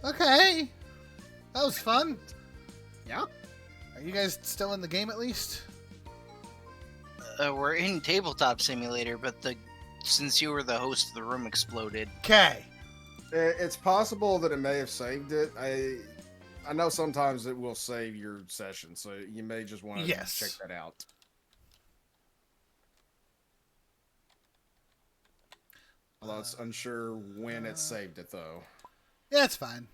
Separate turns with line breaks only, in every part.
Okay. That was fun.
Yeah.
Are you guys still in the game at least?
We're in Tabletop Simulator, but since you were the host, the room exploded.
Okay.
It's possible that it may have saved it. I know sometimes it will save your session, so you may just want to check that out. Although it's unsure when it saved it, though.
Yeah, it's fine.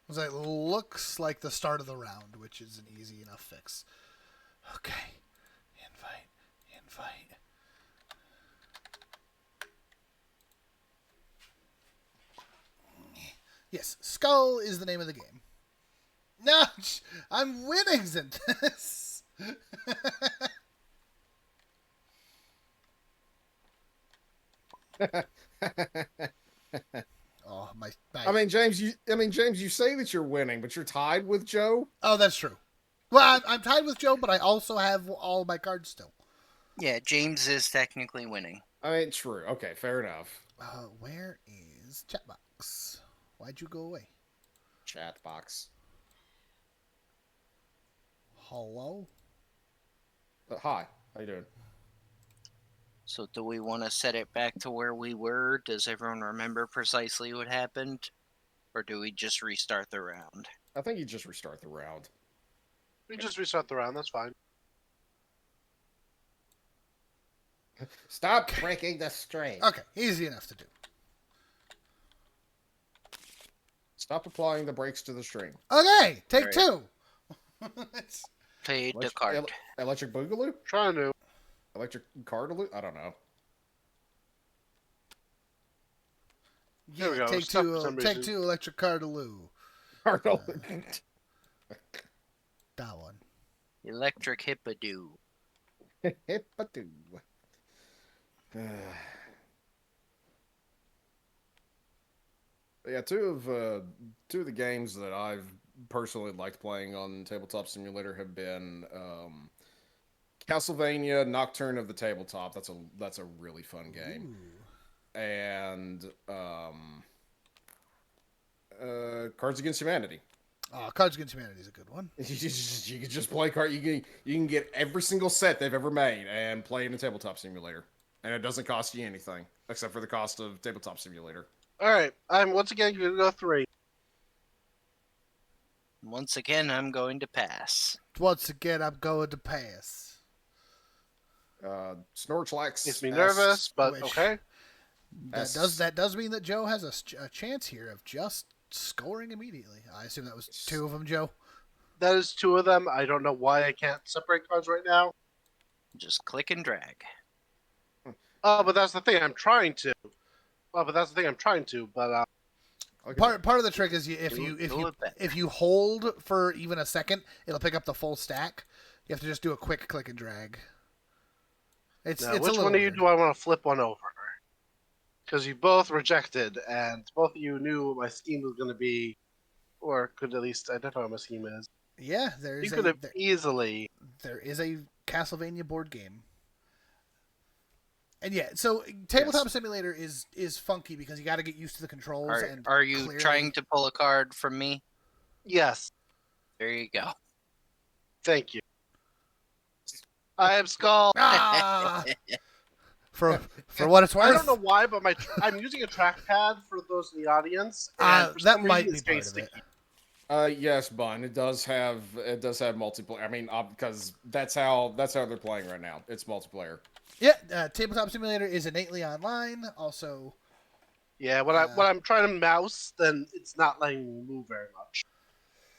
It looks like the start of the round, which is an easy enough fix. Okay. Invite. Yes, Skull is the name of the game. No, I'm winning this. Oh my!
I mean, James, you say that you're winning, but you're tied with Joe.
Oh, that's true. Well, I'm tied with Joe, but I also have all my cards still.
Yeah, James is technically winning.
I mean, true. Okay, fair enough.
Where is Chatbox? Why'd you go away?
Chatbox.
Hello?
Hi. How you doing?
So do we want to set it back to where we were? Does everyone remember precisely what happened? Or do we just restart the round?
I think you just restart the round.
We just restart the round, that's fine.
Stop breaking the string.
Okay, easy enough to do.
Stop applying the brakes to the string.
Okay, take two.
Played the card.
Electric Boogaloo?
Trying to.
Electric Cardaloo? I don't know.
There we go.
Take two electric Cardaloo.
Cardaloo.
That one.
Electric Hippadoo.
Hippadoo. Yeah, two of the games that I've personally liked playing on Tabletop Simulator have been Castlevania Nocturne of the Tabletop. That's a really fun game. Ooh. And Cards Against Humanity.
Oh, Cards Against Humanity is a good one.
You can just play card. You can get every single set they've ever made and play in a Tabletop Simulator, and it doesn't cost you anything except for the cost of Tabletop Simulator.
All right, I'm once again going to go 3.
Once again, I'm going to pass.
Once again, I'm going to pass.
Snorlax
makes me nervous, but okay.
That does mean that Joe has a chance here of just scoring immediately. I assume that was 2 of them, Joe.
That is 2 of them. I don't know why I can't separate cards right now.
Just click and drag.
Oh, but that's the thing. I'm trying to. But
part of the trick is if you hold for even a second, it'll pick up the full stack. You have to just do a quick click and drag. It's
which one of you do I want to flip one over? Because you both rejected, and both of you knew what my scheme was going to be, or could at least identify what my scheme is.
Yeah,
you could have easily.
There is a Castlevania board game. And yeah, so Tabletop Simulator is funky because you got to get used to the controls.
Are you trying to pull a card from me?
Yes.
There you go.
Thank you. I am Skull.
Ah! For what it's worth.
I don't know why, but I'm using a trackpad for those in the audience.
That might be part of it.
Yes, Bun. It does have multiplayer. I mean, because that's how they're playing right now. It's multiplayer.
Yeah, Tabletop Simulator is innately online. Also,
yeah. When I'm trying to mouse, then it's not letting me move very much.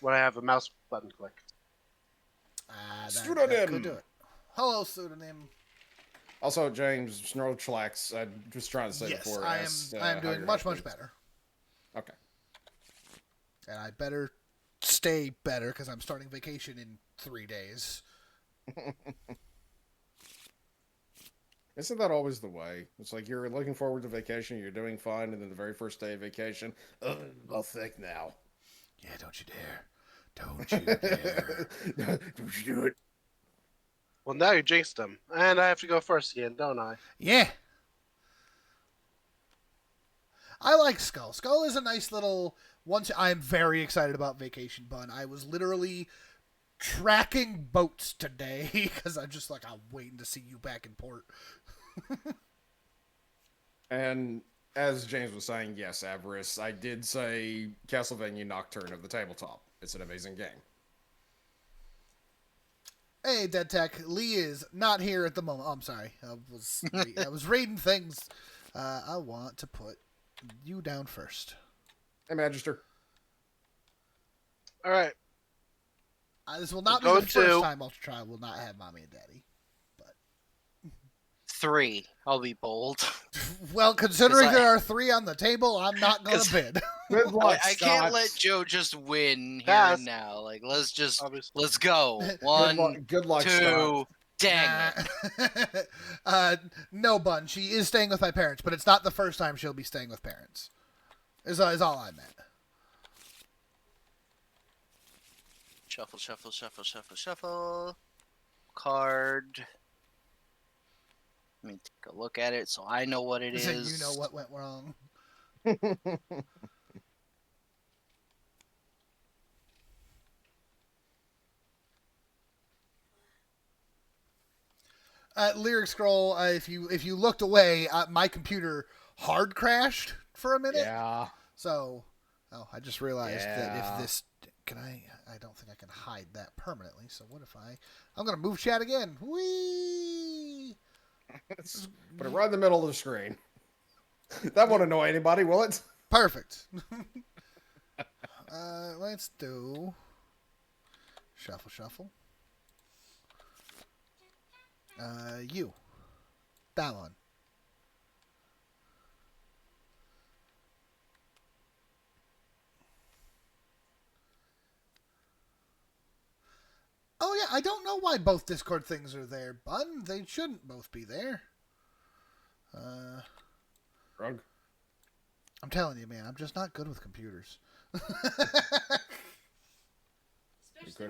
When I have a mouse button clicked.
That could do it. Hello, pseudonym.
Also, James Snorlax. I was trying to say before.
I am doing much better.
Okay.
And I better stay better because I'm starting vacation in 3 days.
Isn't that always the way? It's like you're looking forward to vacation, you're doing fine, and then the very first day of vacation, I'll think now.
Yeah, don't you dare. Don't you dare.
Don't you do it.
Well, now you jinxed him. And I have to go first again, don't I?
Yeah. I like Skull. Skull is a nice little I am very excited about Vacation Bun. I was literally tracking boats today because I'm just like, I'm waiting to see you back in port.
And as James was saying, yes, Avarice, I did say Castlevania Nocturne of the Tabletop. It's an amazing game.
Hey, Dead Tech. Lee is not here at the moment. Oh, I'm sorry. I was reading things. I want to put you down first.
Hey, Magister.
All right.
This will not be
Go
the first
to-
time Ultra Trial will not have Mommy and Daddy.
3. I'll be bold.
Well, considering
'Cause
there are 3 on the table, I'm not going
'cause-
to bid.
Good luck,
I can't
Scott.
let Joe just win here
Pass.
and now. Like, let's
Obviously.
go. One,
Good luck,
2.
Scott.
Dang it.
No, Bun. She is staying with my parents, but it's not the first time she'll be staying with parents. Is all I meant.
Shuffle, shuffle, shuffle, shuffle, shuffle. Card. Let me take a look at it so I know what it
So
is.
you know what went wrong. Lyric scroll. If you looked away, my computer hard crashed for a minute.
Yeah.
So, I just realized that
Yeah.
if this I don't think I can hide that permanently. So what if I'm gonna move chat again? Whee!
Put it right in the middle of the screen. That won't annoy anybody, will it?
Perfect. Let's do shuffle. You. That one. Oh yeah, I don't know why both Discord things are there, Bun. They shouldn't both be there.
Rug.
I'm telling you, man, I'm just not good with computers.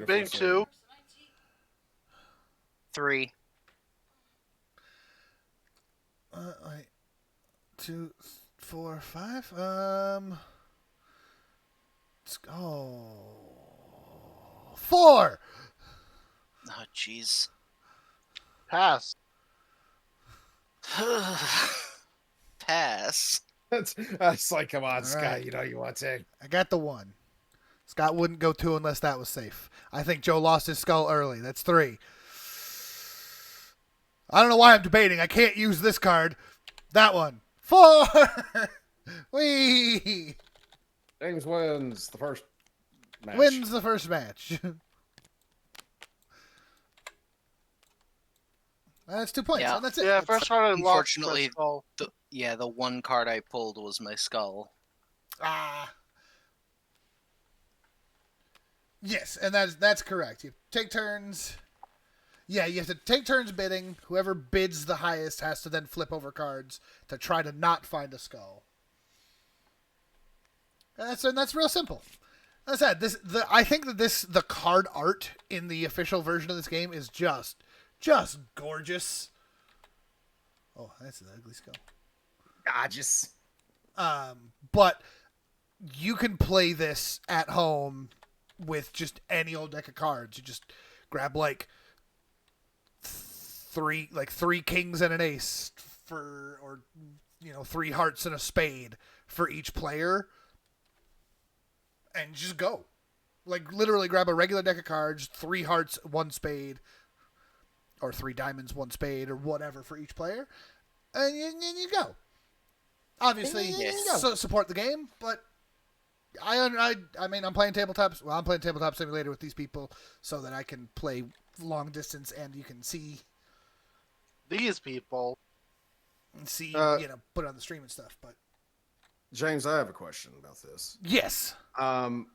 Big 2.
3.
Wait. 2, 4, 5. Oh. 4.
Oh, jeez.
Pass.
Pass.
It's like, come on,
All
Scott,
right.
you know you want to.
I got the 1. Scott wouldn't go 2 unless that was safe. I think Joe lost his skull early. That's 3. I don't know why I'm debating. I can't use this card. That one. 4. Wee.
James wins the first match.
Wins the first match. That's 2 points.
Yeah.
And that's it.
Yeah,
That's-
first round I lost my
Unfortunately,
skull.
the one card I pulled was my skull.
Yes, and that's correct. You take turns. Yeah, you have to take turns bidding. Whoever bids the highest has to then flip over cards to try to not find a skull. And that's real simple. As I said, I think that the card art in the official version of this game is just gorgeous. Oh, that's an ugly skull.
Gorgeous.
But you can play this at home with just any old deck of cards. You just grab like three kings and an ace or 3 hearts and a spade for each player, and just go. Like literally grab a regular deck of cards, 3 hearts, 1 spade, or 3 diamonds, 1 spade, or whatever for each player, and you go. Obviously,
Yes.
so support the game, but I mean, I'm playing tabletops. Well, I'm playing Tabletop Simulator with these people so that I can play long distance, and you can see
These people.
put it on the stream and stuff. But
James, I have a question about this.
yes,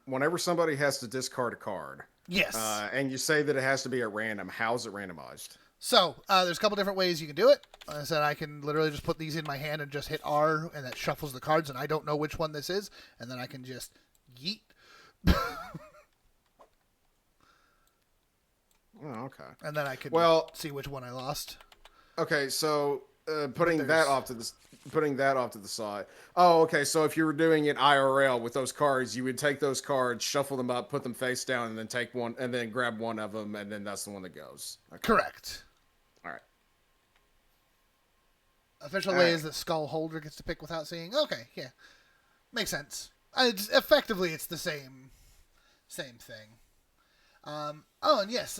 Whenever somebody has to discard a card,
yes.
and you say that it has to be at random, how's it randomized?
So there's a couple different ways you can do it. Like I said, I can literally just put these in my hand and just hit R, and that shuffles the cards, and I don't know which one this is, and then I can just yeet.
Oh, okay.
And then I can
Well,
see which one I lost.
okay, so putting that off to this, putting that off to the side. Oh, okay. So if you were doing it IRL with those cards, you would take those cards, shuffle them up, put them face down, and then take one, and then grab one of them, and then that's the one that goes. Okay.
Correct.
All right.
Official
All
way
right.
is that Skull Holder gets to pick without seeing. Okay, yeah, makes sense. Effectively, it's the same thing. Oh, and yes.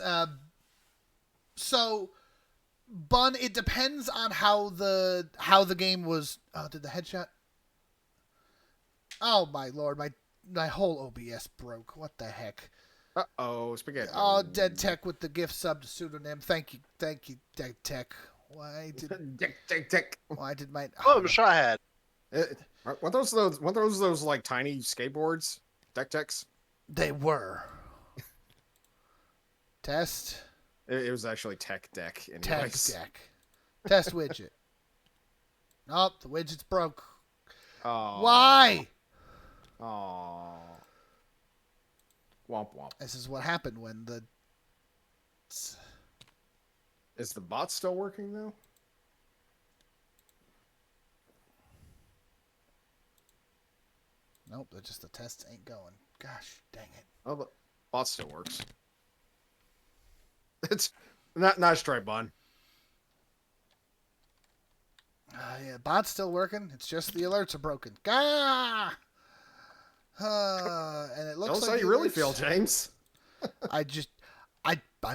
So, Bun, it depends on how the game was. Oh, did the headshot? Oh my lord, my whole OBS broke. What the heck?
Uh-oh, spaghetti.
Oh, Dead Tech with the gift sub to pseudonym. Thank you, Dead Tech. Why did my
Oh, Shawhead.
Weren't those like tiny skateboards? Deck techs?
They were. Test.
It was actually tech deck.
Tech
Anyways.
deck. Test widget. Nope, the widget's broke.
Oh.
Why?
Oh. Womp womp.
This is what happened when the.
Is the bot still working though?
Nope, the tests ain't going. Gosh, dang it.
Oh, the bot still works. It's not nice try, Bun.
Yeah, bot's still working. It's just the alerts are broken. Gah! And it looks
Tell us
like
how
the
you really
alerts-
feel, James.
I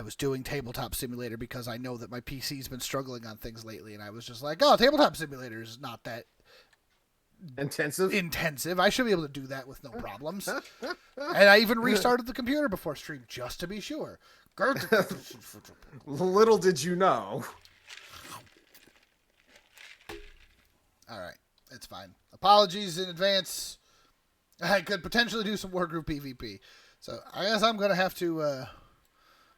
was doing Tabletop Simulator because I know that my PC's been struggling on things lately, and I was just like, oh, Tabletop Simulator is not that
Intensive.
intensive. I should be able to do that with no problems. And I even restarted the computer before stream just to be sure.
Little did you know.
All right, it's fine. Apologies in advance. I could potentially do some Wargroup PvP, so I guess I'm gonna have to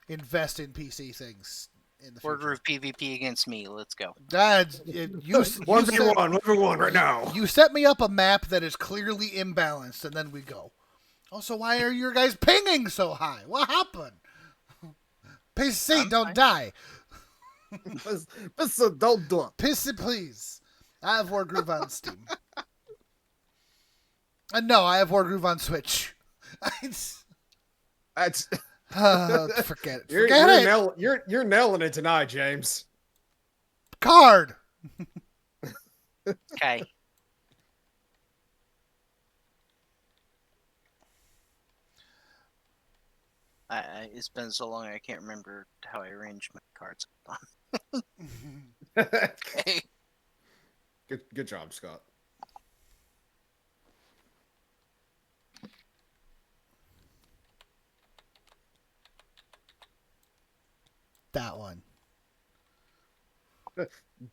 invest in PC things in the future.
Wargroup PvP against me. Let's go.
You
1v1 right now.
You set me up a map that is clearly imbalanced, and then we go. Also, why are your guys pinging so high? What happened? PC, don't die.
Don't do it.
PC, please. I have Wargroove on Steam. And no, I have Wargroove on Switch.
That's
Forget it.
you're,
Forget it.
you're nailing it tonight, James.
Card.
Okay. It's been so long I can't remember how I arranged my cards. Okay.
Good job, Scott.
That one.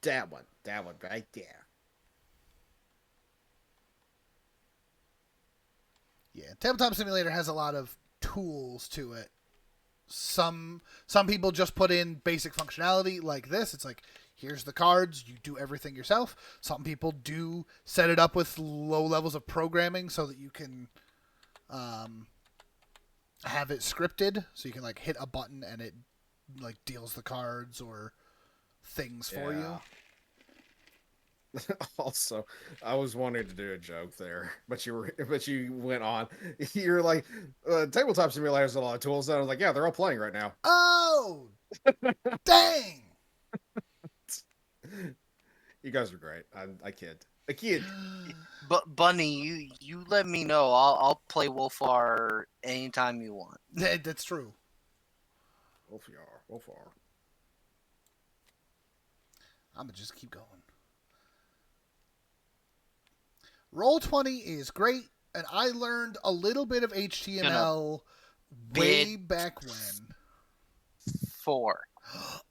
That one right there.
Yeah, Tabletop Simulator has a lot of tools to it. Some people just put in basic functionality like this. It's like, here's the cards, you do everything yourself. Some people do set it up with low levels of programming so that you can have it scripted, so you can like hit a button and it like deals the cards or things for you.
Also, I was wanting to do a joke there, but you went on. You're like, Tabletop Simulator has a lot of tools. And I was like, yeah, they're all playing right now.
Oh, dang!
You guys are great. I kid. I kid.
But Bunny, you let me know. I'll play Wolfar anytime you want.
That's true.
Wolfar.
I'm gonna just keep going. Roll20 is great, and I learned a little bit of HTML way back when.
4.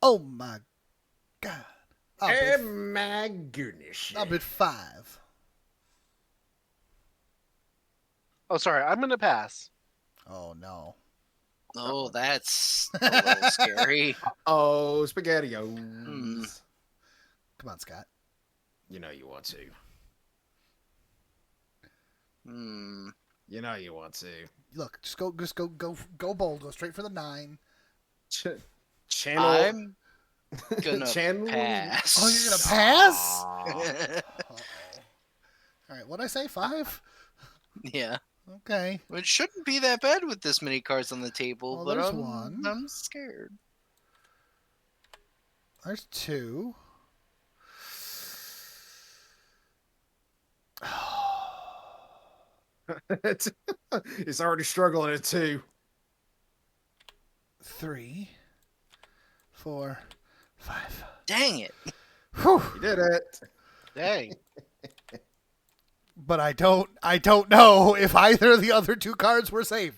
Oh my god.
Oh my goodness.
I'll bit 5.
Oh, sorry. I'm going to pass.
Oh no.
Oh, that's a little scary.
Oh, SpaghettiOs.
Come on, Scott.
You know you want to.
Hmm.
You know you want to.
Look, just go bold. Go straight for the 9.
Channel.
I'm gonna
Channel.
pass.
Oh, you're gonna pass? What'd I say? 5?
Yeah.
Okay.
It shouldn't be that bad with this many cards on the table,
Well,
but
there's one.
I'm scared.
There's 2.
It's already struggling at 2.
3, 4, 5.
Dang it.
Whew.
You did it.
Dang.
But I don't know if either of the other 2 cards were safe.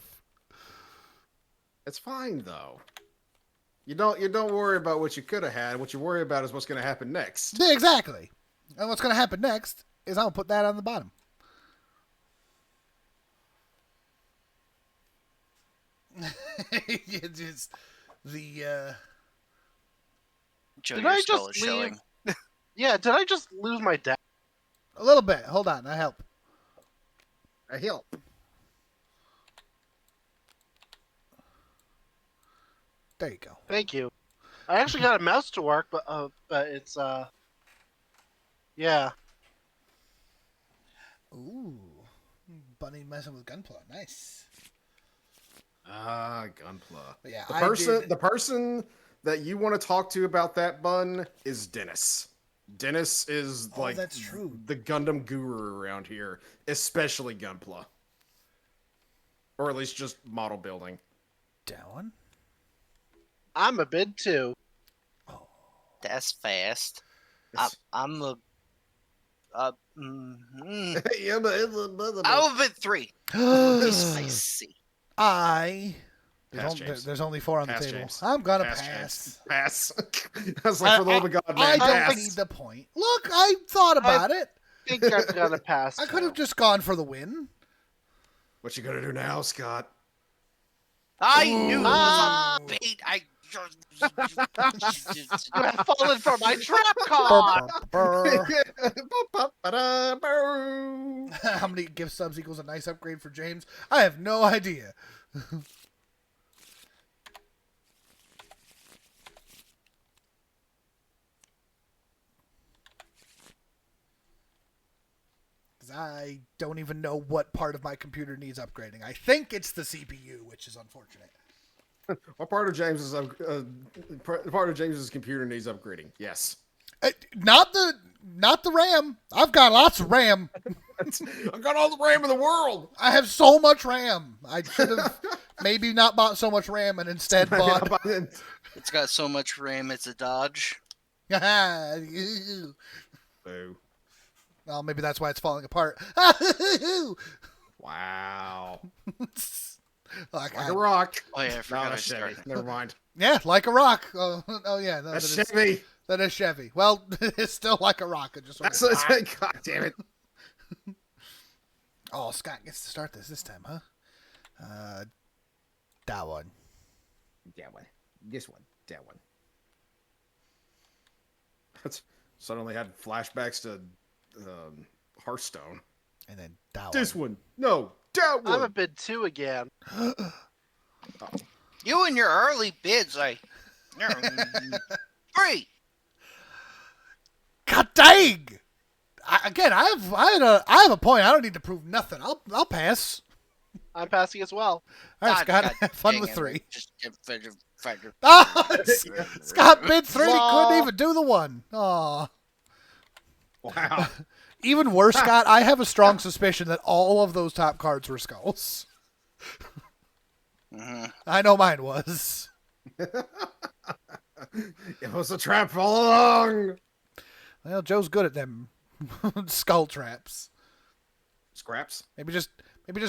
It's fine though. You don't worry about what you could have had. What you worry about is what's going to happen next.
Yeah, exactly. And what's going to happen next is I'm going to put that on the bottom. It's just the
Joe,
Did
your
I
skull
just
is showing.
Yeah, did I just lose my deck?
a little bit. Hold on, I help.
A help.
There you go.
Thank you. I actually got a mouse to work, but it's yeah.
Ooh, bunny messing with Gunpla. Nice.
Ah, Gunpla.
But yeah,
The person that you want to talk to about that bun is Dennis. Dennis is like
that's true.
the Gundam guru around here, especially Gunpla. Or at least just model building.
Down.
I'm a bid too.
That's fast.
It's-
I'm a.
Yeah, but it's a
I'll bid 3. Be spicy.
There's only 4 on the
Pass,
table.
James.
I'm gonna
Pass,
pass.
Pass. I was like, for the love of God, man,
I don't
pass.
need the point. Look, I thought about it.
I think I'm gonna pass.
I could have
too.
just gone for the win.
What you gonna do now, Scott?
I knew it
Ah!
was a bait.
You have fallen for my trap card.
How many gift subs equals a nice upgrade for James? I have no idea. I don't even know what part of my computer needs upgrading. I think it's the CPU, which is unfortunate.
What part of James's computer needs upgrading? Yes.
Not the RAM. I've got lots of RAM.
I've got all the RAM in the world.
I have so much RAM. I should have maybe not bought so much RAM and instead bought.
It's got so much RAM, it's a Dodge.
Boo.
Well, maybe that's why it's falling apart.
Wow.
like
Like a rock.
Oh yeah, I
No,
forgot
that's
I
Chevy.
started.
Never mind.
Yeah, like a rock. Oh yeah, no,
That's
that is-
Chevy.
that is Chevy. Well, it's still like a rock. It just sort
That's
of-
God damn it.
Oh, Scott gets to start this time, huh? That one.
That one. This one. That one. That's suddenly had flashbacks to Hearthstone.
And then that
This
one.
one. No. That one.
I'm a bid 2 again.
You and your early bids, 3.
God dang! I have a point. I don't need to prove nothing. I'll pass.
I'm passing as well.
All right, Scott.
God
Have fun
dang
with
it.
3.
Just
Oh, Scott bid 3. He
Aw.
couldn't even do the 1. Oh.
Wow.
Even worse, Scott, I have a strong suspicion that all of those top cards were skulls. I know mine was.
It was a trap all along.
Well, Joe's good at them skull traps.
Scraps.
Maybe just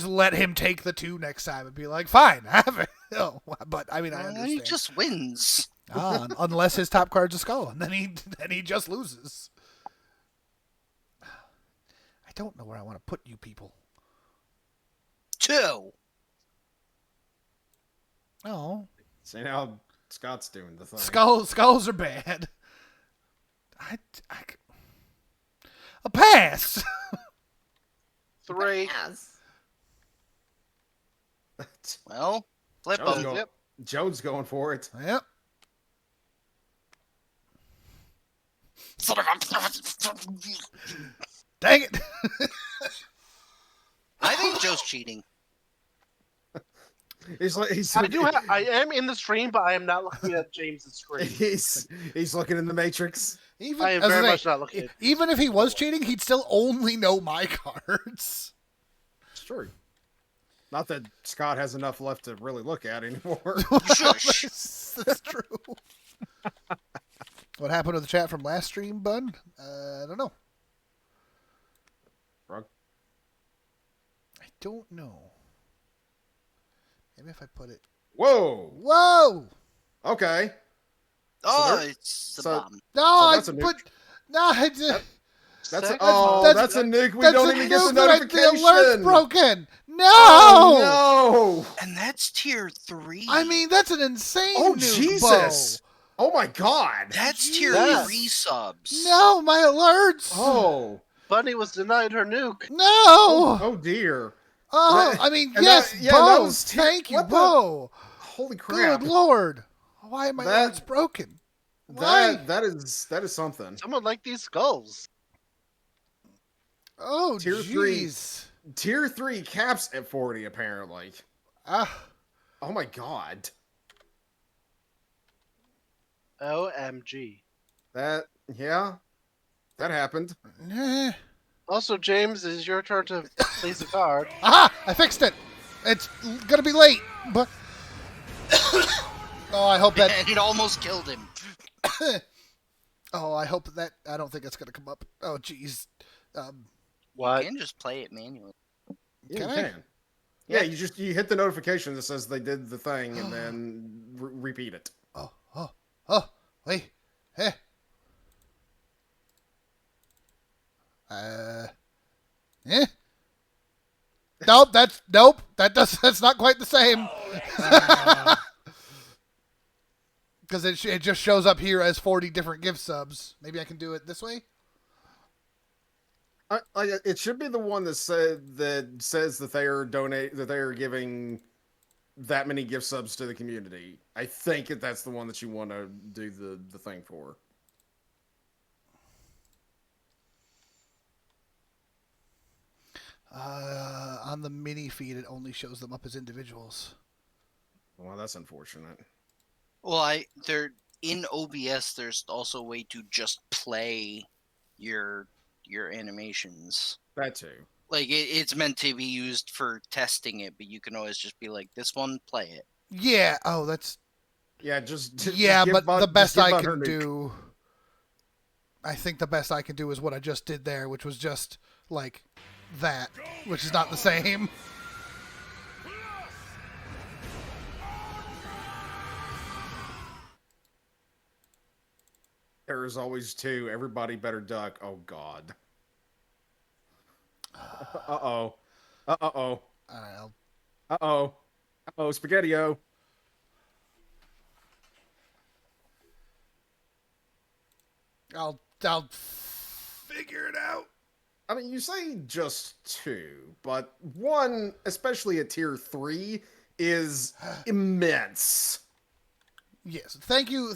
let him take the 2 next time and be like, fine, have it. Oh, but I mean, I understand.
He just wins.
Unless his top card's a skull, and then he just loses. I don't know where I want to put you people.
2.
Oh,
See how Scott's doing the thing.
skulls are bad. A pass.
3.
Well, flip
Joe's
them.
going,
Yep.
Joe's going for it.
Yep. Dang it.
Joe's cheating.
He's
I am in the stream, but I am not looking at James's screen.
he's looking in the Matrix.
Even,
I am
as
very
say,
much not looking at
even if he was cheating, he'd still only know my cards.
It's true. Not that Scott has enough left to really look at anymore.
Shush.
That's true. What happened to the chat from last stream, Bud? I don't know.
Rug?
I don't know. Maybe if I put it.
Whoa.
Whoa!
Okay.
Oh,
there-
it's the
so-
bomb.
No,
that's a nuke.
That's
That's a nuke. We don't even get the notification.
The alert's broken. No.
Oh, no.
And that's tier 3.
I mean, that's an insane.
Oh,
nuke,
Jesus.
Bo.
Oh, my God.
That's tier
Yes.
3 subs.
No, my alerts.
Oh.
Bunny was denied her nuke.
No.
Oh, dear.
Oh,
That-
I mean,
and
yes,
that- yeah,
Bo.
that was
Thank you,
what the-
Bo.
Holy crap.
Good Lord. Why are my
That-
alerts broken? Why?
That is something.
Someone like these skulls.
Oh,
Tier 3.
jeez.
Tier 3 caps at 40, apparently.
Ah.
Oh, my God.
OMG.
That happened.
Eh.
Also, James, it is your turn to place a card.
Aha! I fixed it. It's gonna be late, but oh, I hope that.
And it almost killed him.
Oh, I hope that. I don't think it's gonna come up. Oh, jeez.
What?
You can just play it manually.
Yeah,
Can
you
I?
can. Yeah, you hit the notification that says they did the thing and then repeat it.
Oh, wait. Hey. Eh? Nope, that's not quite the same. Because it just shows up here as 40 different gift subs. Maybe I can do it this way?
It should be the one that says that they are giving that many gift subs to the community. I think that's the one that you want to do the thing for.
On the mini feed, it only shows them up as individuals.
Well, that's unfortunate.
Well, they're in OBS. There's also a way to just play your animations.
That too.
Like it's meant to be used for testing it, but you can always just be like, "This one, play it."
Yeah. Oh, that's.
Yeah, just
Yeah,
give
but
Bud-
the
just
best
give
I
Bud her
can
nuke.
do. I think the best I can do is what I just did there, which was just like that, which is not the same.
There is always two. Everybody better duck. Oh God. Uh-oh. Uh-oh.
I'll
Uh-oh. Uh-oh, Spaghetti-O.
I'll figure it out.
I mean, you say just two, but one, especially at tier 3, is immense.
Yes. Thank you.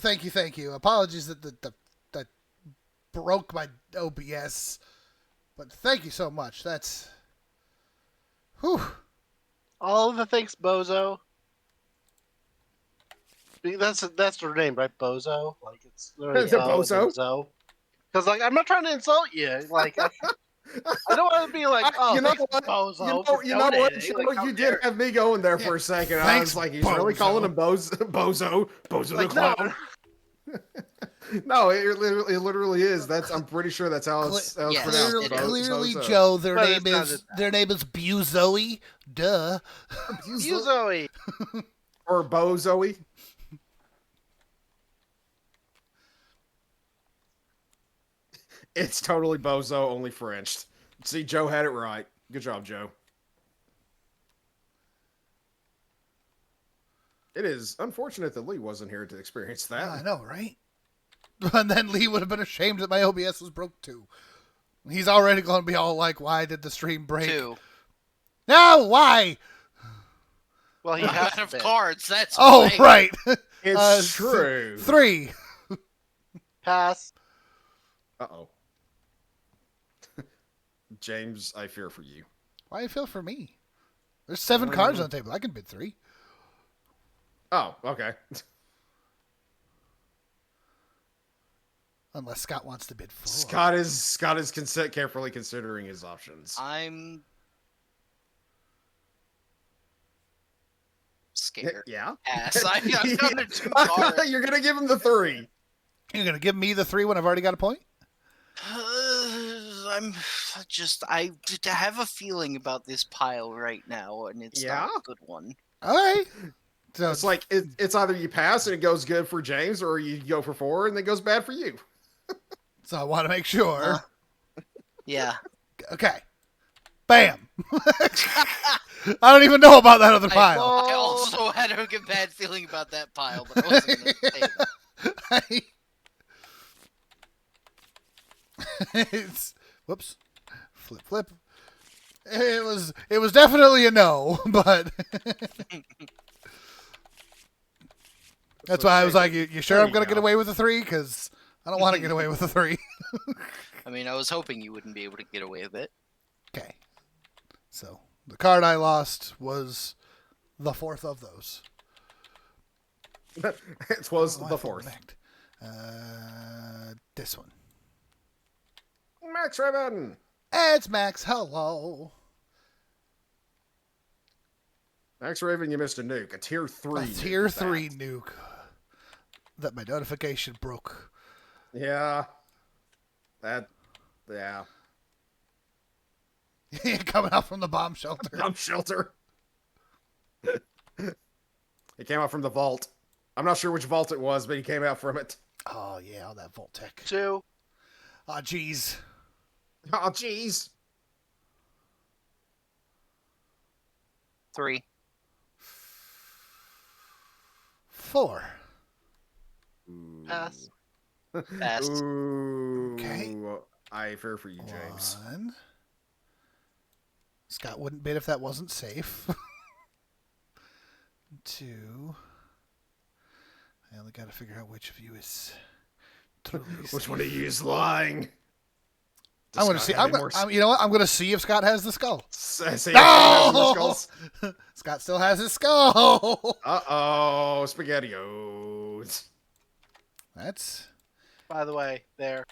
Apologies that that broke my OBS, but thank you so much. That's. Whew.
All of the things, Bozo. That's her name, right? Bozo. Like it's literally
Is it Bozo?
Because like I'm not trying to insult you. Like I don't want to be like, oh,
You know
thanks,
what?
Bozo. for
You know what?
donating. Like,
You
how
did
dare
have me going there for a second. I
Thanks,
was like, he's really
Bozo.
calling him Bozo the
Like, no.
clown. No, it literally is. I'm pretty sure that's how it's
Yes,
pronounced.
it is.
Clearly,
Bozo.
Joe.
But it's not
Their name is Buzoe. Duh.
You, Zoe.
Or Bozoe. It's totally Bozo, only Frenched. See, Joe had it right. Good job, Joe. It is unfortunate that Lee wasn't here to experience that.
I know, right? And then Lee would have been ashamed that my OBS was broke too. He's already going to be all like, "Why did the stream break?"
2.
No, why?
Well, he
I'm
has
out of
been.
cards. That's
Oh,
why.
right.
It's true.
3.
Pass.
Uh-oh. James, I fear for you.
Why you feel for me? There's 7 cards on the table. I can bid 3.
Oh, okay.
Unless Scott wants to bid 4.
Scott is carefully considering his options.
I'm scared.
Yeah.
Ass. I'm gonna do hard.
You're gonna give him the 3.
You're going to give me the 3 when I've already got a point?
I have a feeling about this pile right now, and it's not a good one.
All right. So
It's like it's either you pass and it goes good for James, or you go for 4 and it goes bad for you.
So I want to make sure.
Yeah.
Okay. Bam. I don't even know about that other pile.
I also had a bad feeling about that pile, but I wasn't going to say that.
Whoops. Flip. It was definitely a no, but that's why I was like, you sure I'm going to get away with a 3? Because I don't want to get away with a 3.
I mean, I was hoping you wouldn't be able to get away with it.
Okay. So the card I lost was the 4th of those.
It was the 4th.
This one.
Max Raven.
It's Max. Hello.
Max Raven, you missed a nuke. A tier 3.
A tier 3 nuke that my notification broke.
Yeah. Yeah.
Coming out from the bomb shelter.
Bomb shelter. It came out from the vault. I'm not sure which vault it was, but he came out from it.
Oh, yeah, all that vault tech.
2.
Oh, jeez.
Oh, jeez.
3.
4.
Pass.
Fast.
Ooh.
Okay.
I fear for you, James.
1. Scott wouldn't bid if that wasn't safe. 2. I only got to figure out which of you is truly
Which
safe.
one of you is lying? Does
I'm going to
Scott
see.
have any more
You know what? I'm going to see if Scott has the skull.
say if
No!
Scott has more skulls?
Scott still has his skull.
Uh-oh, SpaghettiOs.
That's
By the way, there.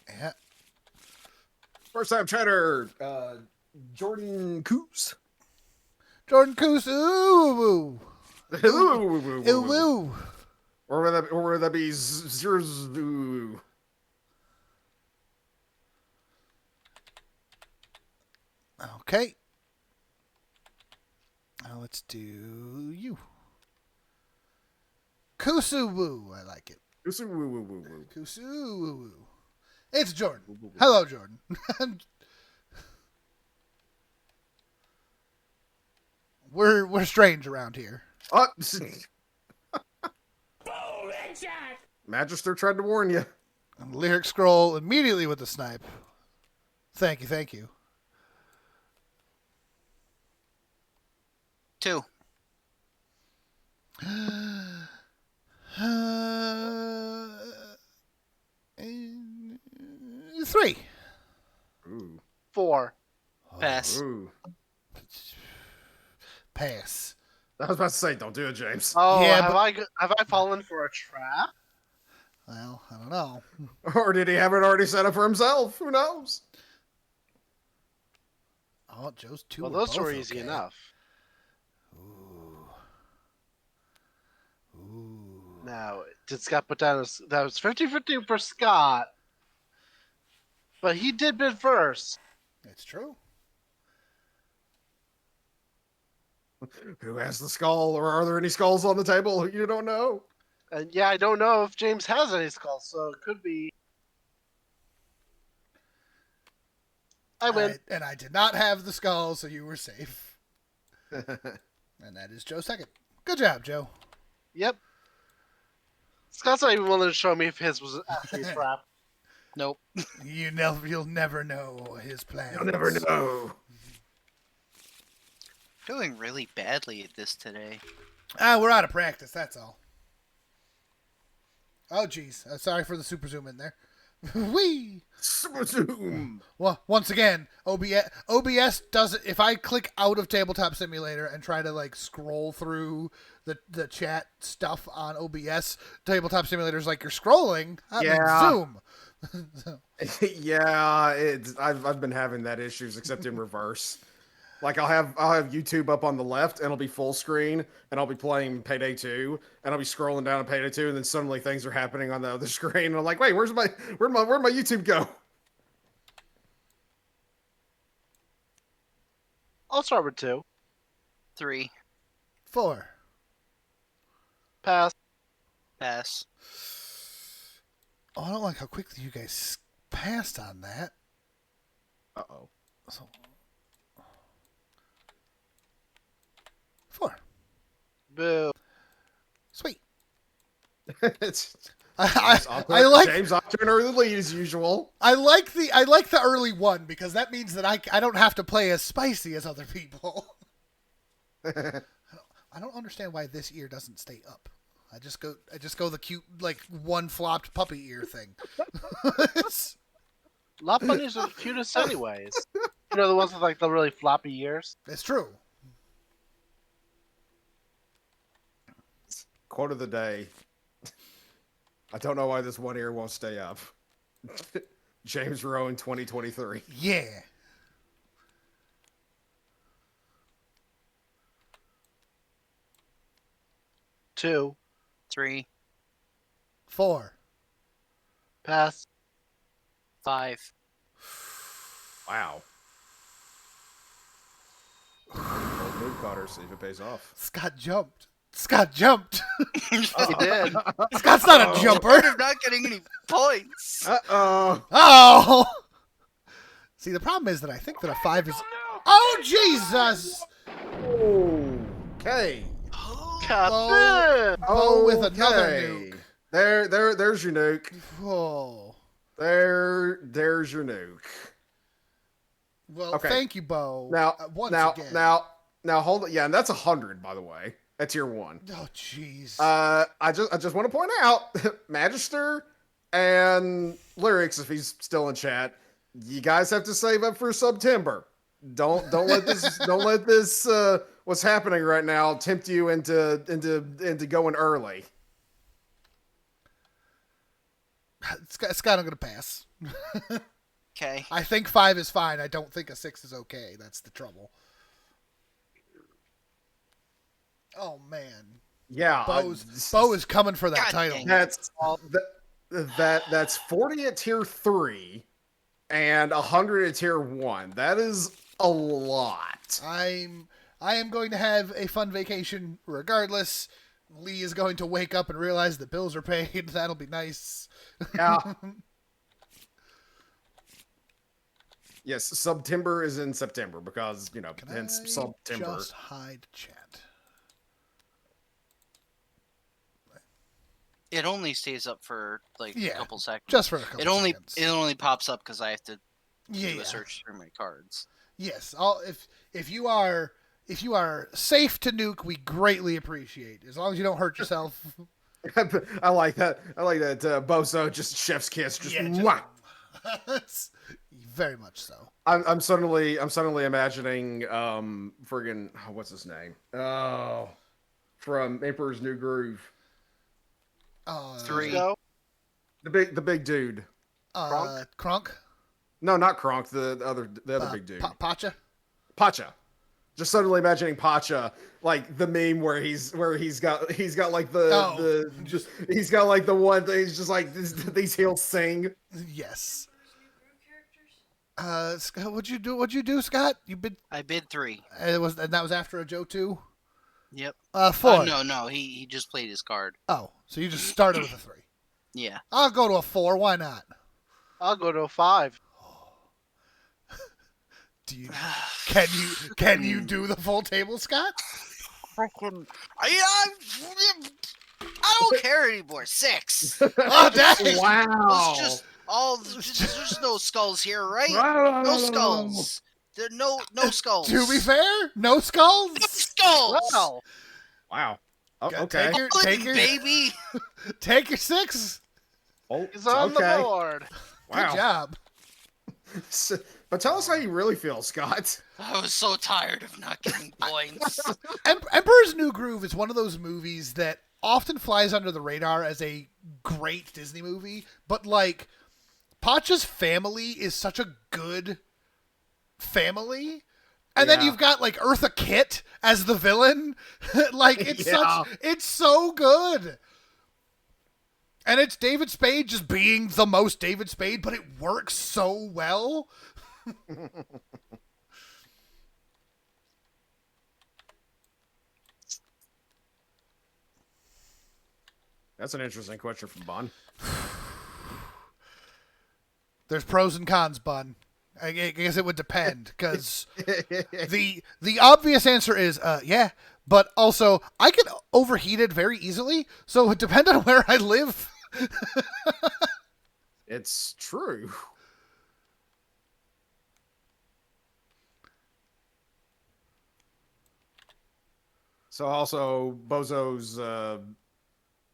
yeah.
First time chatter, Jordan Coos.
Jordan Coos. Ooh. Ooh. Ooh.
Or would that be Zero?
Okay. Now let's do you. Kusu-woo. I like it. Kusu-woo. It's Jordan. Hello, Jordan. We're strange around here.
Oh, Magister tried to warn you.
And lyric scroll immediately with the snipe. Thank you.
2.
3.
Ooh.
4.
Pass.
Ooh.
Pass.
I was about to say, don't do it, James.
Oh,
Yeah,
have I fallen for a trap?
Well, I don't know.
Or did he have it already set up for himself? Who knows?
Oh, Joe's 2.
Well,
were
those
both
were easy
okay.
enough.
Ooh.
Now, did Scott put down that was 50-50 for Scott, but he did bid first.
It's true.
Who has the skull, or are there any skulls on the table? You don't know.
And yeah, I don't know if James has any skulls, so it could be. I win.
And I did not have the skull, so you were safe. And that is Joe's second. Good job, Joe.
Yep. Scott's not even willing to show me if his was actually a trap.
Nope.
You'll never know his plans.
You'll never know.
Feeling really badly at this today.
We're out of practice, that's all. Oh, jeez. Sorry for the super zoom in there. Whee!
Zoom.
Well, once again, OBS doesn't. If I click out of Tabletop Simulator and try to like scroll through the chat stuff on OBS, Tabletop Simulator is like you're scrolling. That means
Yeah.
Zoom.
Yeah, I've been having that issues, except in reverse. Like I'll have YouTube up on the left, and it'll be full screen, and I'll be playing Payday 2, and I'll be scrolling down to Payday 2, and then suddenly things are happening on the other screen, and I'm like, wait, where'd my YouTube go?
I'll start with 2.
3.
4.
Pass.
Pass.
Oh, I don't like how quickly you guys passed on that.
Uh-oh.
So, 4.
Boo.
Sweet.
It's
I like
James Octon early lead as usual.
I like the early one because that means that I don't have to play as spicy as other people. I don't understand why this ear doesn't stay up. I just go the cute like one flopped puppy ear thing.
Lot bunnies are the cutest anyways. You know, the ones with like the really floppy ears.
It's true.
Quote of the day. I don't know why this one ear won't stay up. James Rowan 2023.
Yeah.
Two.
3.
4.
Pass.
5.
Wow. Move Cotter, see if it pays off.
Scott jumped. Scott jumped.
He did.
Scott's not a
Part
jumper.
of not getting any points.
Uh-oh.
Oh. See, the problem is that I think that a 5 is. Oh Jesus!
Okay.
Captain.
Oh, with another
Okay.
nuke.
There's your nuke.
Oh.
There's your nuke.
Well,
Okay.
thank you, Bo.
Now,
once
now,
again.
now, hold it. Yeah, and that's 100, by the way. That's tier 1.
Oh, jeez.
I just want to point out, Magister and Lyrics, if he's still in chat, you guys have to save up for September. Don't let this what's happening right now tempt you into going early.
Scott, I'm gonna pass.
Okay.
I think 5 is fine. I don't think a 6 is okay. That's the trouble. Oh man,
Yeah,
Bo is coming for that
God
title.
dang.
That's 40 at tier 3 and 100 at tier 1. That is a lot.
I am going to have a fun vacation regardless. Lee is going to wake up and realize the bills are paid. That'll be nice.
Yeah. Yes, September is in September because,
Can
hence
I
September.
just hide chat?
It only stays up for like
Yeah,
a couple seconds.
Just for a couple
It only
seconds.
pops up because I have to
yeah.
do a search through my cards.
Yes. If you are safe to nuke, we greatly appreciate. As long as you don't hurt yourself.
I like that. Bozo, just chef's kiss. Just, mwah.
Very much so.
I'm suddenly imagining friggin' what's his name? Oh, from Emperor's New Groove.
3.
Go.
The big dude.
Kronk?
No, not Kronk. The other big dude.
Pacha?
Pacha. Just suddenly imagining Pacha, like the meme where he's got like he's got like the one that he's just like these he'll sing.
Yes. Scott, what'd you do, Scott?
I bid 3.
And that was after a Joe 2?
Yep.
4.
No. He just played his card.
Oh, so you just started with a 3.
Yeah.
I'll go to a 4. Why not?
I'll go to a 5.
Can you do the full table, Scott?
Freaking. I don't care anymore. 6.
Oh, dang!
Wow.
Let's there's no skulls here, right?
No
No skulls. There no skulls.
To be fair, no skulls.
No skulls.
Well,
Wow. Oh,
Gotta
okay.
take your
Baby.
take your 6.
Oh,
he's on
okay.
the board.
Good job.
But tell us how you really feel, Scott.
I was so tired of not getting points.
Emperor's New Groove is one of those movies that often flies under the radar as a great Disney movie, but like Pacha's family is such a good family. And then
Yeah.
you've got like Eartha Kitt as the villain. Like it's so good. And it's David Spade just being the most David Spade, but it works so well.
That's an interesting question from Bun.
There's pros and cons, Bun. I guess it would depend, because the obvious answer is yeah, but also I get overheated very easily, so it depends on where I live.
It's true. So also Bozo's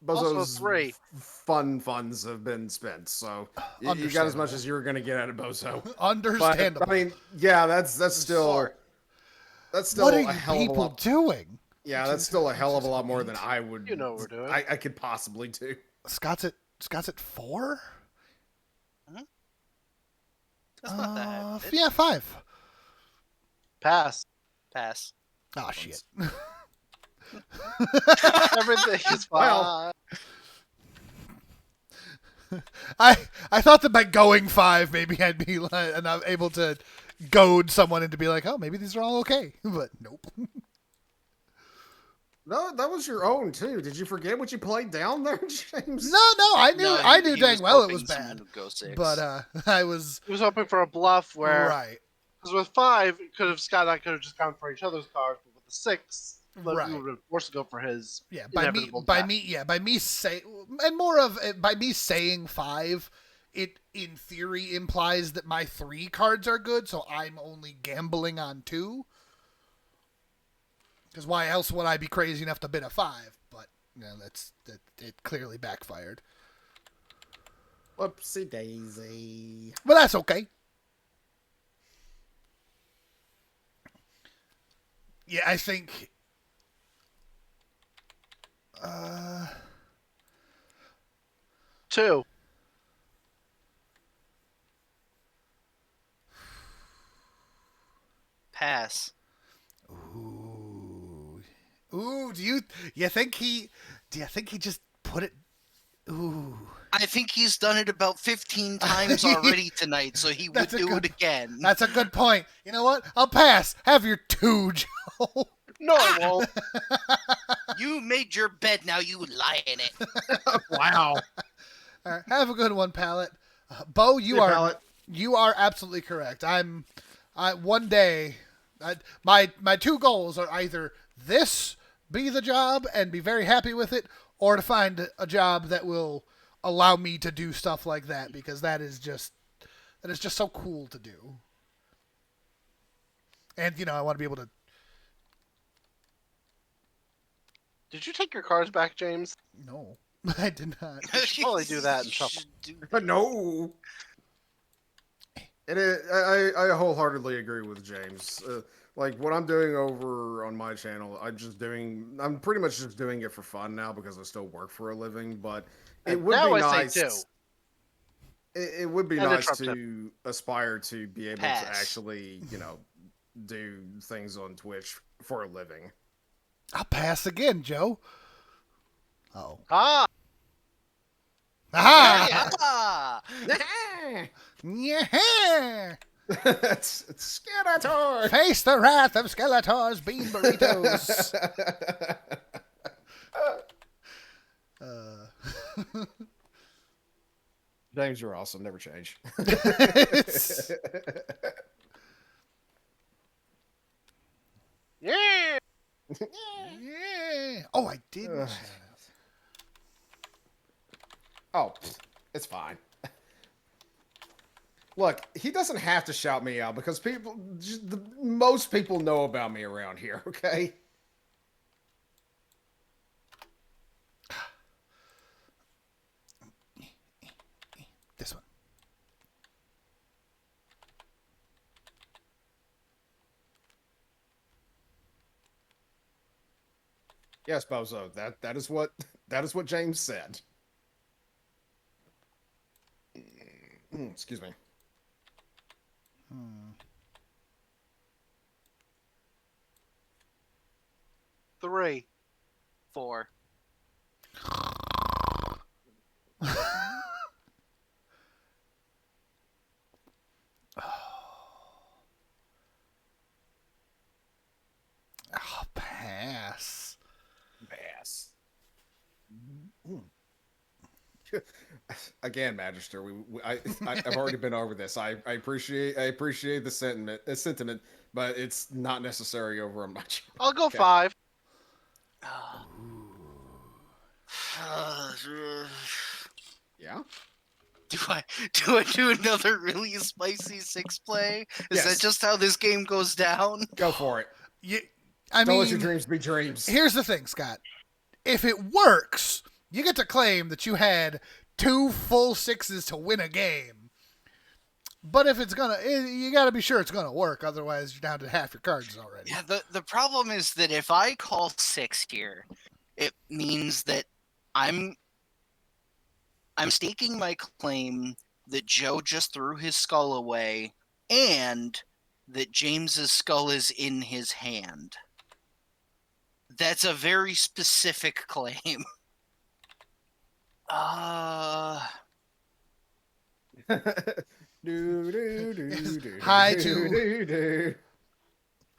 Also three.
fun funds have been spent, so you got as much as you were going to get out of Bozo.
Understandable.
But, I mean, yeah, that's still
what are
a
you
hell of a
people
lot.
doing?
Yeah, that's still a hell of a lot more than I would.
You know what we're doing.
I could possibly do.
Scott's at 4?
That's not that.
Yeah, 5.
Pass.
Pass.
Oh shit.
Everything is fine.
Well,
I thought that by going 5, maybe I'd be enough able to goad someone into be like, oh, maybe these are all okay, but nope.
no, that was your own too. Did you forget what you played down there, James?
No, I knew
No,
I knew
he
dang
was
well it
hoping
was
someone
bad,
would go 6.
but I was
He was hoping for a bluff where,
right.
because with 5, Scott and I could have just gone for each other's cards, but with the 6,
Right.
we would have been forced to go for his.
Yeah, by me saying 5, it in theory implies that my 3 cards are good, so I'm only gambling on 2. Because why else would I be crazy enough to bid a 5? But it clearly backfired.
Whoopsie daisy.
But that's okay. Yeah, I think.
2.
Pass.
Ooh. Do you think he just put it? Ooh.
I think he's done it about 15 times already tonight, so he would do it again.
That's a good point. You know what? I'll pass. Have your 2, Joe.
No, I won't.
You made your bed, now you lie in it.
Wow.
All right, have a good one, Pallet. Bo, you are absolutely correct. One day, my 2 goals are either this, be the job and be very happy with it, or to find a job that will allow me to do stuff like that, because that is just so cool to do. And I want to be able to.
Did you take your cards back, James?
No, I did not.
You should probably do that in shuffle.
No. And I wholeheartedly agree with James. Like what I'm doing over on my channel, I'm pretty much just doing it for fun now because I still work for a living. But it would
now
be
I
nice.
say 2.
It would be
And
nice
interrupt
to aspire to be able
Pass.
to actually, do things on Twitch for a living.
I'll pass again, Joe. Oh.
Ah!
Aha!
Ah!
Yeah!
it's Skeletor.
Face the wrath of Skeletor's bean burritos.
James, you're awesome. Never change.
Yeah!
Yeah. Oh, I did.
Oh, it's fine. Look, he doesn't have to shout me out because most people know about me around here, okay?
This one.
Yes, Bozo. That is what James said. Excuse me.
Hmm.
3.
4.
Oh, pass.
Bass. Again, Magister, I've already been over this. I appreciate the sentiment, but it's not necessary over a much.
I'll go
Okay.
5.
Yeah.
Do I do another really spicy 6 play? Is
Yes.
that just how this game goes down?
Go for it.
I
Don't let your
mean,
dreams be dreams.
here's the thing, Scott. If it works, you get to claim that you had 2 full 6s to win a game. But if it's gonna, you got to be sure it's gonna work. Otherwise, you're down to half your cards already.
Yeah, the problem is that if I call 6 here, it means that I'm staking my claim that Joe just threw his skull away and that James's skull is in his hand. That's a very specific claim.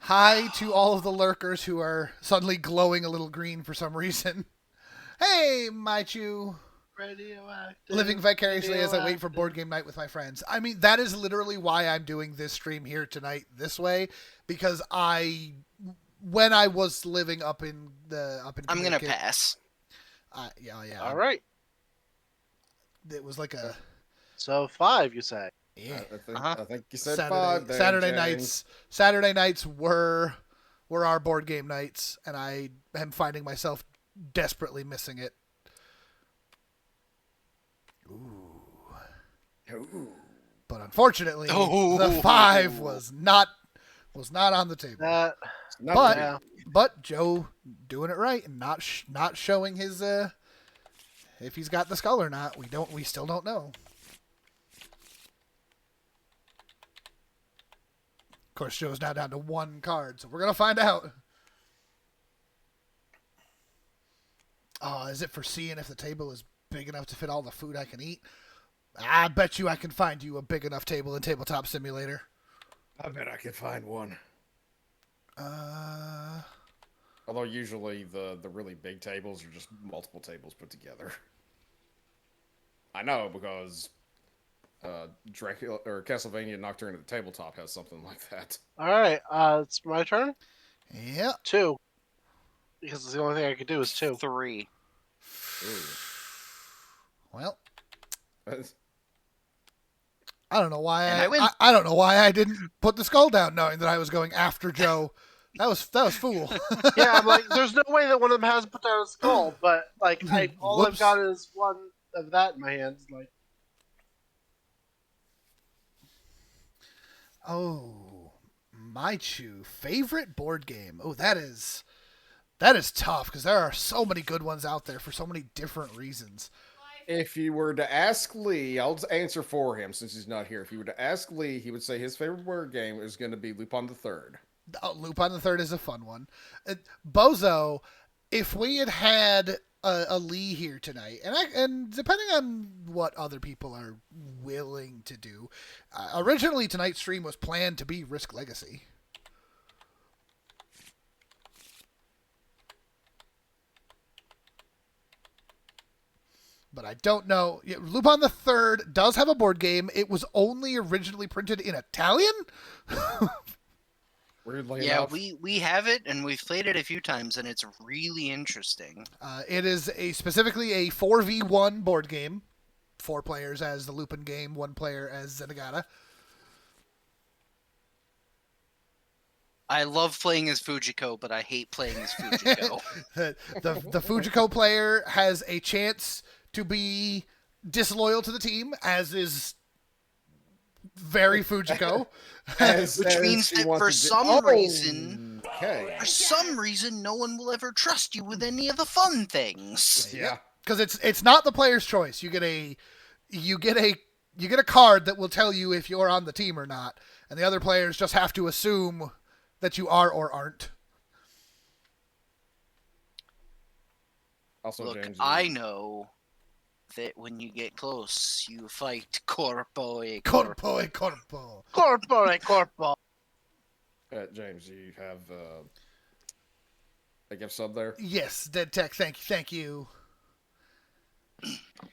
Hi to all of the lurkers who are suddenly glowing a little green for some reason. Hey, Maichu.
Radioactive.
Living vicariously as I wait for board game night with my friends. I mean, that is literally why I'm doing this stream here tonight this way, because when I was living up in
I'm gonna pass.
Yeah.
All right.
It was like a
So 5, you say?
yeah.
I think you said
Saturday,
5 there,
Saturday
James.
nights were our board game nights, and I am finding myself desperately missing it.
Ooh.
But unfortunately,
Oh.
the 5 was not on the table.
That.
Not
But-
really.
Yeah.
But Joe doing it right and not showing his if he's got the skull or not. We still don't know. Of course, Joe's now down to 1 card, so we're gonna find out. Oh, is it for seeing if the table is big enough to fit all the food I can eat? I bet you I can find you a big enough table in Tabletop Simulator.
I bet I could find one.
Uh,
Although usually the really big tables are just multiple tables put together. I know because Dracula or Castlevania Nocturne at the Tabletop has something like that.
All right. It's my turn.
yeah.
2. Because the only thing I could do is 2.
3.
Well,
Ooh.
I don't know why
And I win.
I don't know why I didn't put the skull down, knowing that I was going after Joe. That was fool.
Yeah, I'm like, there's no way that one of them hasn't put down a skull, but like, all I've
Whoops.
got is one of that in my hands. Like,
Oh, Maichu favorite board game. Oh, that is tough because there are so many good ones out there for so many different reasons.
If you were to ask Lee, I'll just answer for him since he's not here. If you were to ask Lee, he would say his favorite board game is going to be Lupin the Third.
Oh, Lupin the Third is a fun one. Bozo, if we had a Lee here tonight, and depending on what other people are willing to do, originally tonight's stream was planned to be Risk Legacy. But I don't know. Yeah, Lupin the Third does have a board game. It was only originally printed in Italian.
Weirdly
Yeah,
enough.
we have it and we've played it a few times and it's really interesting.
It is specifically a 4v1 board game. 4 players as the Lupin game, 1 player as Zenigata.
I love playing as Fujiko, but I hate playing as Fujiko.
The Fujiko player has a chance to be disloyal to the team, as is very Fujiko.
Which means
she
that
wants
for
to do-
some reason
Okay.
For some reason, no one will ever trust you with any of the fun things.
Yeah.
Because it's not the player's choice. You get a card that will tell you if you're on the team or not, and the other players just have to assume that you are or aren't.
Also,
Look,
James,
I know that when you get close, you fight corpo e
Corpo e corpo.
Corpo.
James, you have a gift sub there.
Yes, Dead Tech. Thank you.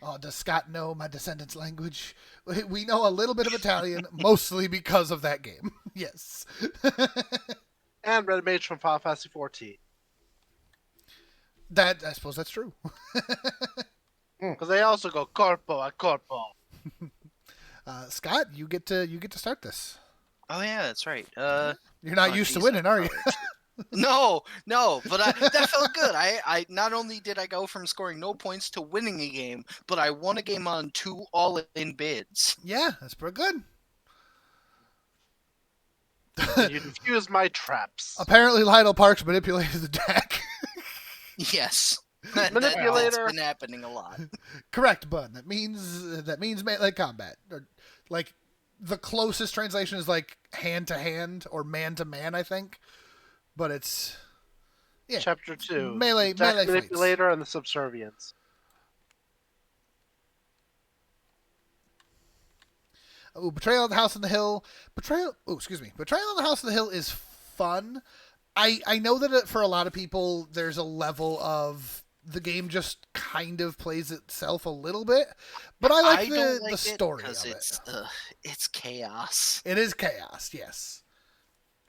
Oh, does Scott know my descendants' language? We know a little bit of Italian, mostly because of that game. Yes.
And Red Mage from Final Fantasy 14.
That I suppose that's true.
Because they also go corpo a corpo.
Scott, you get to start this.
Oh yeah, that's right.
You're not used to winning, are you?
No, but that felt good. I not only did I go from scoring no points to winning a game, but I won a game on 2 all-in bids.
Yeah, that's pretty good.
You defused my traps.
Apparently, Lionel Parks manipulated the deck.
Yes,
Manipulator.
That's been happening a lot.
Correct, Bud. That means melee combat. Or, like, the closest translation is like hand to hand or man to man, I think. But it's
Chapter 2.
melee
Manipulator and the Subservience.
Oh, Betrayal on the House on the Hill. Betrayal on the House on the Hill is fun. I know that for a lot of people, there's a level of the game just kind of plays itself a little bit, but I like the story of it.
It's chaos.
It is chaos, yes.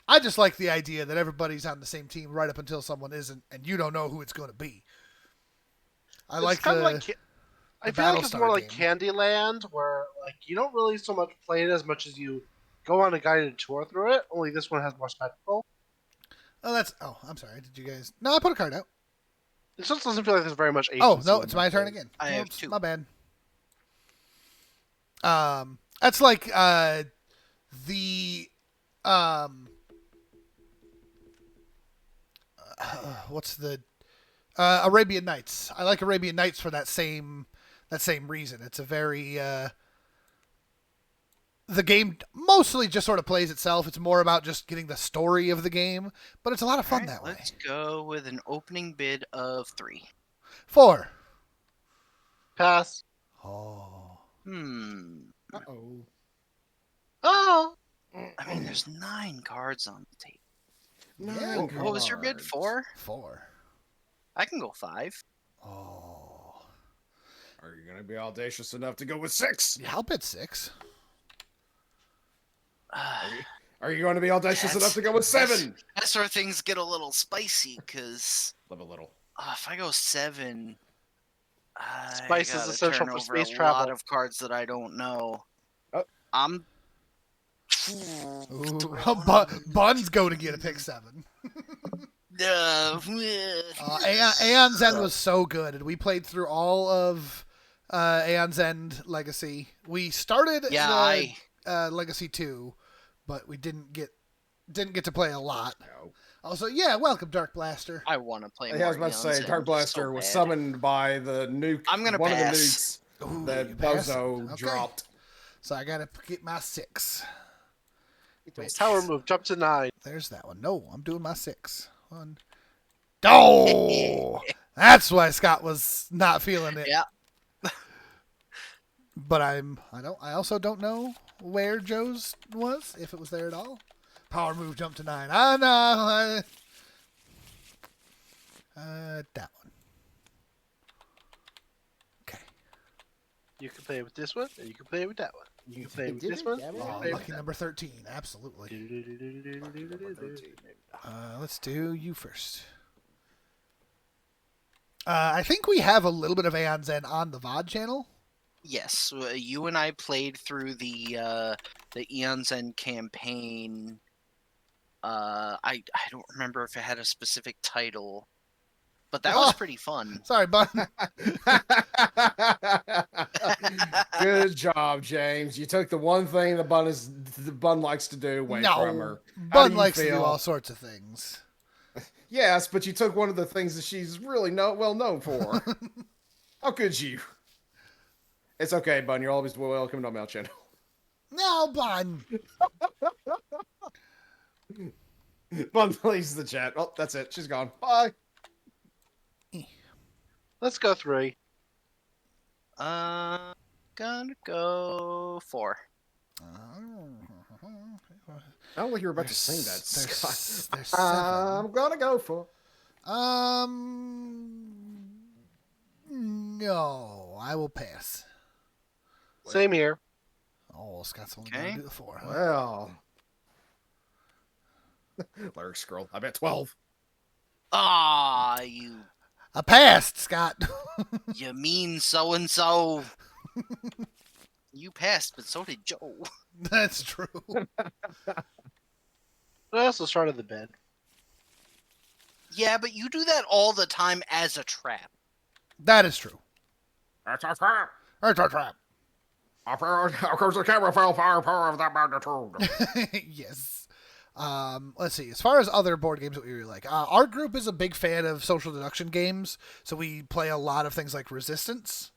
I just like the idea that everybody's on the same team right up until someone isn't, and you don't know who it's going to be. I like
feel like it's more like
game.
Candyland, where like you don't really so much play it as much as you go on a guided tour through it. Only this one has more spectacle.
Oh, I'm sorry. Did you guys? No, I put a card out.
It just doesn't feel like there's very much agency.
Oh no, it's
in
my
that
turn
game.
again.
I have
Oops,
2.
my bad. That's like the what's the Arabian Nights. I like Arabian Nights for that same reason. It's a very the game mostly just sort of plays itself. It's more about just getting the story of the game, but it's a lot of fun that way.
Let's go with an opening bid of 3.
4.
Pass.
Oh.
Uh-oh.
Oh.
I mean, there's 9 cards on the table.
Yeah.
What was your bid? 4?
4.
I can go 5.
Oh.
Are you going to be audacious enough to go with 6?
Yeah, I'll bid 6.
Are you going to be audacious enough to go with 7?
That's where things get a little spicy, because
Live a little.
if I go 7,
Spice is essential for space
a
travel.
lot of cards that I don't know.
Oh.
I'm.
Bun's going to get a pick 7. Aeon's End was so good, and we played through all of Aeon's End Legacy. We started Legacy 2, but we didn't get to play a lot.
No.
Also, welcome Dark Blaster.
I want to play.
Yeah, I was about to say, Dark Blaster was summoned by the nuke.
I'm gonna
one
pass.
of the nukes
Ooh,
that
you pass?
Bozo
Okay.
dropped.
So I gotta get my 6.
Power move. Jump to 9.
There's that one. No, I'm doing my 6. 1. Oh, that's why Scott was not feeling it.
Yeah.
But I also don't know where Joe's was, if it was there at all. Power move, jump to 9. No. That one. Okay.
You can play with this one, and you can play with that one. You can play with this one. and you can
Oh,
play with
lucky
that
number 13. Absolutely.
one.
Let's do you first. I think we have a little bit of Aeon's End on the VOD channel.
Yes, you and I played through the Eon's End campaign. I don't remember if it had a specific title, but that was pretty fun.
Sorry, Bun.
Good job, James. You took the one thing the bun likes to do away from her. How
Bun
do you
likes to do
feel?
all sorts of things.
Yes, but you took one of the things that she's really well known for. How could you? It's okay, Bun. You're always welcome to my channel.
No, Bun.
Bun leaves the chat. Oh, that's it. She's gone. Bye.
Let's go 3.
Gonna go 4.
I don't think you were about to sing that, Scott.
There's 7.
I'm gonna go for.
No, I will pass.
Same here.
Oh, Scott's only
Okay.
going to do the 4. Huh?
Well, lyric scroll. I bet 12.
Ah,
I passed, Scott.
you mean so and so. You passed, but so did Joe.
That's true.
I also started the bed.
Yeah, but you do that all the time as a trap.
That is true.
That's a trap.
That's a trap.
Of course, the camera fell far of that magnitude.
Yes. Let's see. As far as other board games that we really like, our group is a big fan of social deduction games, so we play a lot of things like Resistance.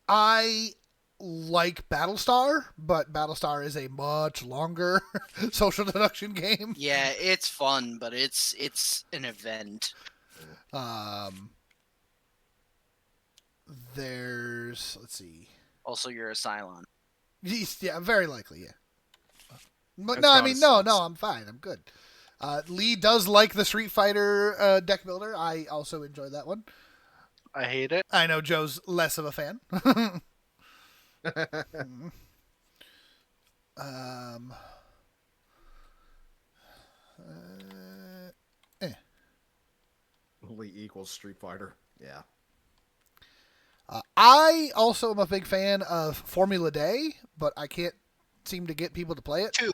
I like Battlestar, but Battlestar is a much longer social deduction game.
Yeah, it's fun, but it's an event.
There's, let's see.
Also, you're a Cylon.
Yeah, very likely, yeah. But
That's
no, I
not
mean,
a
no,
sense.
I'm fine. I'm good. Lee does like the Street Fighter deck builder. I also enjoy that one.
I hate it.
I know Joe's less of a fan.
Lee equals Street Fighter. Yeah.
I also am a big fan of Formula Day, but I can't seem to get people to play it.
2.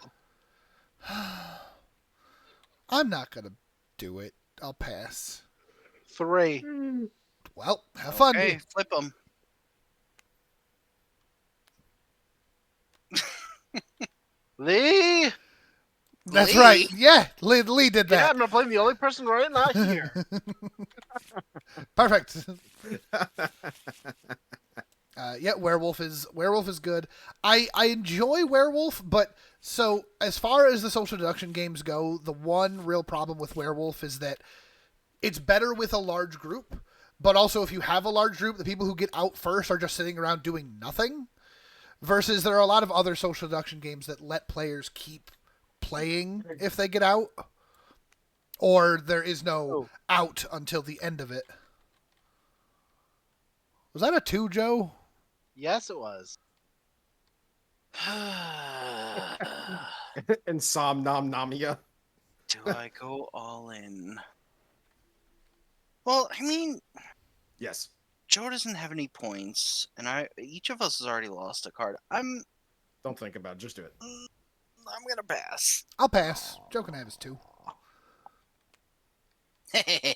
I'm not going to do it. I'll pass.
3.
Well, have fun.
Okay, flip them.
Lee?
That's
Lee?
right. Yeah, Lee did
Yeah,
that.
I'm not playing the only person right not here.
Perfect. Yeah, werewolf is good. I enjoy werewolf, but so as far as the social deduction games go, the one real problem with werewolf is that it's better with a large group, but also if you have a large group, the people who get out first are just sitting around doing nothing. Versus there are a lot of other social deduction games that let players keep playing if they get out, or there is no out until the end of it. Was that a 2, Joe?
Yes, it was.
Insomnomnia.
Do I go all in? Well, I mean,
Yes.
Joe doesn't have any points, and each of us has already lost a card. I'm
Don't think about it. Just do it.
gonna pass.
I'll pass. Joe can have his 2.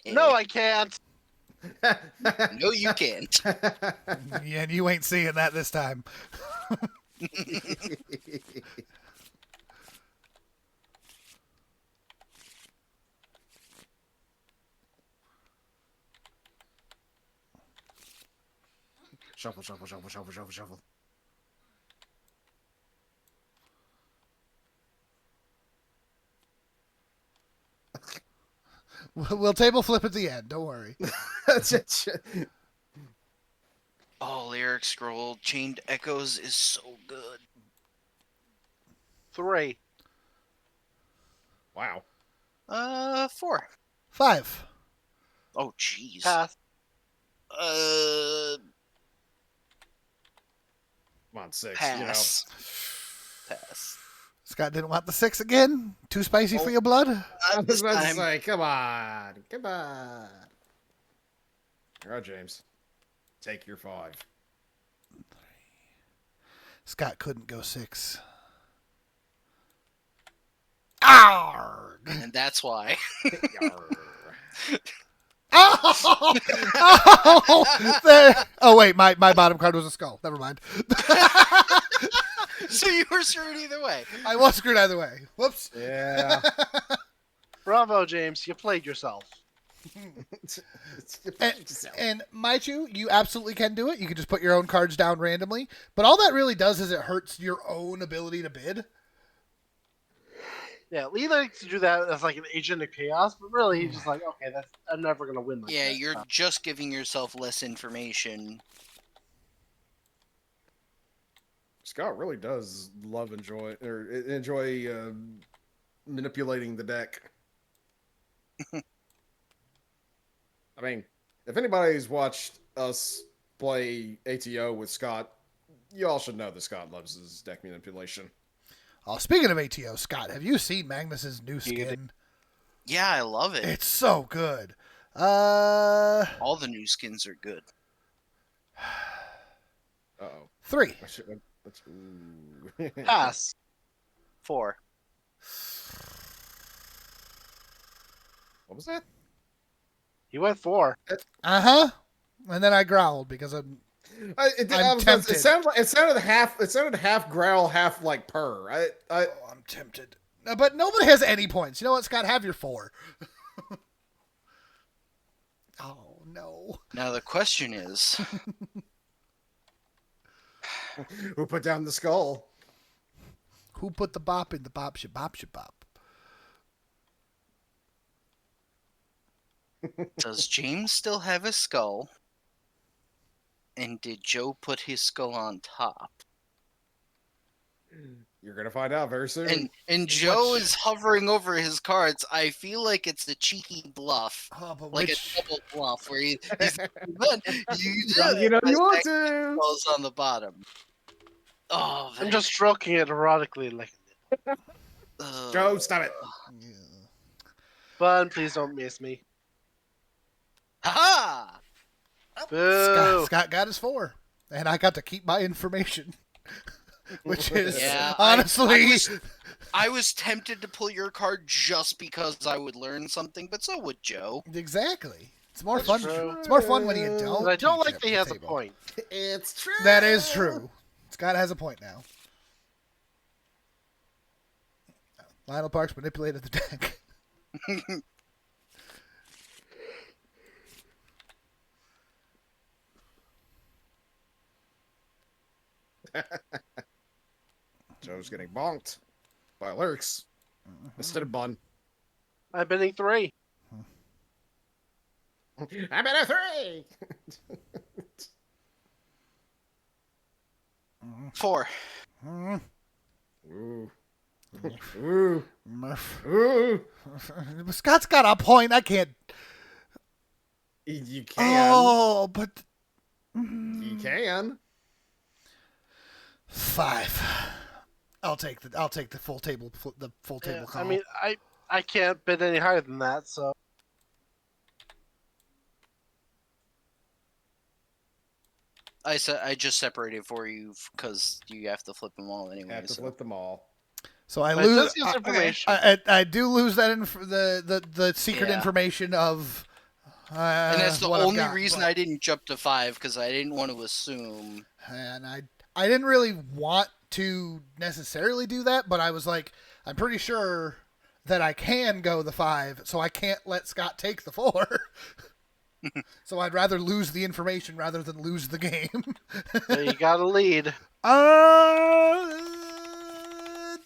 No, I can't.
No, you can't.
Yeah, and you ain't seeing that this time.
Shuffle, shuffle, shuffle, shuffle, shuffle, shuffle.
We'll table flip at the end. Don't worry.
Oh, lyric scroll chained echoes is so good.
3.
Wow.
4.
5.
Oh, jeez.
Pass.
Come on, 6.
Pass. Pass.
Scott didn't want the 6 again. Too spicy for your blood.
I was
This
about to
time.
say, come on. Come on. All right, James. Take your 5.
Scott couldn't go 6. Arrgh!
And that's why.
Oh! Oh! There. Oh wait, my bottom card was a skull. Never mind.
So you were screwed either way.
I was screwed either way. Whoops.
Yeah.
Bravo, James. You played yourself.
And Maichu, you absolutely can do it. You can just put your own cards down randomly. But all that really does is it hurts your own ability to bid.
Yeah, Lee likes to do that as like an agent of chaos, but really he's just like, okay, I'm never gonna win.
Yeah, you're just giving yourself less information.
Scott really does enjoy manipulating the deck. I mean, if anybody's watched us play ATO with Scott, you all should know that Scott loves his deck manipulation.
Oh, speaking of ATO, Scott, have you seen Magnus's new skin?
Yeah, I love it.
It's so good.
All the new skins are good.
Uh-oh.
3.
Pass.
4.
What was that?
He went 4.
Uh-huh. And then I growled because I'm tempted.
It sounded half growl, half like purr.
I'm tempted. But nobody has any points. You know what, Scott? Have your 4. Oh, no.
Now the question is...
Who put down the skull?
Who put the bop in the bop shabop shabop?
Does James still have his skull? And did Joe put his skull on top?
You're gonna find out very soon.
And Joe is hovering over his cards. I feel like it's a cheeky bluff.
Oh, but
Like
which...
a double bluff where he's but
you know you want to.
Skull's on the bottom. Oh,
I'm just stroking it erotically, like.
Joe, stop it.
Bun, please don't miss me.
Ha!
Boo!
Scott got his 4, and I got to keep my information, which is
Yeah,
honestly.
I was tempted to pull your card just because I would learn something, but so would Joe.
Exactly. It's more
That's
fun.
true.
It's more fun when you don't.
But I don't
teach
like
at
that he
the
has a
table.
point.
It's true.
That is true. Scott has a point now. Lionel Parks manipulated the deck.
Joe's getting bonked by lyrics instead of bun.
I'm bidding 3.
I'm at a 3.
4.
Ooh. Ooh.
Murph.
Ooh.
Scott's got a point. I can't.
You can.
Oh, but
You can.
5. I'll take the full table. The full table
Yeah,
call.
I mean, I can't bid any higher than that, so.
I just separated for you because you have to flip them all anyway.
Have to flip them all.
So I
But it
lose.
does give us information.
I do lose that the secret
Yeah.
information of.
And that's the
what I've
only
got,
reason
but-
I didn't jump to 5 because I didn't want to assume.
And I didn't really want to necessarily do that, but I was like, I'm pretty sure that I can go the 5, so I can't let Scott take the 4. So I'd rather lose the information rather than lose the game.
So you got to lead.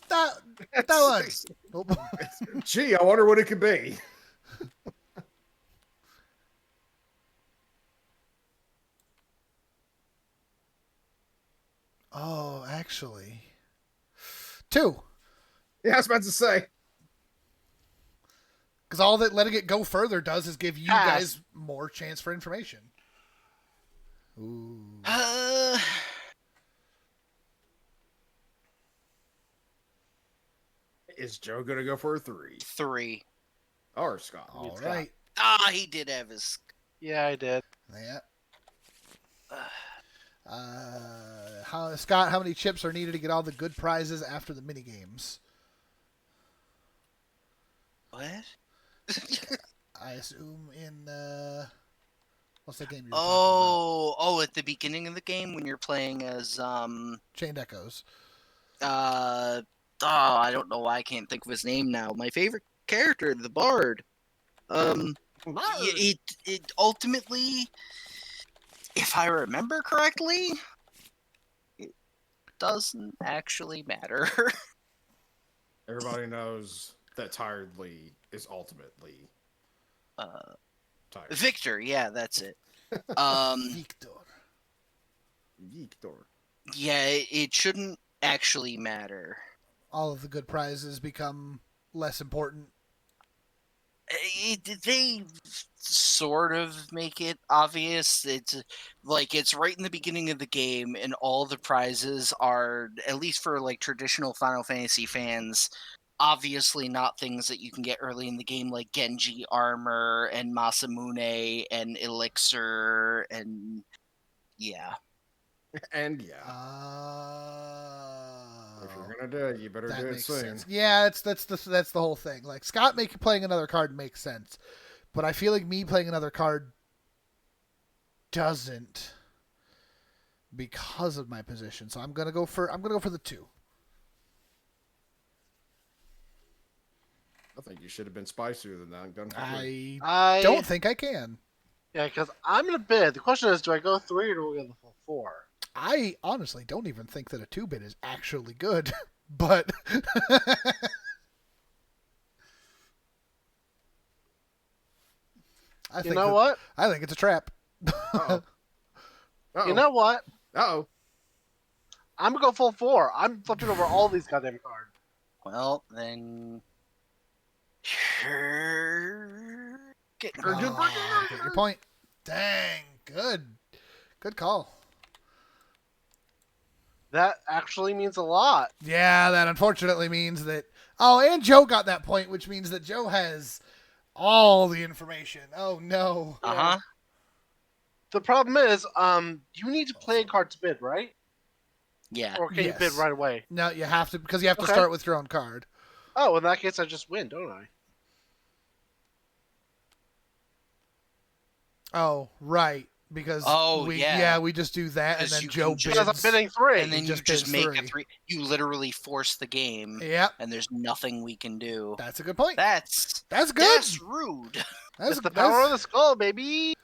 That one. Nope.
Gee, I wonder what it could be.
Oh, actually. 2.
Yeah, I was about to say.
Because all that letting it go further does is give you
Pass.
guys more chance for information. Ooh.
Is Joe gonna go for a 3?
3.
Or Scott?
All
Scott.
right.
He did have his.
Yeah, I did.
Yeah. Scott, how many chips are needed to get all the good prizes after the mini games?
What?
I assume in what's that game you're talking
Oh, at the beginning of the game when you're playing as
about? Chained Echoes.
I don't know why I can't think of his name now. My favorite character, the Bard.
Bard.
It ultimately, if I remember correctly, it doesn't actually matter.
Everybody knows that tiredly is ultimately tired.
Victor, yeah, that's it. Um,
Victor.
Victor.
yeah, it shouldn't actually matter.
All of the good prizes become less important.
They sort of make it obvious. It's like it's right in the beginning of the game, and all the prizes are, at least for like traditional Final Fantasy fans, obviously not things that you can get early in the game, like Genji armor and Masamune and elixir, and yeah.
And yeah, if you're gonna do it, you better
That
do it
makes
soon.
sense. Yeah, that's the whole thing. Like Scott playing another card makes sense, but I feel like me playing another card doesn't because of my position. So I'm gonna go for the 2.
I think you should have been spicier than that. And gone for 3.
I don't think I can.
Yeah, because I'm gonna bid. The question is, do I go 3 or do we go the full 4?
I honestly don't even think that a 2-bit is actually good, but
You know what?
I think it's a trap.
Uh-oh.
You know what?
Uh-oh.
I'm gonna go full 4. I'm flipping over all these goddamn cards.
Well, then. Get
Get your point. Dang, good call.
That actually means a lot.
Yeah, that unfortunately means that. Oh, and Joe got that point, which means that Joe has all the information. Oh no.
Uh-huh.
The problem is, you need to play a card to bid, right?
Yeah.
Or can you
Yes.
bid right away?
No, you have to because you have to
Okay.
start with your own card.
Oh, in that case, I just win, don't I?
Oh, right. Because
yeah.
we just do that and
'Cause
then
you
Joe
can just-
Because I'm
bids.
bidding 3.
And then you
just
just
bids
make
three.
a 3. You literally force the game,
Yep,
and there's nothing we can do.
that's a good point.
That's
That's good.
That's rude.
It's the power of the skull, baby.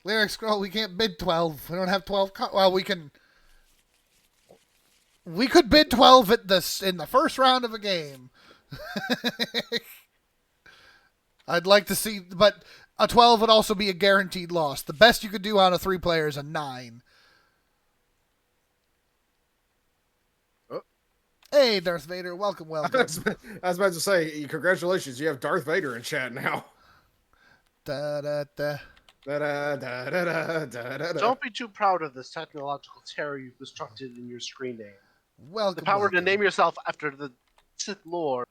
Lyric scroll. We can't bid 12. We don't have 12. Well, we can. We could bid 12 in the first round of a game. I'd like to see, but a 12 would also be a guaranteed loss. The best you could do on a 3-player is a 9.
Oh.
Hey, Darth Vader, welcome.
I was about to say, congratulations, you have Darth Vader in chat now.
Da, da, da.
Da-da-da-da-da-da-da.
Don't be too proud of this technological terror you've constructed in your screen name.
Welcome.
The power to
welcome.
name yourself after the Sith Lord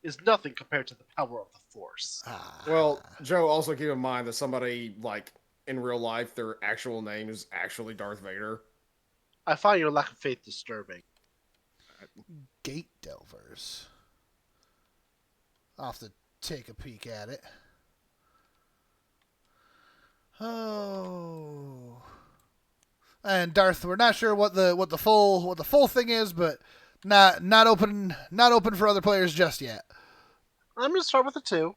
is nothing compared to the power of the Force.
Ah.
Well, Joe, also keep in mind that somebody, like, in real life, their actual name is actually Darth Vader.
I find your lack of faith disturbing.
Gate Delvers. I'll have to take a peek at it. Oh. And Darth, we're not sure what the full thing is, but not open for other players just yet.
I'm gonna start with a 2.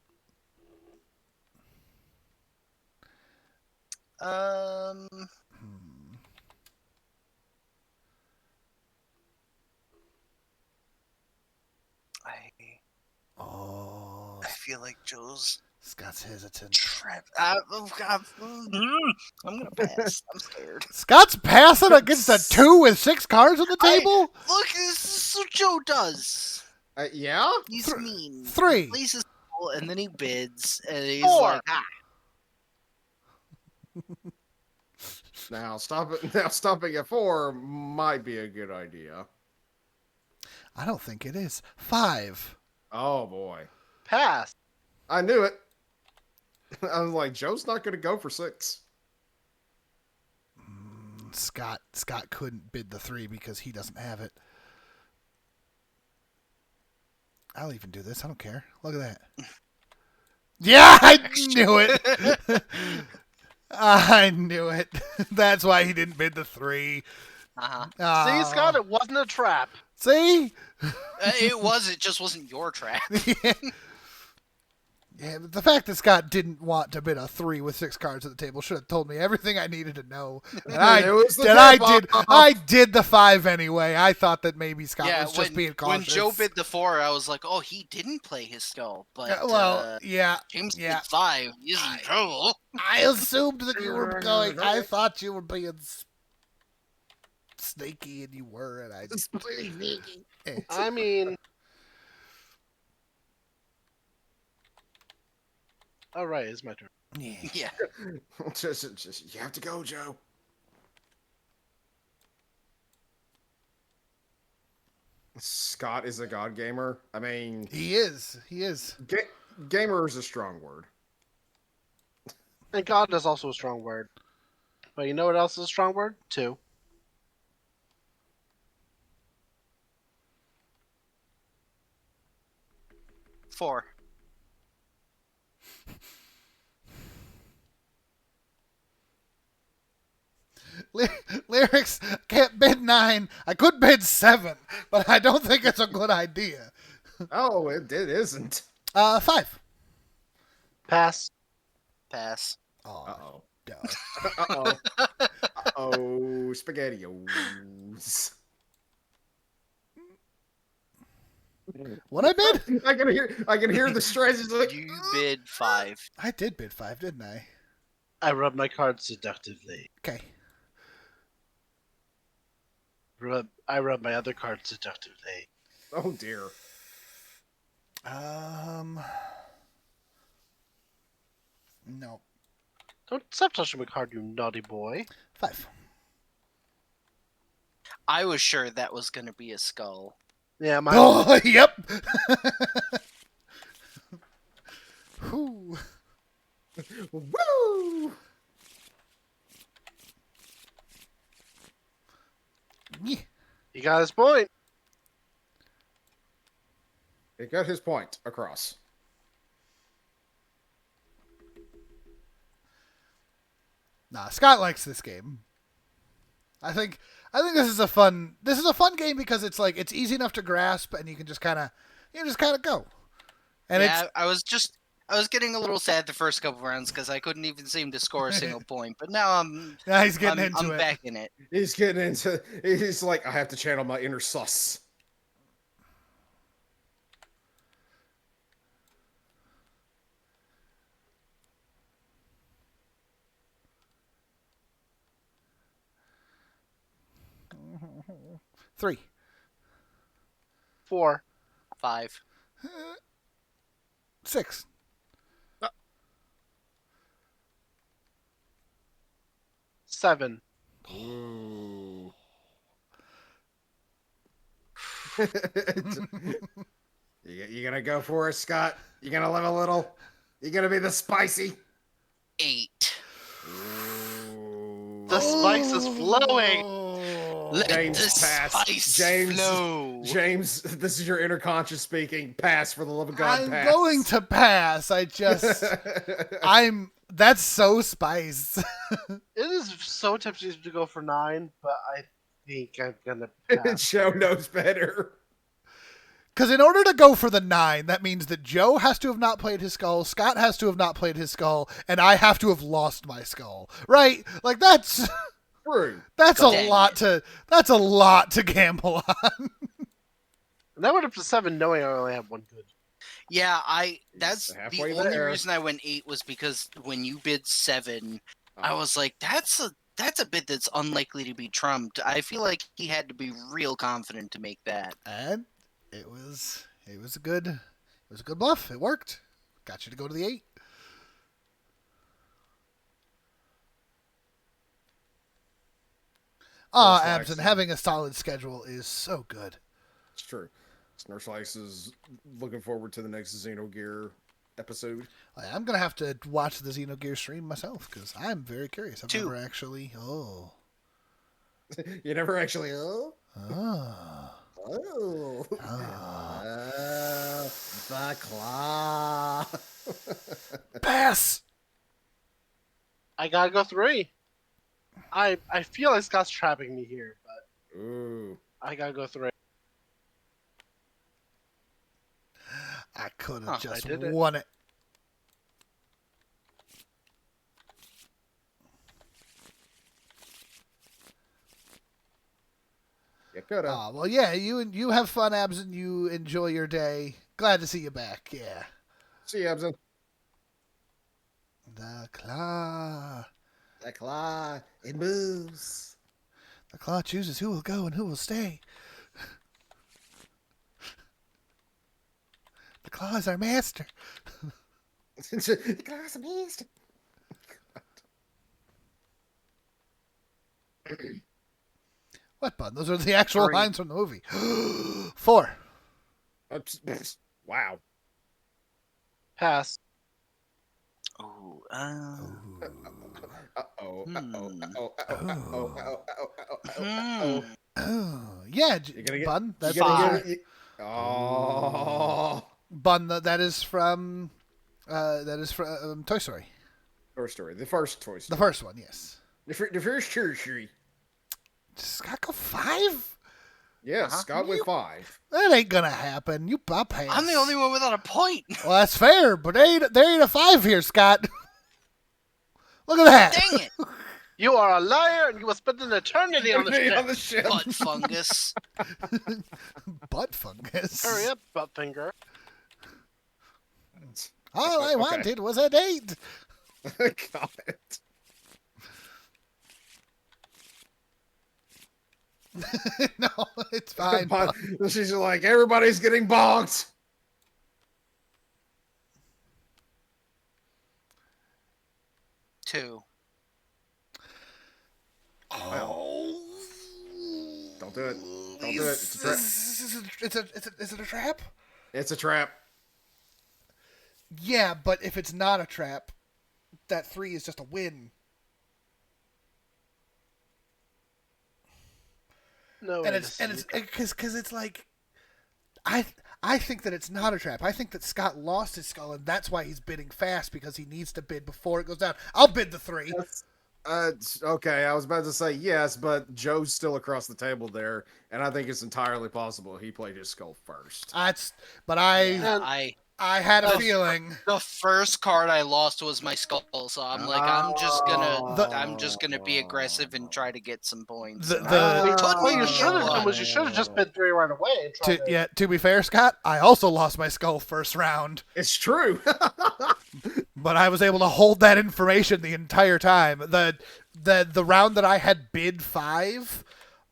I feel like Joe's
Scott's hesitant.
trapped. I'm gonna pass. I'm scared.
Scott's passing against a 2 with 6 cards on the table?
Look, this is what Joe does.
Yeah?
He's mean.
3.
He plays his role, and then he bids, and he's
4.
like,
Now stopping at 4 might be a good idea.
I don't think it is. 5.
Oh boy.
Pass.
I knew it. I was like, Joe's not gonna go for 6.
Scott couldn't bid the 3 because he doesn't have it. I'll even do this. I don't care. Look at that. Yeah, I knew it. I knew it. That's why he didn't bid the 3.
Uh-huh.
See, Scott, it wasn't a trap.
See?
It just wasn't your trap.
Yeah, but the fact that Scott didn't want to bid a 3 with 6 cards at the table should have told me everything I needed to know. And I did the 5 anyway. I thought that maybe Scott was just being cautious.
When Joe bid the 4, I was like, oh, he didn't play his skull. But James bid 5. He's in trouble.
I assumed that you were going. I thought you were being sneaky, and you were, and I just.
I mean. All right, it's my turn.
Yeah.
just, you have to go, Joe. Scott is a god gamer. I mean,
he is.
Gamer is a strong word.
And God is also a strong word. But you know what else is a strong word? 2.
Four.
Lyrics can't bid 9. I could bid 7, but I don't think it's a good idea.
Oh, it isn't.
5.
Pass.
Oh,
Uh-oh.
duh.
Uh-oh. Uh-oh. SpaghettiOs.
What I bid?
I can hear the stretches. Like,
You bid 5.
I did bid 5, didn't I?
I rub my cards seductively.
Okay.
I rub my other cards seductively.
oh dear.
No.
Don't stop touching my card, you naughty boy.
5.
I was sure that was going to be a skull.
Yeah, my.
Oh, yep. Whew.
Woo!
Yeah.
He got his point.
He got his point across.
Nah, Scott likes this game. I think this is a fun game because it's like it's easy enough to grasp and you can just kind of go. And
yeah, I was getting a little sad the first couple rounds because I couldn't even seem to score a single point. But now
he's getting into
I'm
it.
back in it.
He's like, I have to channel my inner sus.
Three.
4.
5.
6.
7.
Ooh. you gonna go for it, Scott? You gonna live a little? You gonna be the spicy?
8.
The spice is flowing.
Let
James,
the
pass.
spice flow.
James, this is your inner conscious speaking. Pass, for the love of God.
I'm
pass.
going to pass. That's so spice.
It is so tempting to go for 9, but I think I'm gonna pass.
Joe knows better.
Because in order to go for the 9, that means that Joe has to have not played his skull, Scott has to have not played his skull, and I have to have lost my skull. Right? Like that's
True.
that's a
Dang
lot to gamble on.
And I went up to 7 knowing I only have 1 good.
Yeah, that's the
Halfway
only
there.
reason I went 8 was because when you bid 7, I was like, that's a bid that's unlikely to be trumped. I feel like he had to be real confident to make that.
And it was a good bluff. It worked. Got you to go to the 8. Absent having a solid schedule is so good.
It's true. Snurflice is looking forward to the next Xenogear episode.
I'm gonna have to watch the Xenogear stream myself because I'm very curious. I've
2.
never actually.
You never actually. The claw.
Pass.
I gotta go 3. I feel like Scott's trapping me here, but
Ooh.
I gotta go 3.
I could have
Huh,
just
I did it.
won it.
You coulda.
Well, yeah, you have fun, Abs, and you enjoy your day. Glad to see you back. Yeah.
See you, Ebsen.
The claw.
The claw. It moves.
The claw chooses who will go and who will stay. The claw is our master.
The claw's a beast.
What, bud? Those are the actual
3.
lines from the movie. 4.
Wow.
Pass.
Oh,
Uh-oh.
Hmm.
Uh-oh.
Oh, yeah,
You're gonna get.
Bun. That's
You're gonna
Five.
get. Oh.
Bun. That is from. Toy Story.
Toy Story. The first Toy
The
Story.
first one, yes.
The first Toy Story.
Scott go 5?
Yes,
Uh-huh.
Scott with 5.
That ain't gonna happen. I'll pass.
I'm the only one without a point.
Well, that's fair, but there ain't a 5 here, Scott. Look at that.
Dang it.
You are a liar, and you will spend an eternity on the ship.
On the ship.
Butt fungus.
Butt fungus.
Hurry up, butt finger.
All I
Okay.
wanted was a date.
Got it.
No, it's fine.
But she's like, everybody's getting bonked.
Two.
Oh.
Don't do it. Don't do it. It's a trap.
Is it a trap?
It's a trap.
Yeah, but if it's not a trap, that 3 is just a win.
No,
And
way
it's
to
and it's
see.
because it's like I think that it's not a trap. I think that Scott lost his skull, and that's why he's bidding fast, because he needs to bid before it goes down. I'll bid the 3.
Okay, I was about to say yes, but Joe's still across the table there, and I think it's entirely possible he played his skull first.
But
Yeah,
I had a
Oh.
feeling.
the first card I lost was my skull, so I'm like, I'm just gonna be aggressive and try to get some points.
The-
And
the-
I
What
couldn't
you
get
should have done
one.
was you should have just bid 3 right away. And tried
To be fair, Scott, I also lost my skull first round,
It's true.
but I was able to hold that information the entire time. The round that I had bid 5,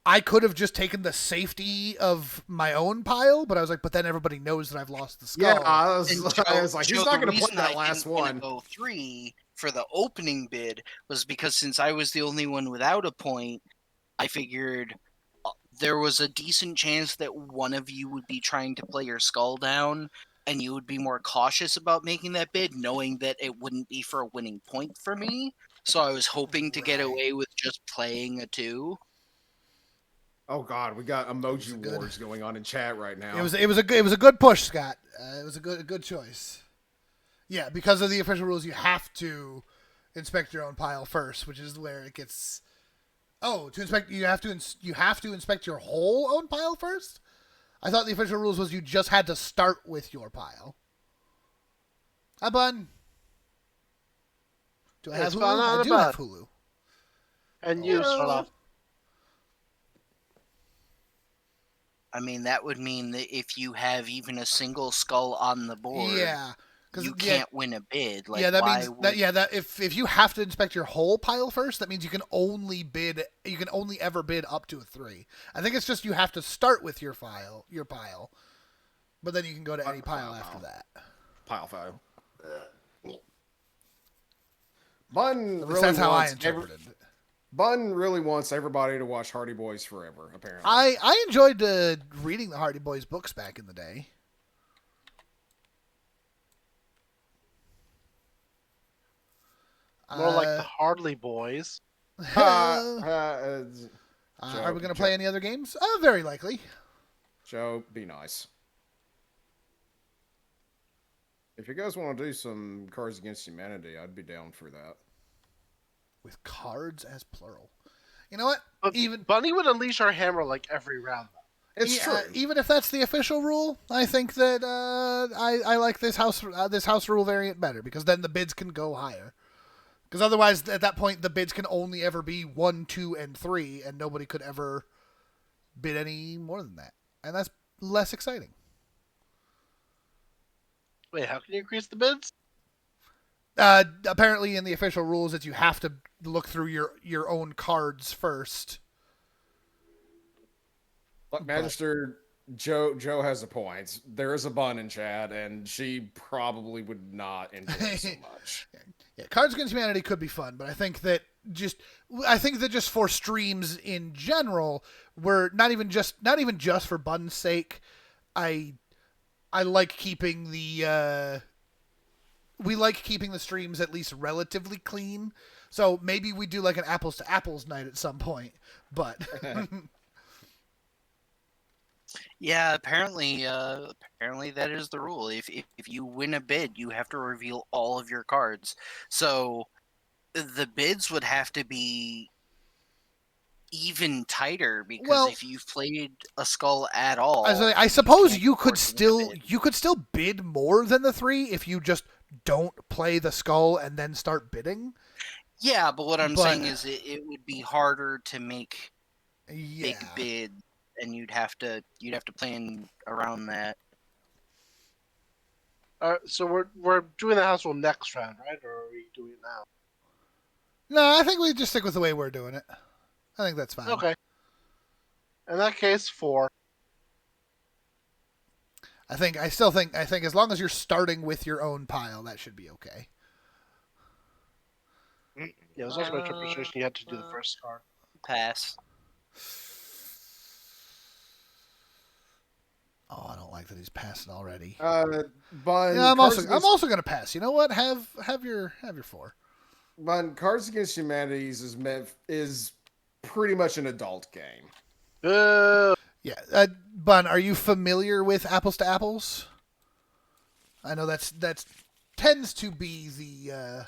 I could have just taken the safety of my own pile, but I was like, but then everybody knows that I've lost the skull.
Yeah, I was,
And
I was like,
Joe,
he's not
the
going to play
reason
that
I
last
didn't wanna
one.
Go 3 for the opening bid was because since I was the only one without a point, I figured there was a decent chance that one of you would be trying to play your skull down, and you would be more cautious about making that bid, knowing that it wouldn't be for a winning point for me. So I was hoping to get
Right.
away with just playing a 2.
Oh God, we got emoji
good-
wars going on in chat right now.
It was a good push, Scott. It was a good choice. Yeah, because of the official rules, you have to inspect your own pile first, which is where it gets. Oh, to inspect, you have to inspect your whole own pile first. I thought the official rules was you just had to start with your pile. Hi, Bun. Do I have
It's
Hulu?
fun on
I
the
do
bud.
have Hulu.
And you start off.
I mean, that would mean that if you have even a single skull on the board,
Yeah, because
you can't win a bid. Like,
yeah, that
why
means
would...
that if you have to inspect your whole pile first, that means you can only ever bid up to a 3. I think it's just you have to start with your pile, but then you can go to any pile after that.
Pile photo. Bun
At least
really
that's how I
wants
interpreted it.
Bun really wants everybody to watch Hardy Boys forever. Apparently,
I enjoyed reading the Hardy Boys books back in the day.
More like the Hardly Boys.
Are we going to play any other games? Very likely.
Joe, be nice. If you guys want to do some Cards Against Humanity, I'd be down for that.
With cards as plural. You know what?
But
even
Bunny would unleash our hammer like every round.
It's
yeah,
true.
even if that's the official rule, I think that I like this house rule variant better because then the bids can go higher. Because otherwise, at that point, the bids can only ever be 1, 2, and 3, and nobody could ever bid any more than that, and that's less exciting.
Wait, how can you increase the bids?
Apparently, in the official rules, that you have to look through your own cards first.
But Magister, Joe has a point. There is a bun in chat, and she probably would not enjoy it so much.
Yeah, Cards Against Humanity could be fun, but I think that just for streams in general, we're not even just for bun's sake. I like keeping the we like keeping the streams at least relatively clean. So maybe we do like an apples to apples night at some point, but
Yeah, apparently that is the rule. If you win a bid, you have to reveal all of your cards. So the bids would have to be even tighter because
Well,
if you've played a skull at all,
I suppose
can't
you could
afford to win a
still
bid.
bid more than the 3 if you just don't play the skull and then start bidding.
Yeah, but what I'm
But-
saying is it would be harder to make
Yeah.
big bid, and you'd have to plan around that.
So we're doing the house rule next round, right? Or are we doing it now?
No, I think we just stick with the way we're doing it. I think that's fine.
Okay. In that case, 4.
I think as long as you're starting with your own pile, that should be okay.
Yeah, there's also an interpretation you had to do the first card.
Pass.
Oh, I don't like that he's passing already.
Bun.
Yeah, I'm
Cards
also
Against-
gonna pass. You know what? Have your 4.
Bun. Cards Against Humanities is pretty much an adult game.
Yeah, Bun, are you familiar with Apples to Apples? I know that's tends to be the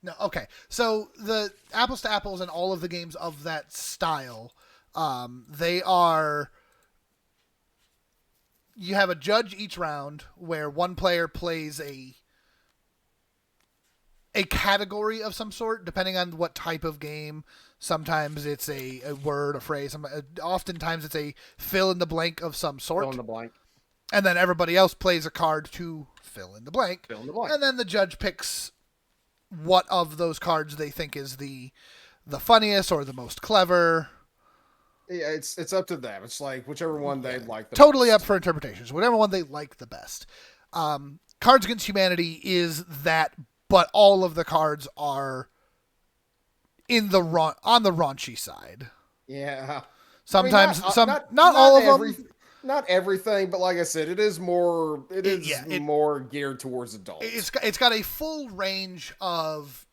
no. Okay, so the Apples to Apples and all of the games of that style, they are. You have a judge each round where one player plays a category of some sort, depending on what type of game. Sometimes it's a word, a phrase. Oftentimes it's a fill in the blank of some sort.
Fill in the blank.
And then everybody else plays a card to fill in the blank.
Fill in the blank.
And then the judge picks what of those cards they think is the funniest or the most clever.
Yeah, it's up to them. It's like whichever one they like the
Totally
most.
up for interpretations. Whatever one they like the best. Cards Against Humanity is that, but all of the cards are on the raunchy side.
Yeah.
Sometimes
I mean,
not all of them.
Not everything, but like I said, it is more more geared towards adults.
It's got a full range of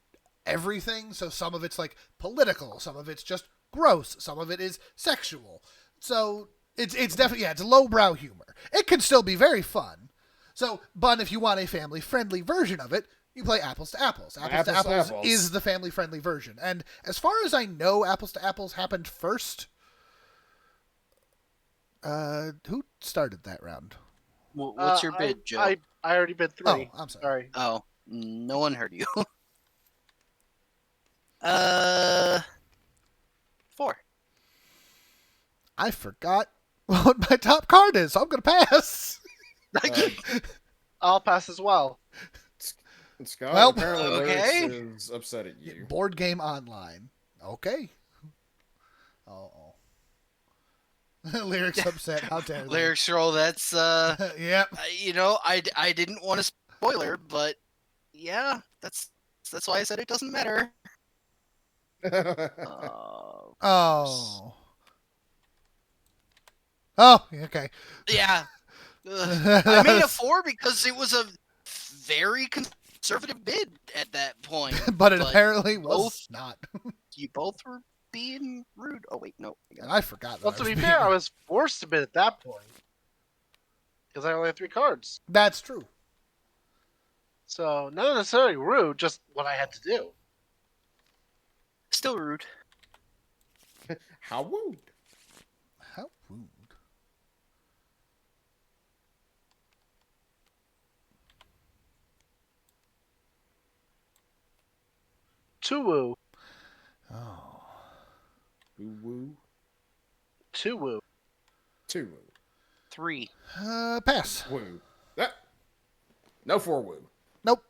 everything. So some of it's like political, some of it's just gross, some of it is sexual. So it's definitely it's lowbrow humor. It can still be very fun. So, Bun, if you want a family friendly version of it, you play Apples to Apples. Apples to Apples is the family friendly version. And as far as I know, Apples to Apples happened first. Who started that round?
What's your bid, Joe?
I already bid 3.
Oh, I'm sorry.
Oh, no one heard you. 4.
I forgot what my top card is, so I'm going to pass.
I'll pass as well.
Scott,
Well,
apparently
okay.
Lyrics is upset at you.
Board game online. Okay. Oh. Lyrics upset. How dare they?
Lyrics roll. That's
Yep.
I didn't want to spoiler, but yeah, that's why I said it doesn't matter.
Oh. Oh, okay.
Yeah. I made a 4 because it was a very conservative bid at that point.
But it apparently was
both-
not.
You both were being rude. Oh wait, no.
I forgot.
Well,
that
to
I
be
was
fair,
being-
I was forced to bid at that point because I only had 3 cards.
That's true.
So not necessarily rude, just what I had to do.
Still rude.
How wooed.
How rude.
Two woo.
Oh.
Woo woo.
Two woo.
2 woo.
3.
Pass.
Woo. Ah, no 4 woo.
Nope.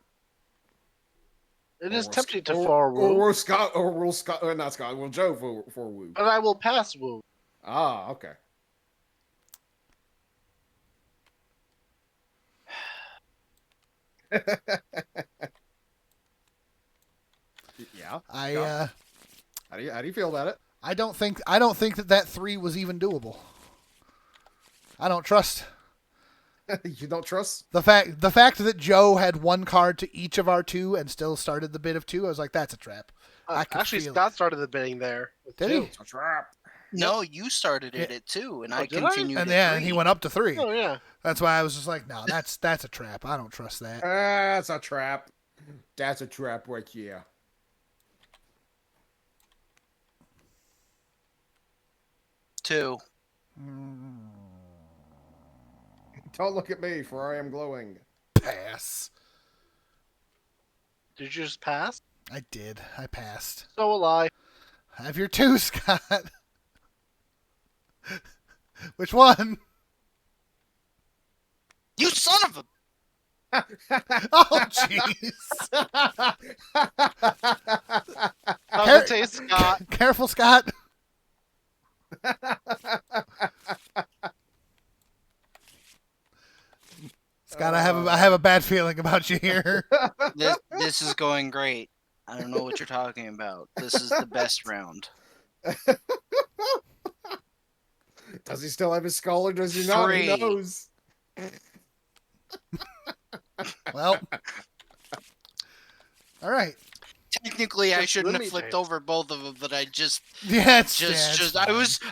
It is
Or
tempting to
or,
four woo,
Or Scott, or will Scott, not Scott, will Joe 4 woo.
but I will pass woo.
Ah, okay. Yeah.
I
Scott, how do you feel about it?
I don't think that 3 was even doable. I don't trust
You don't trust?
the fact that Joe had 1 card to each of our 2 and still started the bid of 2. I was like, that's a trap. I could
Actually,
feel
Scott started the bidding there. With
Did
two.
he?
It's a trap.
No, you started it
Yeah.
at 2, and
Oh,
I
did I?
continued
And
at 3.
and he went up to 3.
Oh yeah.
That's why I was just like, no, that's a trap. I don't trust that.
That's a trap. That's a trap right here.
Two.
Don't look at me, for I am glowing.
Pass.
Did you just pass?
I did. I passed.
So will I.
Have your 2, Scott. Which one?
You son of a...
Oh, jeez.
How's
Har-
it taste, Scott?
Careful, Scott. Scott, I have a bad feeling about you here.
This is going great. I don't know what you're talking about. This is the best round.
Does he still have his skull or does he not?
3.
Who knows?
Well, all right.
Technically, I
Just
shouldn't
let
have
me
flipped
taste.
over both of them, but I just
It's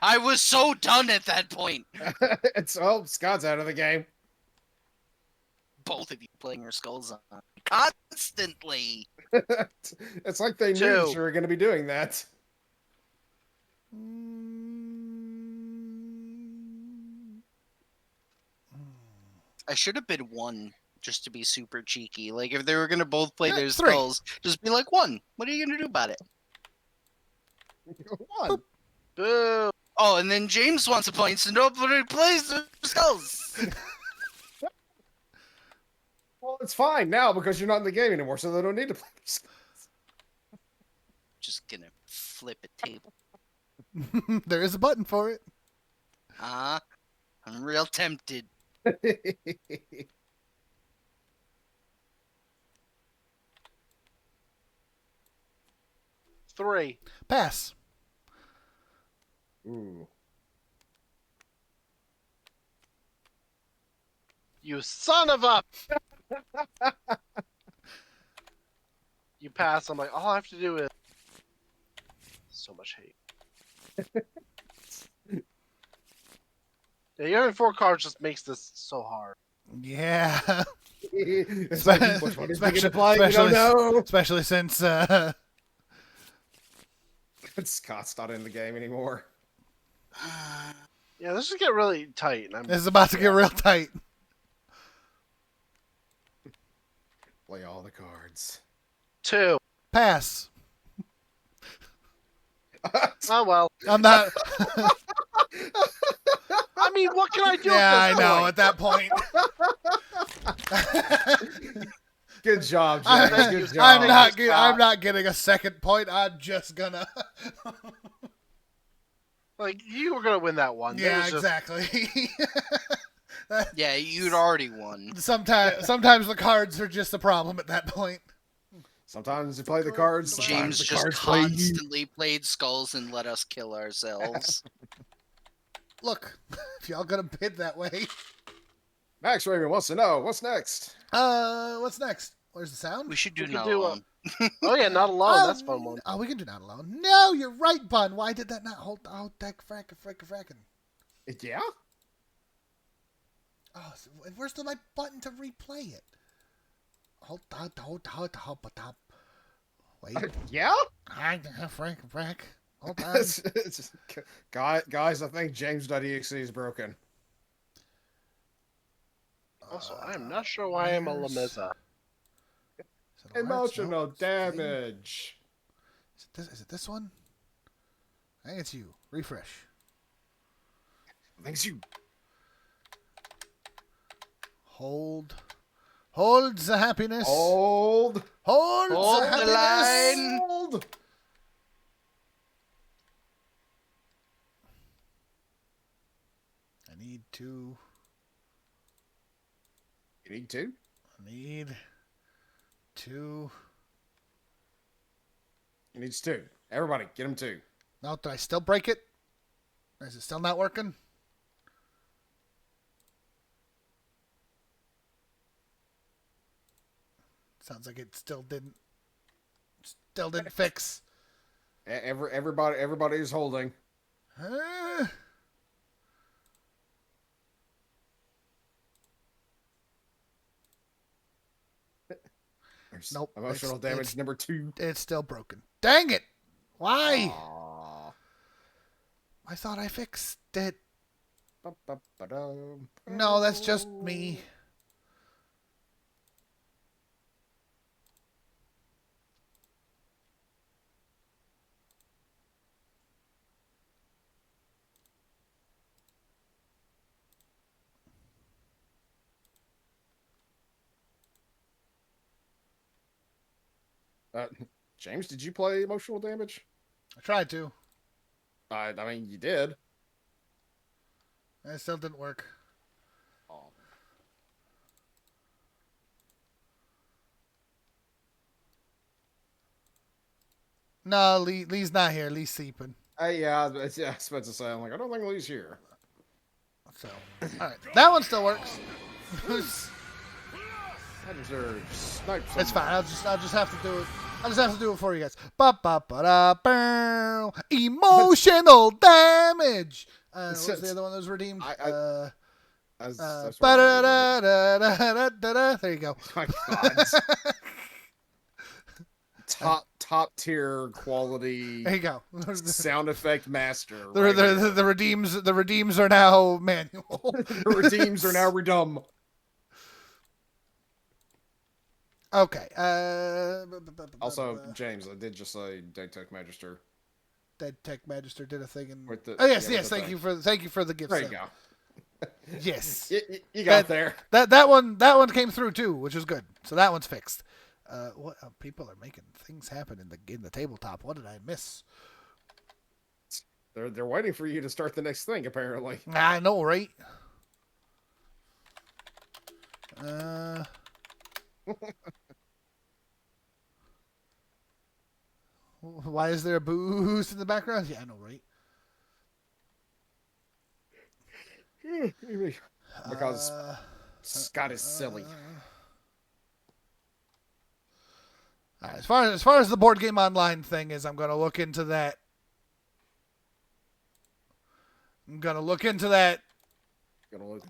I was so done at that point.
It's Scott's out of the game.
Both of you playing your skulls on constantly.
It's like they knew
2.
that you were going to be doing that.
I should have been 1 just to be super cheeky. Like if they were gonna both play
Yeah,
their
3.
skulls, just be like 1. What are you gonna do about it?
One.
Boo.
Oh, and then James wants to play, so nobody plays their skulls.
Well, it's fine now because you're not in the game anymore, so they don't need to play this.
Just gonna flip a table.
There is a button for it.
I'm real tempted.
3.
Pass.
Ooh.
You son of a. You pass. I'm like, all I have to do is. So much hate. Yeah, you having 4 cards just makes this so hard.
Yeah.
It's like, which one is he going to play? You don't know.
Especially since
Scott's not in the game anymore.
Yeah, this is get really tight. And I'm
this is about to get real tight.
Play all the cards.
2.
Pass.
Oh well.
I'm not.
I mean, what can I do?
Yeah, I
at this
know.
point?
At that point,
Good job, Jack.
Thank
Good
you,
job.
I'm not getting a second point. I'm just gonna.
Like you were gonna win that one. It
Yeah,
was just-
exactly.
Yeah, you'd already won.
Sometimes the cards are just the problem at that point.
Sometimes you play the cards.
James
Sometimes the
just
cards play you.
constantly played skulls and let us kill ourselves.
Look, if y'all gonna bid that way.
Max Raven wants to know what's next.
What's next? Where's the sound?
We should do
We could
not
do,
alone.
Oh yeah, not alone. That's a fun one.
Oh, we can do not alone. No, you're right, Bun. Why did that not hold? Oh, that frackin'.
Yeah?
Oh, where's my button to replay it? Hold. Wait.
Yeah?
Frack. Hold on.
Guys, I think James.exe is broken.
Also, I am not sure why I'm a Lameza.
Emotional
Damage.
damage.
Is it this one? I think it's you. Refresh.
Thanks you.
Hold. Hold the happiness.
Hold.
Hold
Hold
the
the
happiness.
line.
Hold.
I need to.
You need two?
I need to.
He needs two. Everybody, get him two.
No, did I still break it? Or is it still not working? Sounds like it still didn't fix.
Everybody is holding. There's
Nope.
Emotional damage number 2.
It's still broken. Dang it! Why?
Aw.
I thought I fixed it.
Ba-ba-ba-dum.
No, that's just me.
James, did you play emotional damage?
I tried to.
I mean, you did.
It still didn't work.
Oh.
No, Lee's not here. Lee's sleeping.
Yeah, I was about to say, I'm like, I don't think Lee's here.
So, all right, that one still works.
I deserve snipes.
It's fine. I'll just have to do it. I'll just have to do it for you guys. Ba ba ba da bow. Emotional damage. What's the other one that was redeemed? Ba-da-da-da-da-da-da-da. There you go.
My God. top tier quality
There you go.
sound effect master.
The redeems are now manual.
The redeems are now redum.
Okay.
Also, James, I did just say Dead Tech Magister.
Dead Tech Magister did a thing in.
With the-
Oh yes,
yeah,
yes.
with the
Thank you for the gift.
There you
Sam.
go.
Yes.
You got there.
That one came through too, which was good. So that one's fixed. What people are making things happen in the tabletop? What did I miss?
They're waiting for you to start the next thing, apparently.
I know, right? Why is there a boost in the background? Yeah, I know, right?
Because Scott is silly.
All right, as far as the board game online thing is, I'm going to look into that.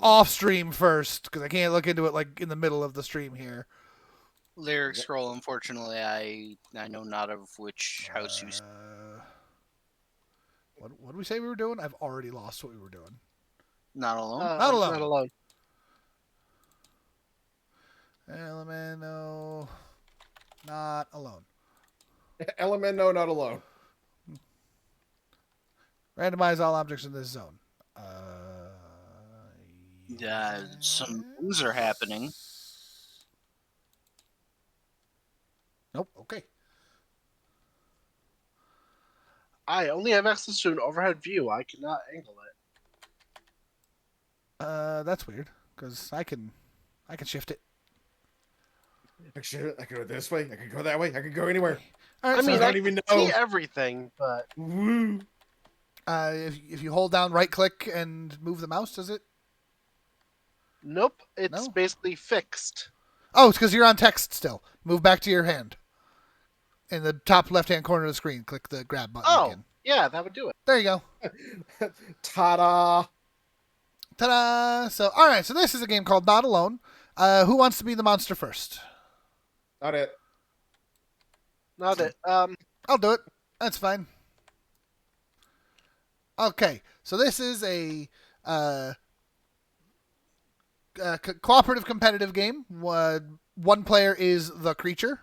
Off stream first because I can't look into it like in the middle of the stream here.
Lyric scroll. Unfortunately, I know not of which house you.
What did we say we were doing? I've already lost what we were doing.
Not alone.
Not alone.
Not alone.
Elemento. Not alone.
Elemento, not alone.
Randomize all objects in this zone.
Some things are happening.
Nope. Okay.
I only have access to an overhead view. I cannot angle it.
That's weird because I can shift it.
I can go this way. I can go that way. I can go anywhere.
All right.
I mean,
I don't even know.
see everything, but
Woo.
If you hold down right click and move the mouse, does it?
nope. It's
No?
basically fixed.
Oh, it's because you're on text still. Move back to your hand. In the top left-hand corner of the screen, click the grab button
Oh,
again.
yeah, that would do it.
There you go.
Ta-da.
Ta-da! So, all right. So this is a game called Not Alone. Who wants to be the monster first?
Not it.
Not it.
I'll do it. That's fine. Okay, so this is a cooperative competitive game. One player is the creature.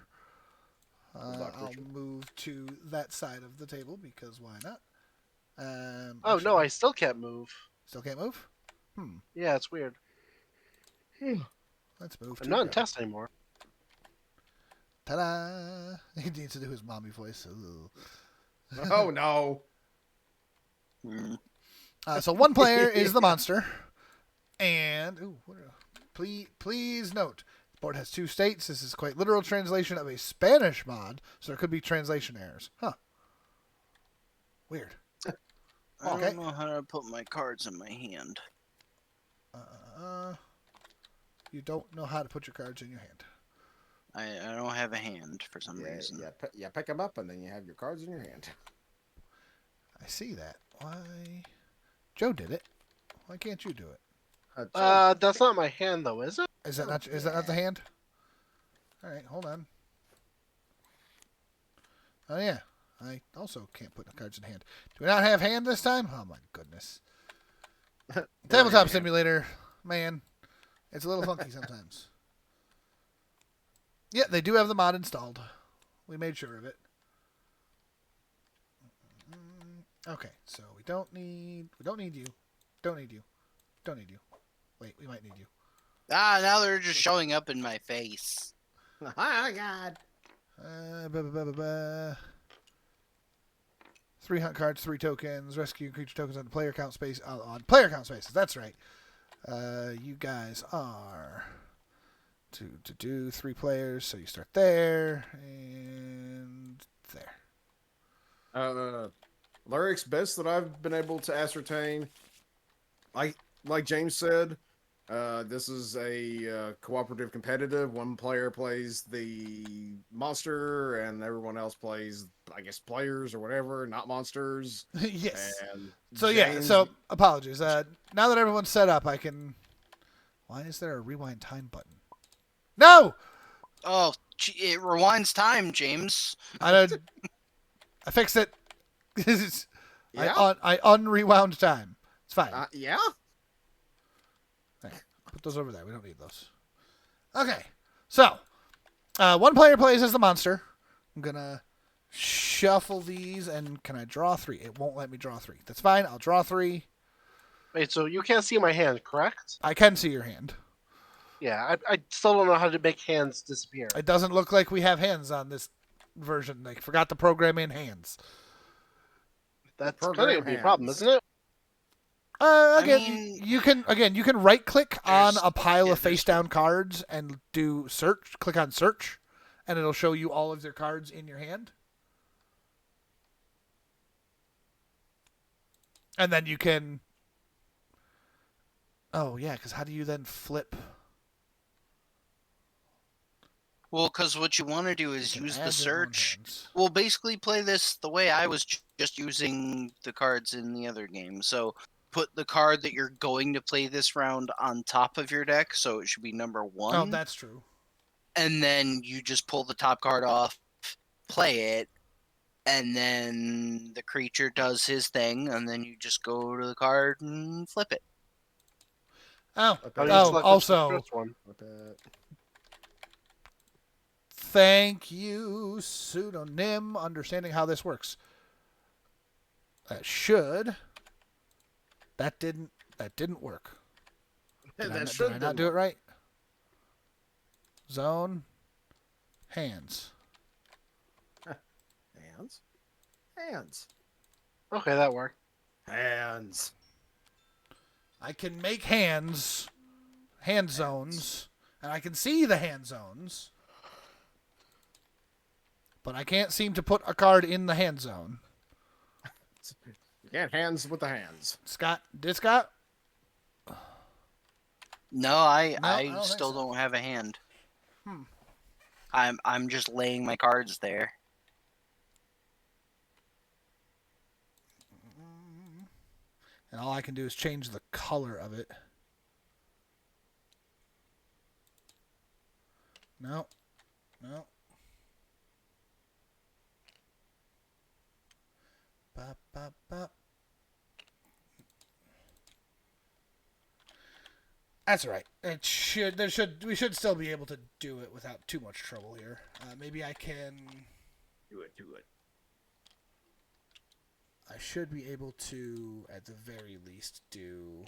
I'll move to that side of the table because why not?
Oh
Actually,
no, I still can't move.
still can't move.
Yeah, it's weird.
Let's move
I'm
to
not in
Grandma.
test anymore.
Ta-da! He needs to do his mommy voice.
Oh no.
Mm.
So one player is the monster, and please note the board has two states. This is quite literal translation of a Spanish mod, so there could be translation errors. Huh? Weird.
I
Okay.
don't know how to put my cards in my hand.
You don't know how to put your cards in your hand.
I don't have a hand for some
Yeah,
reason.
you pick them up and then you have your cards in your hand.
I see that. Why? Joe did it. Why can't you do it?
That's not my hand though, is it?
Is that not? Is that not the hand? All right, hold on. Oh yeah, I also can't put the cards in hand. Do we not have hand this time? Oh my goodness. Tabletop Simulator, man, it's a little funky sometimes. Yeah, they do have the mod installed. We made sure of it. Okay, so we don't need you. Don't need you. Don't need you. Wait, we might need you.
Now they're just showing up in my face.
Oh my god.
3 hunt cards, 3 tokens, rescue creature tokens on player count space on player count spaces. That's right. You guys are to do 3 players, so you start there and there.
Lyrics best that I've been able to ascertain. Like James said, this is a cooperative competitive. One player plays the monster, and everyone else plays, I guess, players or whatever, not monsters.
Yes.
And
So
James,
apologies. Now that everyone's set up, I can. Why is there a rewind time button? No,
Oh, it rewinds time, James.
I fixed it.
yeah,
I unrewound time. It's fine.
yeah.
Put those over there. We don't need those. Okay. So, one player plays as the monster. I'm going to shuffle these, and can I draw 3? It won't let me draw 3. That's fine. I'll draw 3.
Wait, so you can't see my hand, correct?
I can see your hand.
Yeah, I still don't know how to make hands disappear.
It doesn't look like we have hands on this version. They forgot to program in hands.
That's
Program
going to be a problem,
hands.
isn't it?
You can right click on
There's-
a pile
yeah,
of face down cards and do search. Click on search, and it'll show you all of their cards in your hand. And then you can. Oh yeah, because how do you then flip?
Well, because what you want to do is
You can
use
add
the
your own
search.
hands.
Well, basically play this the way I was just using the cards in the other game. So put the card that you're going to play this round on top of your deck, so it should be number 1.
Oh, that's true.
And then you just pull the top card off, play it, and then the creature does his thing, and then you just go to the card and flip it.
Oh,
How do you select the
also,
first one?
thank you, pseudonym, understanding how this works. That didn't work. Did I not do it right? Zone. Hands.
Hands.
Okay, that worked.
Hands.
I can make hand zones, and I can see the hand zones, but I can't seem to put a card in the hand zone.
You can't hands with the hands.
Scott?
No, I
don't think
still
so.
don't have a hand. I'm just laying my cards there.
And all I can do is change the color of it. No. Bop, bop, bop. That's all right. We should still be able to do it without too much trouble here. Maybe I can.
Do it.
I should be able to, at the very least, do.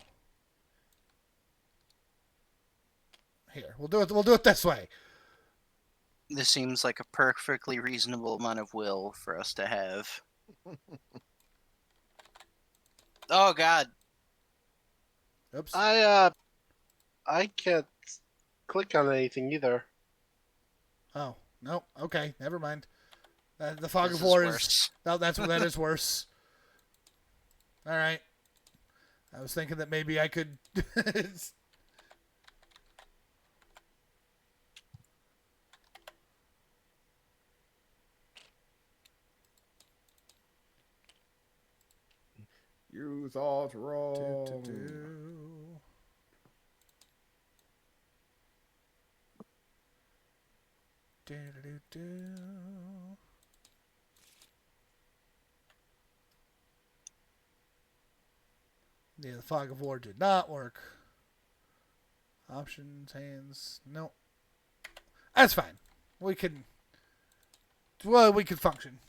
Here, we'll do it. We'll do it this way.
This seems like a perfectly reasonable amount of will for us to have. Oh God!
Oops.
I can't click on anything either.
Oh no. Okay, never mind. The fog
This
of war
is
is.
worse.
No, that is worse. All right. I was thinking that maybe I could.
You thought wrong.
Yeah, the fog of war did not work. Options, hands, no. That's fine. We can. Well, we can function.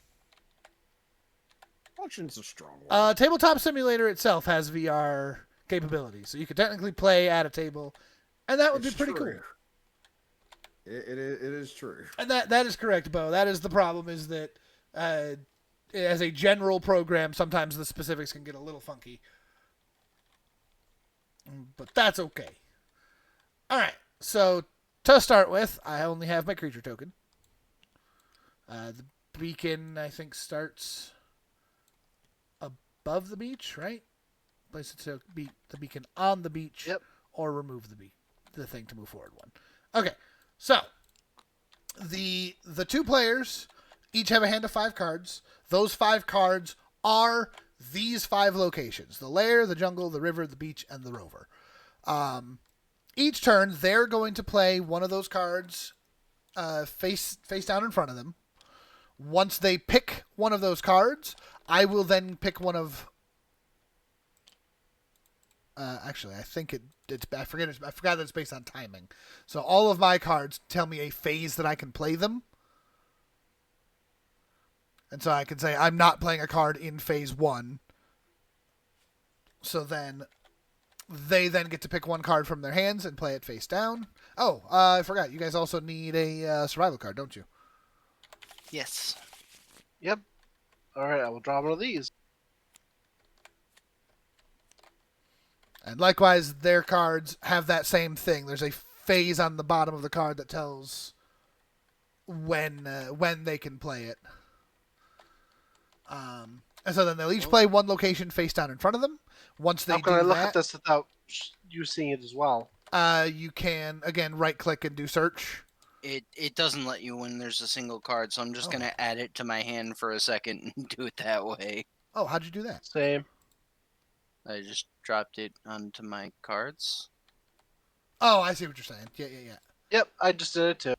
Function's a strong one.
Tabletop Simulator itself has VR capabilities, so you could technically play at a table, and that would be pretty cool.
It is true.
And that is correct, Bo. That is the problem. Is that as a general program, sometimes the specifics can get a little funky, but that's okay. All right. So to start with, I only have my creature token. The beacon, I think, starts above the beach, right? Place it to be the beacon on the beach,
Yep.
or remove the thing to move forward one. Okay, so the two players each have a hand of 5 cards. Those 5 cards are these 5 locations: the lair, the jungle, the river, the beach, and the rover. Each turn, they're going to play one of those cards face down in front of them. Once they pick one of those cards, I will then pick one of. Actually, I think it's. I forgot that it's based on timing. So all of my cards tell me a phase that I can play them, and so I can say I'm not playing a card in phase 1. So then, they then get to pick one card from their hands and play it face down. Oh, I forgot. You guys also need a survival card, don't you?
Yes.
Yep. All right, I will draw one of these.
And likewise, their cards have that same thing. There's a phase on the bottom of the card that tells when they can play it. And so then they'll each play one location face down in front of them. Once they
How can I look
that,
at this without you seeing it as well?
you can again right click and do search.
It doesn't let you when there's a single card, so I'm just gonna add it to my hand for a second and do it that way.
Oh, how'd you do that?
Same.
I just dropped it onto my cards.
Oh, I see what you're saying. Yeah.
Yep, I just did it too.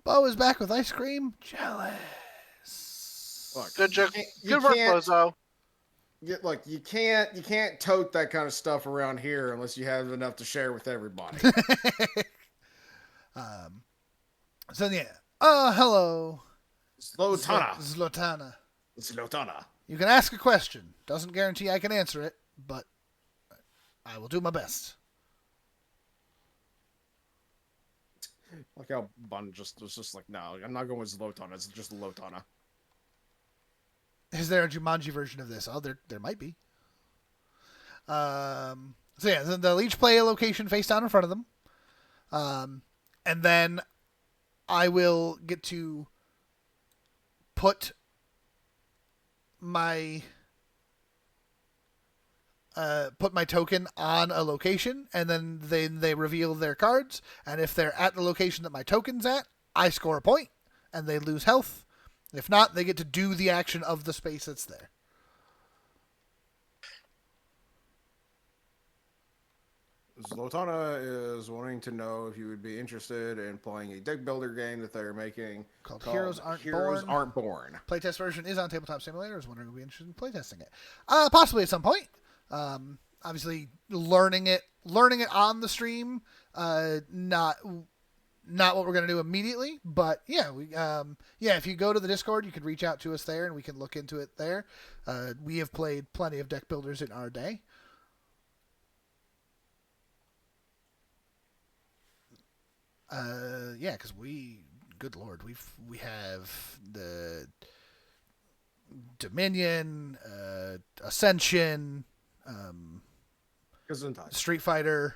Bo is back with ice cream. Jealous.
Look,
Good joke.
you
Good work,
can't-
Bozo.
Look, you can't tote that kind of stuff around here unless you have enough to share with everybody.
So yeah. Hello.
Zlotana.
Zlotana. You can ask a question. Doesn't guarantee I can answer it, but I will do my best.
Like how Bun just was just like, no, I'm not going with Zlotana. It's just Lotana.
Is there a Jumanji version of this? Oh, there might be. So yeah, then they'll each play a location face down in front of them. And then I will get to put my token on a location, and then they reveal their cards, and if they're at the location that my token's at, I score a point, and they lose health. If not, they get to do the action of the space that's there.
Zlotana is wanting to know if you would be interested in playing a deck builder game that they're making
Called Heroes
Heroes Aren't Born.
Playtest version is on Tabletop Simulator. I was wondering if you'd be interested in playtesting it. Possibly at some point. Obviously, learning it on the stream, not what we're gonna do immediately. But yeah, if you go to the Discord, you can reach out to us there, and we can look into it there. We have played plenty of deck builders in our day. Because good lord, we have the Dominion, Ascension, Street Fighter,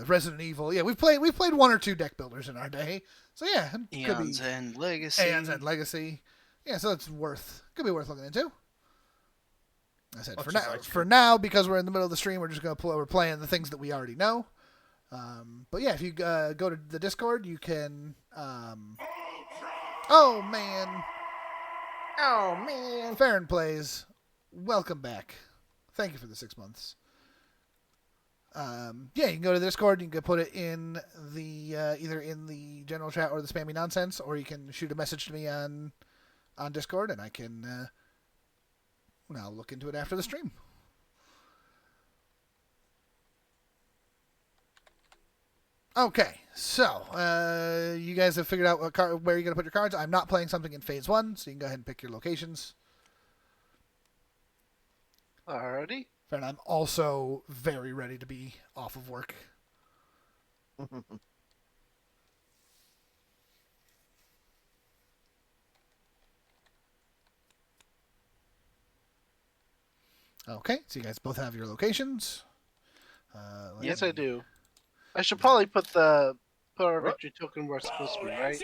Resident Evil. Yeah, we've played one or two deck builders in our day. So yeah,
Aeon's End Legacy.
Aeon's End Legacy. Yeah, so it's could be worth looking into. I said for now, because we're in the middle of the stream, we're just we're playing the things that we already know. But yeah, if you go to the Discord, you can. Oh man, Farron Plays, welcome back. Thank you for the 6 months. You can go to the Discord. You can put it in the either in the general chat or the spammy nonsense, or you can shoot a message to me on Discord, and I can. I'll look into it after the stream. Okay, so you guys have figured out where you're going to put your cards. I'm not playing something in Phase 1, so you can go ahead and pick your locations.
Alrighty.
And I'm also very ready to be off of work. Okay, so you guys both have your locations.
Yes, I do. I should probably put our victory token where it's supposed to be, right?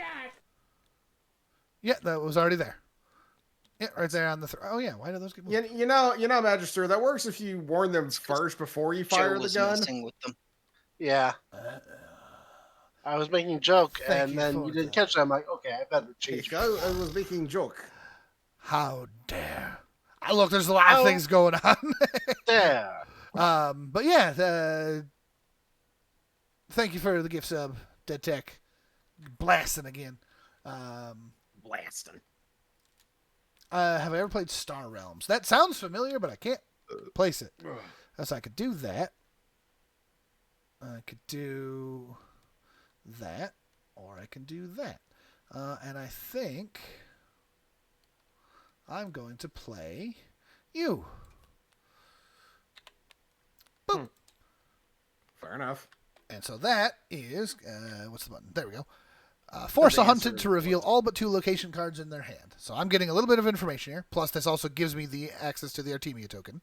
Yeah, that was already there. Yeah, right there on the. Oh yeah, why do those get moved?
You know, Magister, that works if you warn them first before you fire
Joe
the
was
gun.
messing with them.
Yeah. I was making a joke,
Thank
and
you
then
for
you didn't
that.
catch it. I'm like, okay, I better change.
I was making joke.
How dare! Look, there's a lot of things going on.
There.
But yeah, thank you for the gift sub, Dead Tech. Blasting again.
Blasting.
Have I ever played Star Realms? That sounds familiar, but I can't place it. So I could do that. I could do that, or I can do that. And I think I'm going to play you. Boom.
Fair enough.
And so that is, what's the button? There we go. Force a hunted to reveal all but 2 location cards in their hand. So I'm getting a little bit of information here. Plus, this also gives me the access to the Artemia token.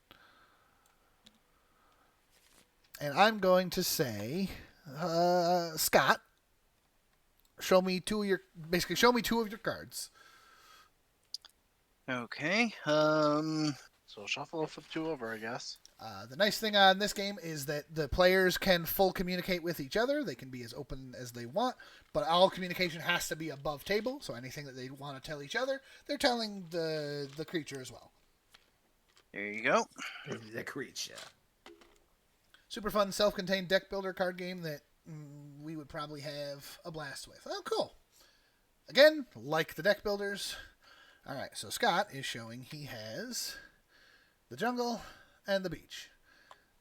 And I'm going to say, Scott, show me 2 of your cards.
Okay.
So shuffle and flip 2 over, I guess.
The nice thing on this game is that the players can full communicate with each other. They can be as open as they want, but all communication has to be above table. So anything that they want to tell each other, they're telling the creature as well.
There you go.
The creature.
Super fun, self-contained deck builder card game that we would probably have a blast with. Oh, cool. Again, like the deck builders. All right, so Scott is showing he has the jungle and the beach.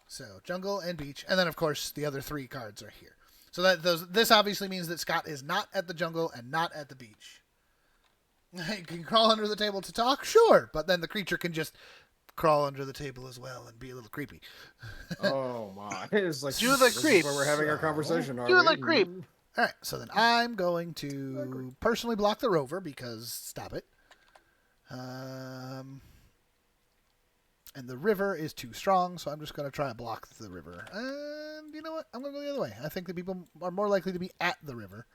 So jungle and beach, and then of course the other 3 cards are here. So this obviously means that Scott is not at the jungle and not at the beach. You can crawl under the table to talk, sure, but then the creature can just crawl under the table as well and be a little creepy.
Oh my! It's like
Do the creep.
where we're having our conversation.
Do the creep.
All right, so then I'm going to personally block the rover because stop it. And the river is too strong, so I'm just going to try and block the river. And you know what? I'm going to go the other way. I think the people are more likely to be at the river.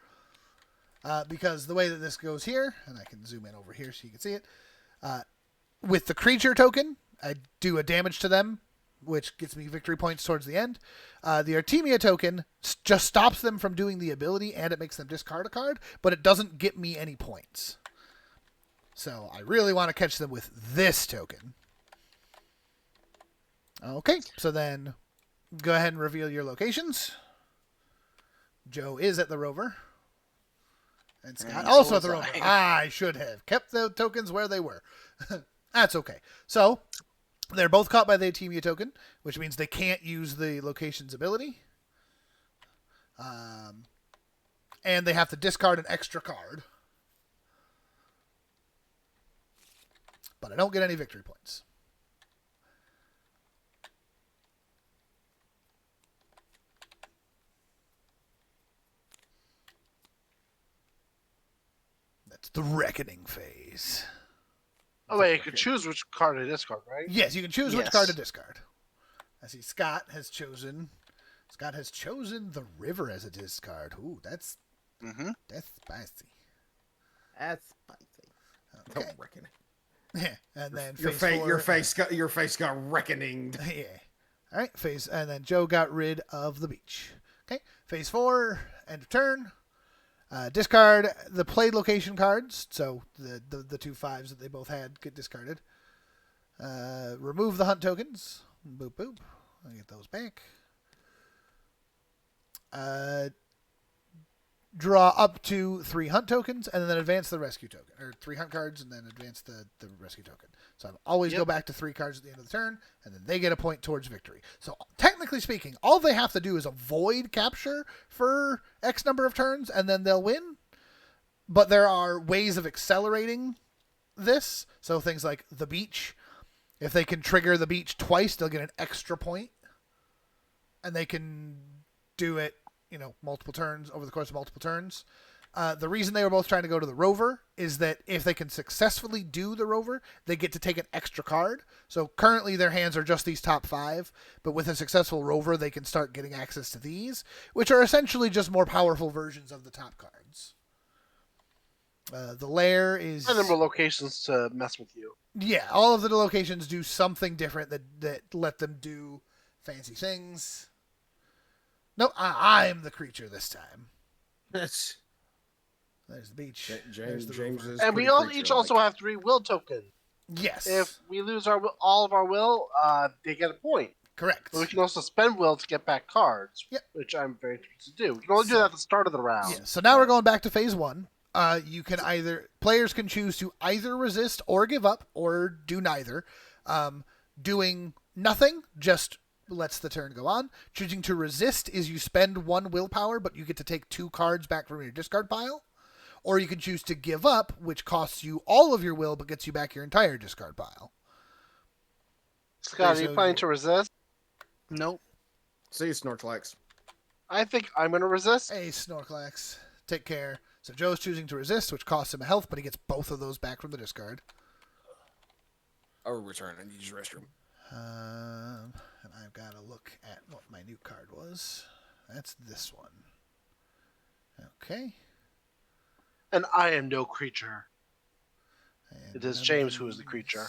Because the way that this goes here, and I can zoom in over here so you can see it, with the creature token, I do a damage to them, which gets me victory points towards the end. The Artemia token just stops them from doing the ability, and it makes them discard a card, but it doesn't get me any points. So I really want to catch them with this token. Okay, so then Go ahead and reveal your locations. Joe is at the rover. And Scott
And
also
so
at the
was
rover.
I.
I should have kept the tokens where they were. That's okay. So, they're both caught by the Atemia token, which means they can't use the locations ability. And they have to discard an extra card. But I don't get any victory points. That's the reckoning phase.
Oh wait, you can choose which card to discard, right?
Yes, you can choose which
Yes.
card to discard. I see Scott has chosen the river as a discard. Ooh, that's
Mm-hmm.
spicy.
That's spicy.
Okay.
Don't reckon it.
Yeah, and then
Your
phase four,
your face got reckoninged.
Yeah. All right, and then Joe got rid of the beach. Okay, phase 4, end of turn. Discard the played location cards, so the 2 5s that they both had get discarded. Remove the hunt tokens. Boop boop. I'll get those back. Draw up to 3 hunt tokens and then advance the rescue token, or 3 hunt cards and then advance the rescue token. So I always go back to 3 cards at the end of the turn, and then they get a point towards victory. So technically speaking, all they have to do is avoid capture for X number of turns, and then they'll win. But there are ways of accelerating this. So things like the beach. If they can trigger the beach twice, they'll get an extra point. And they can do it, multiple turns, over the course of multiple turns. The reason they were both trying to go to the rover is that if they can successfully do the rover, they get to take an extra card. So currently their hands are just these top 5, but with a successful rover, they can start getting access to these, which are essentially just more powerful versions of the top cards. The lair is...
And then more locations to mess with you.
Yeah, all of the locations do something different that let them do fancy things. No, I'm the creature this time.
That's
There's the beach.
James.
There's the
James
rover.
is
And we
pretty
all
creature-like.
each also have 3 will tokens.
Yes.
If we lose all of our will, they get a point.
Correct.
But we can also spend will to get back cards,
Yep.
which I'm very interested to do. We can only do that at the start of the round.
Yeah. So now we're going back to phase 1. You can players can choose to either resist or give up or do neither. Doing nothing just lets the turn go on. Choosing to resist is you spend 1 willpower, but you get to take 2 cards back from your discard pile. Or you can choose to give up, which costs you all of your will but gets you back your entire discard pile.
Scott, are
So
you planning to resist?
Nope.
See you, Snortlax.
I think I'm going to resist.
Hey, Snorklax. Take care. So Joe's choosing to resist, which costs him a health, but he gets both of those back from the discard.
I'll return. I need to use the restroom.
And I've got to look at what my new card was. That's this one. Okay.
And I am no creature.
And
It is
none of
James who is the
these
creature.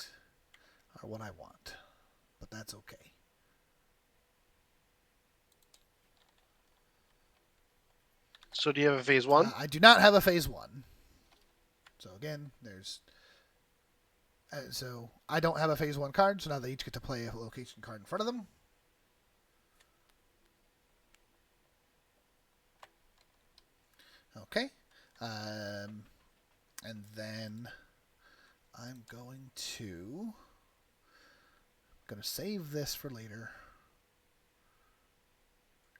Are what I want, but that's okay.
So do you have a phase 1?
I do not have a phase 1. So again, there's... so I don't have a phase 1 card, so now they each get to play a location card in front of them. Okay. And then I'm going to save this for later.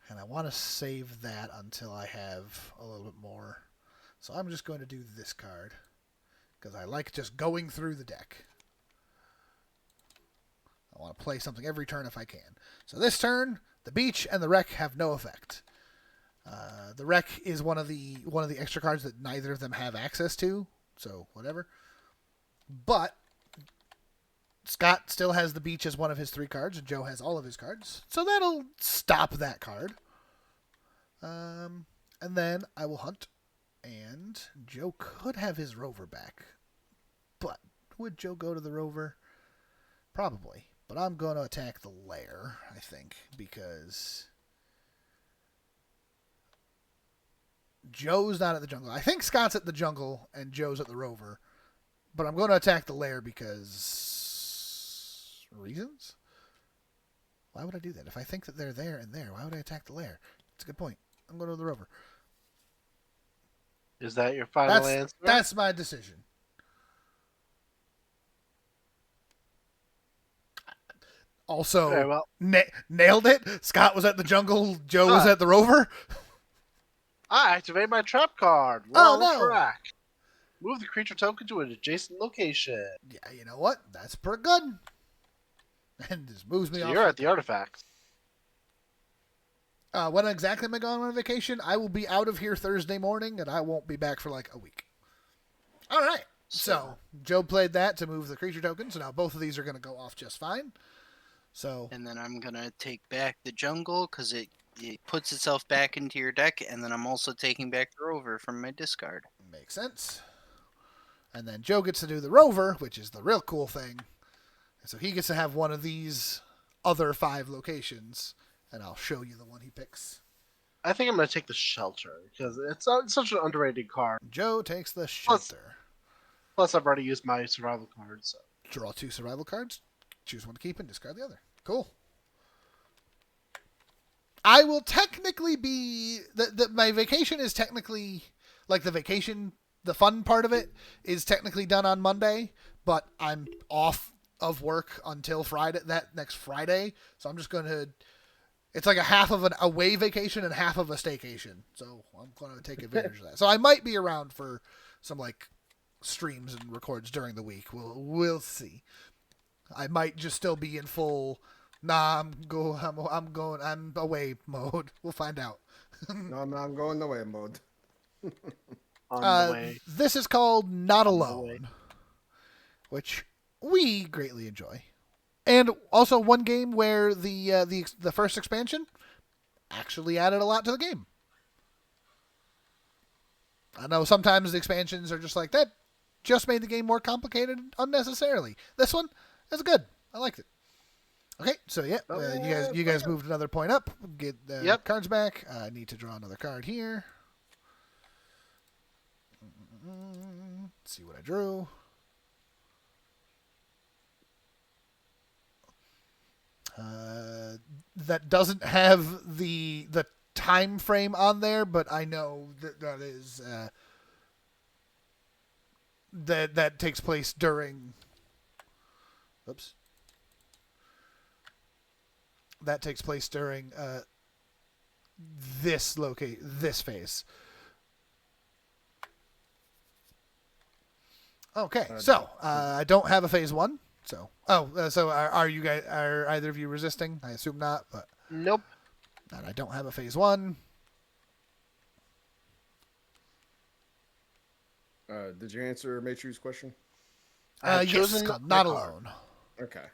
And I want to save that until I have a little bit more. So I'm just going to do this card. Because I like just going through the deck. I want to play something every turn if I can. So this turn, the beach and the wreck have no effect. The wreck is one of the extra cards that neither of them have access to. So whatever. But Scott still has the beach as one of his 3 cards, and Joe has all of his cards. So that'll stop that card. And then I will hunt. And Joe could have his rover back. But would Joe go to the rover? Probably. But I'm going to attack the lair, I think, because Joe's not at the jungle. I think Scott's at the jungle and Joe's at the rover. But I'm going to attack the lair because... reasons? Why would I do that? If I think that they're there and there, why would I attack the lair? That's a good point. I'm going to the rover.
Is that your final answer?
That's my decision. Also,
Very well.
nailed it. Scott was at the jungle. Joe was
Ah.
at the rover.
I activate my trap card.
Oh,
Wrong
no.
track. Move the creature token to an adjacent location.
Yeah, you know what? That's pretty good. And just moves me
So
off.
you're at the artifact.
When exactly am I going on vacation? I will be out of here Thursday morning, and I won't be back for like a week. All right. So Joe played that to move the creature token. So now both of these are going to go off just fine. So
And then I'm going to take back the jungle because it puts itself back into your deck. And then I'm also taking back the rover from my discard.
makes sense. And then Joe gets to do the rover, which is the real cool thing. So he gets to have one of these other 5 locations, and I'll show you the one he picks.
I think I'm going to take the shelter because it's such an underrated card.
Joe takes the shelter.
Plus, I've already used my survival card. So
Draw 2 survival cards. Choose one to keep and discard the other. Cool. I will technically be... my vacation is technically... Like the vacation, the fun part of it is technically done on Monday, but I'm off of work until Friday, that next Friday. So I'm just going to... It's like a half of an away vacation and half of a staycation. So I'm going to take advantage of that. So I might be around for some like streams and records during the week. We'll see. I might just still be in full I'm away mode. We'll find out.
No, I'm going away mode.
on the way.
This is called Not
the way.
Alone, which we greatly enjoy. And also one game where the first expansion actually added a lot to the game. I know sometimes the expansions are just like that, just made the game more complicated unnecessarily. This one is good. I liked it. Okay, so yeah, you guys moved another point up. Get the cards back. I need to draw another card here. Let's see what I drew. That doesn't have the time frame on there, but I know that is that takes place during. Oops. That takes place during this phase. Okay, so I don't have a phase 1. So, so are you guys? Are either of you resisting? I assume not, but
Nope.
and I don't have a phase 1.
Did you answer Matri's question?
Yes, it's called Not Alone.
Okay.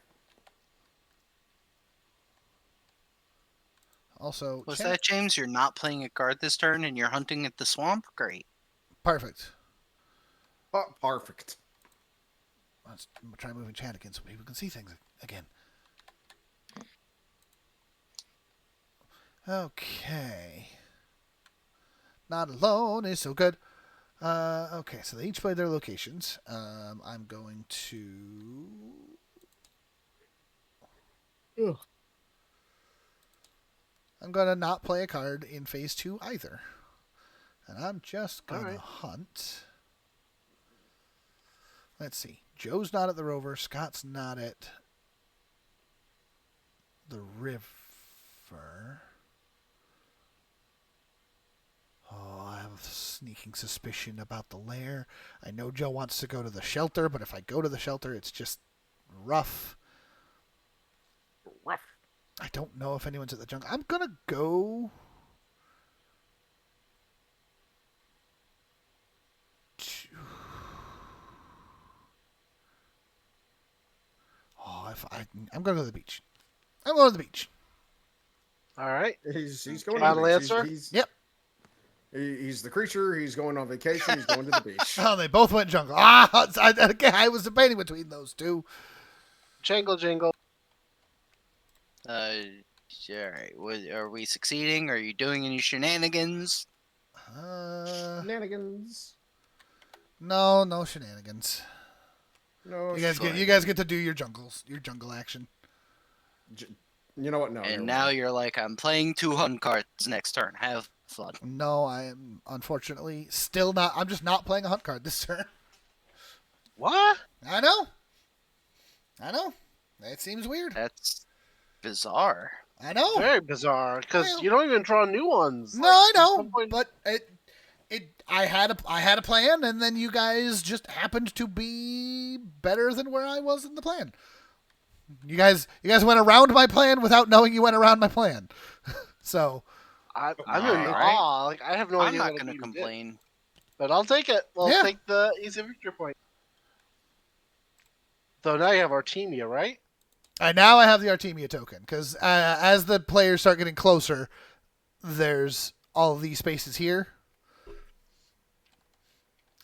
Also,
Was that, James? You're not playing a card this turn and you're hunting at the swamp? Great.
perfect.
Oh, perfect.
Let's try moving chat again so people can see things again. Okay. Not Alone is so good. Okay, so they each play their locations. I'm going to...
Ugh.
I'm going to not play a card in phase 2 either. And I'm just going to hunt. Let's see. Joe's not at the rover. Scott's not at the river. Oh, I have a sneaking suspicion about the lair. I know Joe wants to go to the shelter, but if I go to the shelter, it's just rough. I don't know if anyone's at the jungle. I'm going to go... I'm going to go to the beach. I'm going to the beach.
All right.
He's going
Final
to the beach.
answer?
Yep. He's the creature. He's going on vacation. He's going to the beach.
Oh, they both went jungle. I was debating between those two.
Jangle, jingle.
All right. Are we succeeding? Are you doing any shenanigans?
Shenanigans.
No shenanigans.
No.
You guys get to do your jungle action.
You know what? No. never
And
mind.
now you're like, I'm playing 200 cards next turn. Have fun.
No, I am unfortunately still not. I'm just not playing a hunt card this turn.
What?
I know. It seems weird.
That's bizarre.
I know.
Very bizarre, because
Well-
you don't even draw new ones.
No,
Like,
I
there's
know,
no point-
but I had a plan, and then you guys just happened to be better than where I was in the plan. You guys went around my plan without knowing you went around my plan. So
I'm in
Alright.
awe. Like, I have no
I'm
idea
not
what
going to
you did.
complain.
But I'll take it. We'll
Yeah.
take the easy victory point. So now you have Artemia, right?
and now I have the Artemia token because as the players start getting closer, there's all of these spaces here.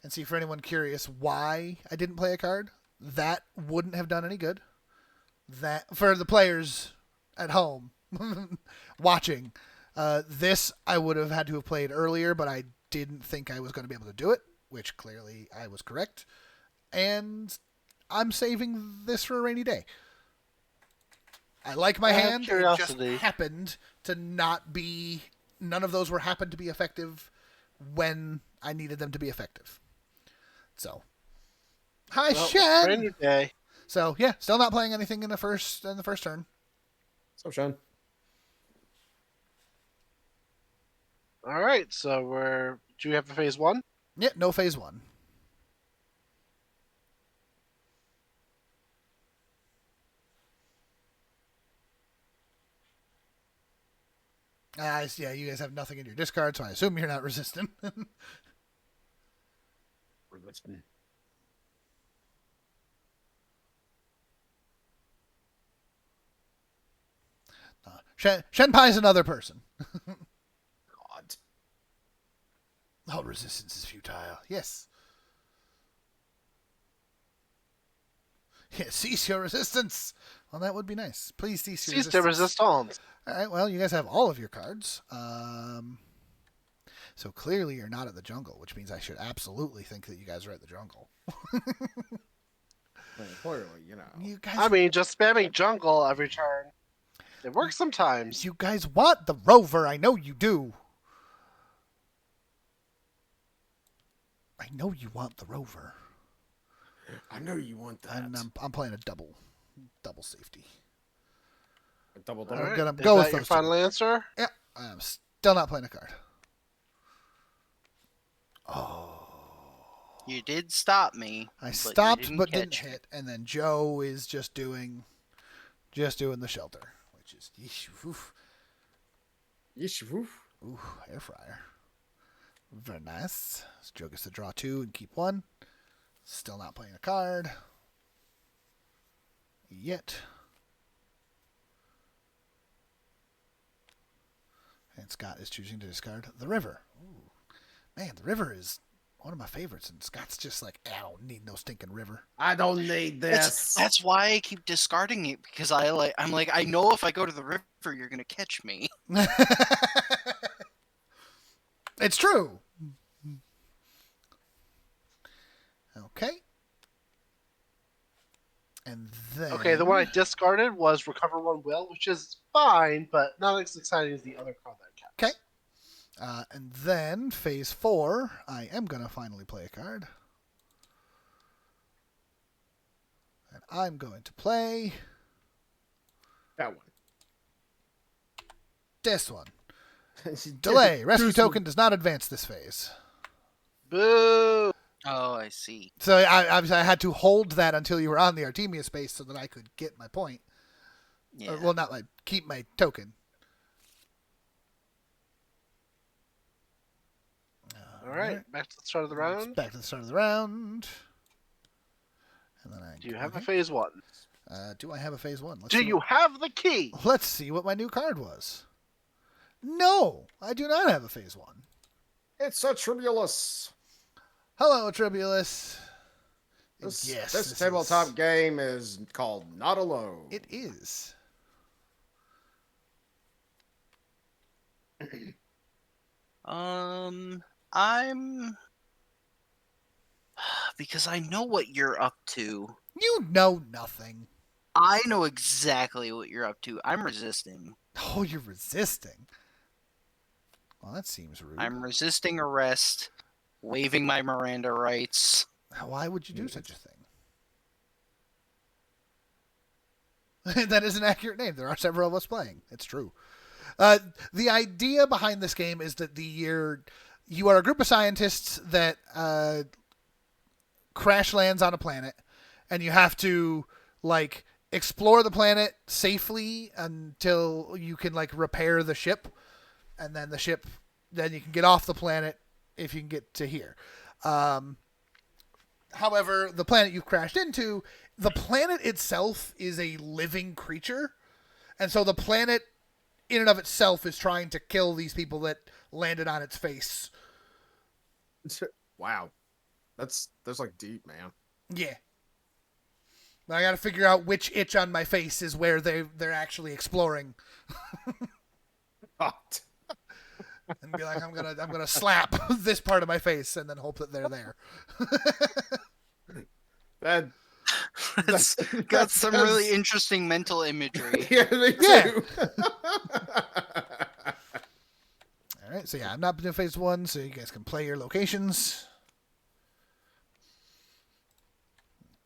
And see, for anyone curious why I didn't play a card, that wouldn't have done any good. That for the players at home watching, this I would have had to have played earlier, but I didn't think I was going to be able to do it, which clearly I was correct. And I'm saving this for a rainy day. I like my
I have
hand. It
curiosity.
just happened to not be. None of those were happened to be effective when I needed them to be effective. So, hi
Well,
Shen.
rainy day.
So yeah, still not playing anything in the first turn.
So, Sean.
All right, so do you have a phase one?
Yeah, no phase one. Yeah, you guys have nothing in your discard, so I assume you're not resistant. Shenpai's another person.
God.
Oh, resistance is futile. Yes. Yeah, cease your resistance. Well, that would be nice. Please cease your
Cease the
resistance.
resistance.
All right. Well, you guys have all of your cards. So clearly you're not at the jungle, which means I should absolutely think that you guys are at the jungle.
Well, clearly, you know.
You guys,
I mean, just spamming jungle every turn. It works sometimes.
you guys want the rover. I know you do. I know you want the rover.
I know you want that.
And I'm playing a double safety.
Double
All
double.
right.
gonna
Is
go with
that your
those two.
final answer?
Yeah, I'm still not playing a card. Oh.
You did stop me.
I
you
stopped but didn't
catch me.
hit, and then Joe is just doing the shelter, which is oof,
Yeesh, woof.
ooh, air fryer. Very nice. So Joe gets to draw 2 and keep 1. Still not playing a card yet. And Scott is choosing to discard the river. Ooh. Man, the river is one of my favorites, and Scott's just like, I don't need no stinking river.
I don't need this.
That's why I keep discarding it, because I'm like, I know if I go to the river, you're gonna catch me.
It's true. Okay. And then
Okay, the one I discarded was Recover One Will, which is fine, but not as exciting as the other card that I kept.
Okay. And then phase 4, I am gonna finally play a card. And I'm going to play
That one.
this one. Delay. Rescue
This one.
token does not advance this phase.
Boo!
Oh, I see.
So I had to hold that until you were on the Artemia space so that I could get my point.
Yeah.
Well, not keep my token.
All right, back to the start of the round.
Back to the start of the round. And then
Do you have a
okay.
phase one?
Do I have a phase 1?
Do you have the key?
Let's see what my new card was. No, I do not have a phase 1.
It's a tribulus.
Hello, Tribulus.
This tabletop game is called Not Alone.
It is.
I'm because I know what you're up to.
You know nothing.
I know exactly what you're up to. I'm resisting.
Oh, you're resisting. Well, that seems rude.
I'm resisting arrest, waiving my Miranda rights.
Why would you do such a thing? That is an accurate name. There are several of us playing. It's true. The idea behind this game is that you are a group of scientists that crash lands on a planet, and you have to like explore the planet safely until you can like repair the ship, and then then you can get off the planet if you can get to here. However, the planet you've crashed into, the planet itself is a living creature, and so the planet in and of itself is trying to kill these people that landed on its face.
Wow, that's like deep, man.
Yeah. I got to figure out which itch on my face is where they're actually exploring,
God.
and be like, I'm gonna slap this part of my face and then hope that they're there.
That's got some really interesting mental imagery.
Yeah, me
Yeah.
too.
All right, so yeah, I'm not doing phase 1, so you guys can play your locations.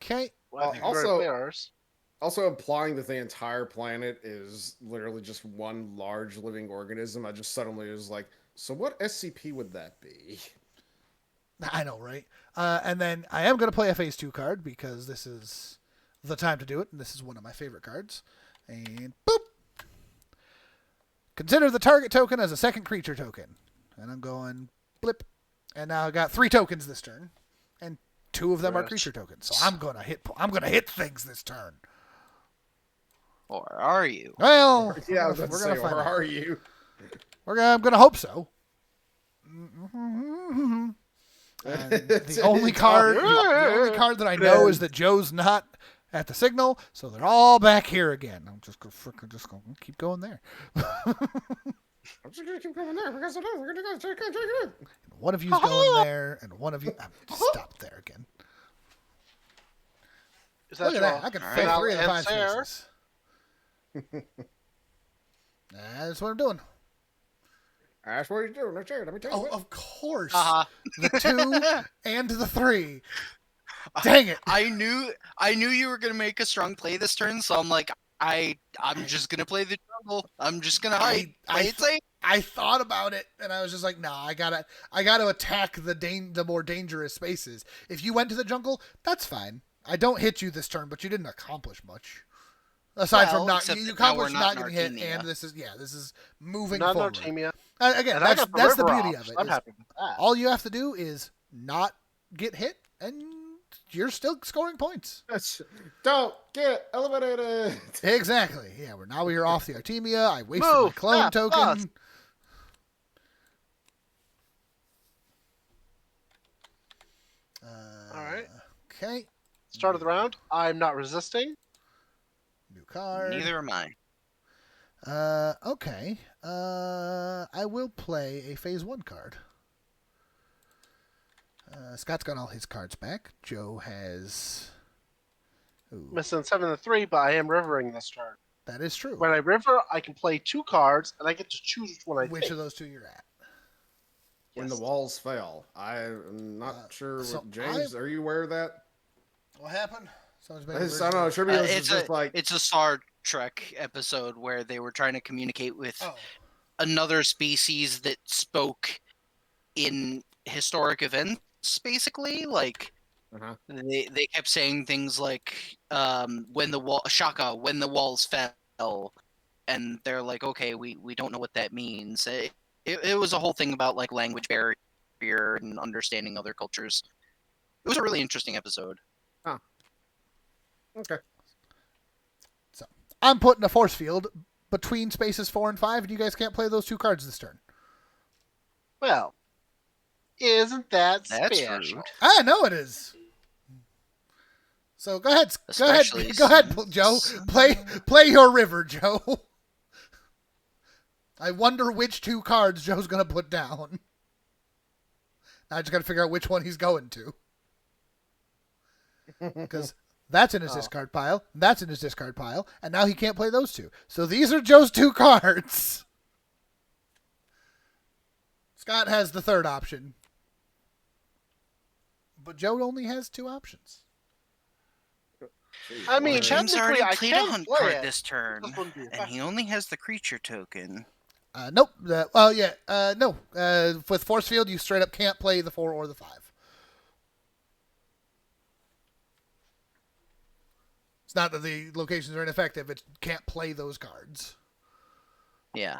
Okay.
Well, I think
Also-
we're gonna play ours.
Also, implying that the entire planet is literally just one large living organism, I just suddenly was like, so what SCP would that be?
I know, right? And then I am going to play a phase 2 card because this is the time to do it, and this is one of my favorite cards. And boop! Consider the target token as a second creature token. And I'm going blip. And now I got 3 tokens this turn, and 2 of them are
Right.
creature tokens. So I'm going to hit things this turn.
Or are you?
Well,
Yeah, I was
we're
about to
gonna
say,
find
or
out.
are you?
I'm going to hope so. And the only card that I know is that Joe's not at the signal, so they're all back here again. I'm just gonna keep going there.
I'm just gonna keep going there because we're gonna go.
One of you's going there, and one of you stop there again.
Is that
Look at
your
that! I can
All
fit
right.
3 of the 5
Answer.
spaces. That's what I'm doing.
That's what you're doing. Right there. Let me tell you.
Oh,
what.
of course.
Uh-huh.
The 2 and the 3. Dang it!
I knew you were gonna make a strong play this turn, so I'm like, I'm just gonna play the jungle. I'm just gonna hide. Play it safe.
I thought about it, and I was just like, "Nah, I gotta attack the more dangerous spaces. If you went to the jungle, that's fine. I don't hit you this turn, but you didn't accomplish much. Aside from
Well,
not,
except
you
that now
accomplished
we're
not
not
getting hit,
Nartemia.
and this is moving
not
forward.
Nartemia?
Again,
And I
that's
got
the
river
beauty
off,
of
so
it.
I'm
is
happy with that.
all you have to do is not get hit, and you're still scoring points.
Don't get eliminated.
Exactly. Yeah, we are off the Artemia. I wasted my
Move.
clone
Yeah,
token.
us. All right.
Okay.
Start of the round. I'm not resisting.
New card.
Neither am I.
Okay. I will play a phase 1 card. Scott's got all his cards back. Joe has. Ooh,
Missing 7 and 3, but I am rivering this turn.
that is true.
When I river, I can play 2 cards, and I get to choose which one I
Which
take.
of those 2 you're at?
When the
Yes.
walls fell, I'm not sure.
so
James, are you aware of that?
What happened? Someone's
I don't know. Trivia was
It's
just like
a Star Trek episode where they were trying to communicate with
Oh.
another species that spoke in historic events, basically. Like
Uh-huh.
they kept saying things like when the walls fell, and they're like, okay, we don't know what that means. It was a whole thing about like language barrier and understanding other cultures. It was a really interesting episode.
okay.
I'm putting a force field between spaces 4 and 5, and you guys can't play those 2 cards this turn.
Well, isn't that
That's
special?
rude.
I know it is. So go ahead,
Especially
go ahead, Joe. Play your river, Joe. I wonder which 2 cards Joe's gonna put down. I just gotta figure out which one he's going to. Because That's in his
Oh.
discard pile. That's in his discard pile. And now he can't play those two. So these are Joe's 2 cards. Scott has the third option. But Joe only has 2 options.
I mean,
James
technically,
already
I
played a
can
hunt
play
card
it.
this turn,
This wouldn't be
and he
effective.
only has the creature token.
Nope. No. With Force Field, you straight up can't play the 4 or the 5. It's not that the locations are ineffective. It can't play those cards.
Yeah.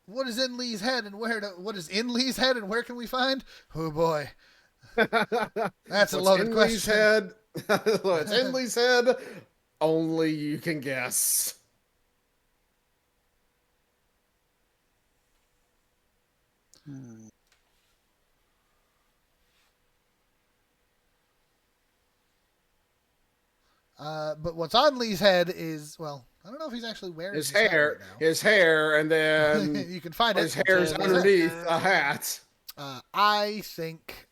What is in Lee's head and what is in Lee's head and where can we find? Oh boy. That's a loaded
in
question.
Lee's head? What's in Lee's head? Only you can guess.
But what's on Lee's head is, well, I don't know if he's actually wearing
His
hat
hair,
right now.
his hair, and then
You can find it.
his hair's
It's
underneath a hat.
I think.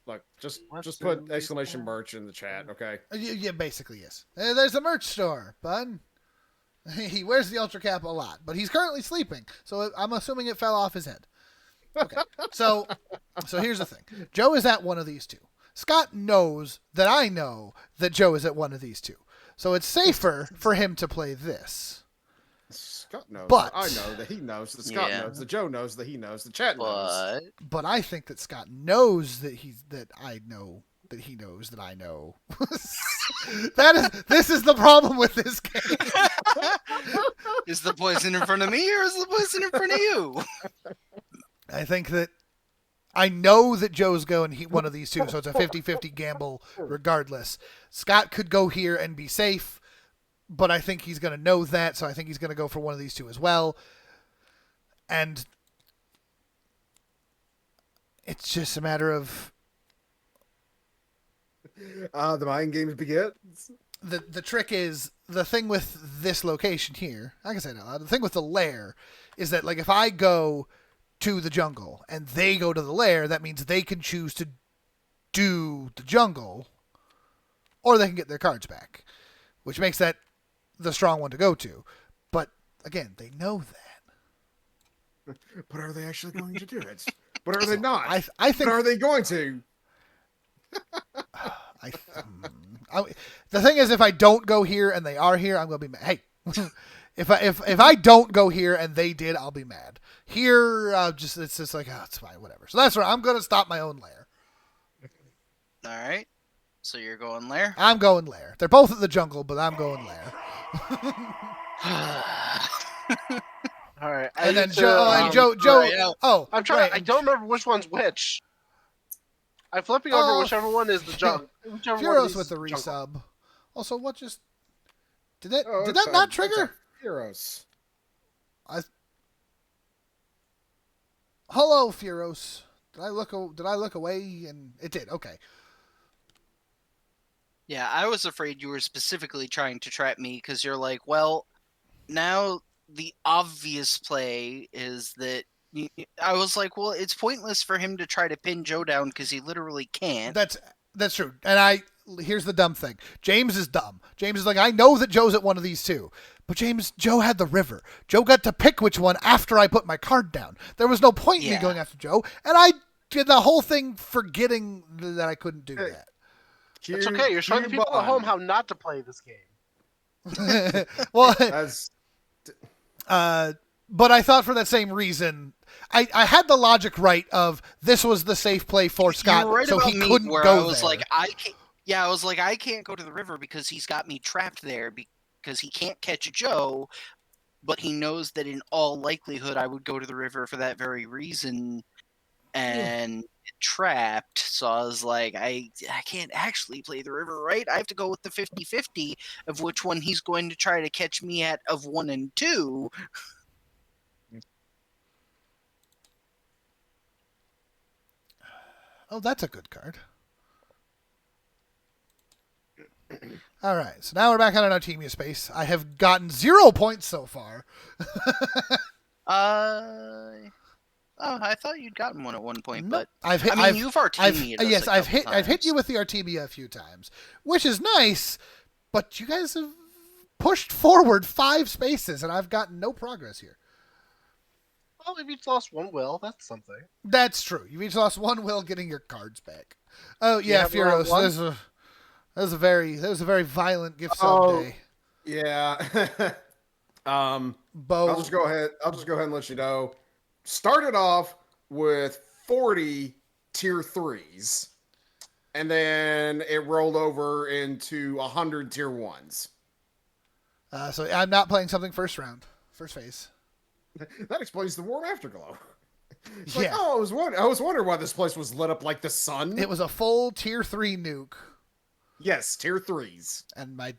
Look, just
What's
put
in
exclamation merch in the chat, okay?
Yeah, basically yes. There's a merch store, bud. He wears the ultra cap a lot, but he's currently sleeping, so I'm assuming it fell off his head. Okay, so here's the thing: Joe is at one of these 2. Scott knows that I know that Joe is at one of these 2, so it's safer for him to play this.
Scott knows.
But-
I know that he knows. That Scott
Yeah.
knows. That Joe knows. That he knows. The chat knows.
But
But I think that Scott knows that I know that he knows that I know. This is the problem with this game.
is the poison in front of me or is the poison in front of you?
I think that I know that Joe's going one of these 2, so it's a 50-50 gamble regardless. Scott could go here and be safe, but I think he's going to know that, so I think he's going to go for one of these 2 as well. And it's just a matter of
The mind games begin.
the trick is the thing with this location here. I can say it out loud. The thing with the lair is that, like, if I go to the jungle and they go to the lair, that means they can choose to do the jungle, or they can get their cards back, which makes that the strong one to go to. But again, they know that.
But are they actually going to do it? But are they not?
I think
But are they going to?
the thing is, if I don't go here and they are here, I'm gonna be mad. Hey, if I don't go here and they did, I'll be mad. Here, it's just like, oh, it's fine, whatever. So that's right. I'm gonna stop my own lair.
All right. So you're going lair?
I'm going lair. They're both at the jungle, but I'm going lair.
All right.
And then
need to,
Joe.
right out.
Oh,
I'm trying.
right.
I don't remember which one's which. I'm flipping over whichever one is the junk. Whichever one
Furos
is
with the
jungle.
resub. Also, what just did that?
Oh,
did
it's
that
a-
not
it's
trigger?
a Heroes.
Hello, Furos. Did I look away? And it did. Okay.
Yeah, I was afraid you were specifically trying to trap me because you're like, well, now the obvious play is that. I was like, well, it's pointless for him to try to pin Joe down because he literally can't.
That's true. And here's the dumb thing. James is dumb. James is like, I know that Joe's at one of these 2. But Joe had the river. Joe got to pick which one after I put my card down. There was no point in me
Yeah.
going after Joe. And I did the whole thing forgetting that I couldn't do that.
It's okay. You're showing the people at home how not to play this game.
Well,
That's
but I thought for that same reason, I had the logic right of this was the safe play for Scott,
you were right
so
about
he
me,
couldn't
where
go
I was
there.
like, I can't. Yeah, I was like, I can't go to the river because he's got me trapped there because he can't catch Joe, but he knows that in all likelihood I would go to the river for that very reason and get trapped. So I was like, I can't actually play the river, right? I have to go with the 50-50 of which one he's going to try to catch me at of 1 and 2.
Oh, that's a good card. All right, so now we're back on Artemia space. I have gotten 0 points so far.
Oh, I thought you'd gotten one at one point,
Nope.
but
I've hit.
I mean, you've
I've
Artemia'd us
yes,
a
I've
couple
hit you
times.
with the Artemia a few times, which is nice. But you guys have pushed forward 5 spaces, and I've gotten no progress here.
Well, we've each lost one will. That's something.
That's true. You've each lost 1 will, getting your cards back. Oh yeah,
have around
Furos.
one?
That was a very violent gift sub
Oh.
day.
Yeah.
Bo,
I'll just go ahead and let you know. Started off with 40 tier 3s, and then it rolled over into 100 tier 1s.
So I'm not playing something first phase.
That explains the warm afterglow. It's
Yeah.
like, oh, I was wondering why this place was lit up like the sun.
It was a full tier 3 nuke,
Yes, tier 3s.
and my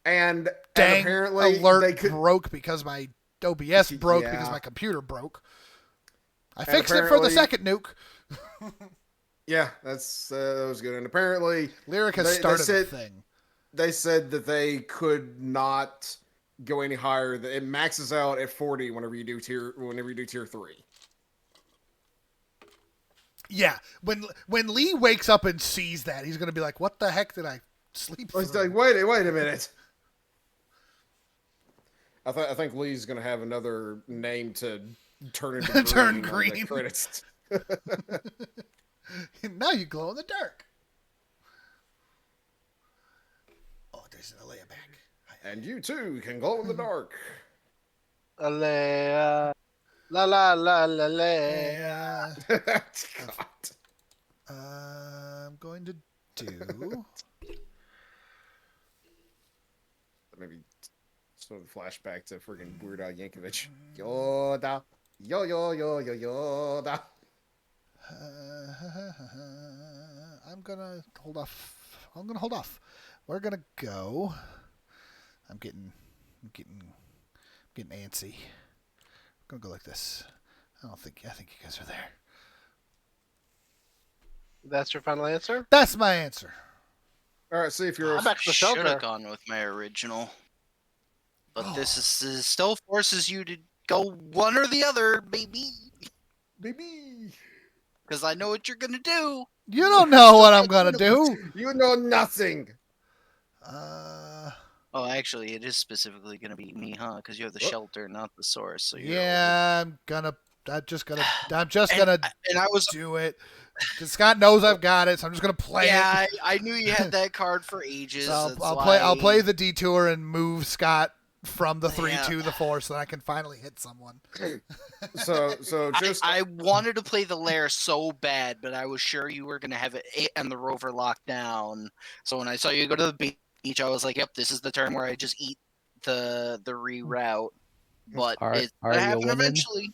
And
dang
apparently
alert
they could
broke because my OBS broke
Yeah.
because my computer broke. I
And
fixed it for the
apparently-
second nuke.
Yeah, that was good. And apparently
Lyric has
they
started
said-
a thing.
they said that they could not go any higher. That it maxes out at 40 whenever you do tier 3.
Yeah, when Lee wakes up and sees that, he's gonna be like, "What the heck did I sleep
He's
through?"
like, wait a minute. I think Lee's gonna have another name to turn into green
Turn
on the
green.
credits.
Now you glow in the dark. Oh, there's an Alea back.
And you too can glow in the dark.
La la la la la.
Yeah.
God.
I'm going to do.
Maybe sort of flashback to friggin' Weird Al Yankovic. Yoda, Yoda.
I'm gonna hold off. We're gonna go. I'm getting antsy. I'm gonna go like this. I think you guys are there.
That's your final answer?
That's my answer.
All right, see if you're.
I'm back to the
Should
shelter.
have gone with my original, but
Oh.
this still forces you to go one or the other, baby.
Baby.
Because I know what you're gonna do.
You don't know what I'm gonna do.
You know nothing.
Oh, actually, it is specifically gonna be me, huh? Because you have the
What?
shelter, not the source. So you're
Yeah, I'm just gonna
and I was.
do it. Because Scott knows I've got it, so I'm just gonna play
Yeah,
it.
I knew you had that card for ages.
So
that's
I'll
why-
play the detour and move Scott from the 3
Yeah.
to the 4 so that I can finally hit someone.
So just
I wanted to play the lair so bad, but I was sure you were gonna have it and the rover locked down. So when I saw you go to the beach, I was like, "Yep, this is the turn where I just eat the reroute." But
Are
it's
you
gonna
a
happen
woman?
eventually.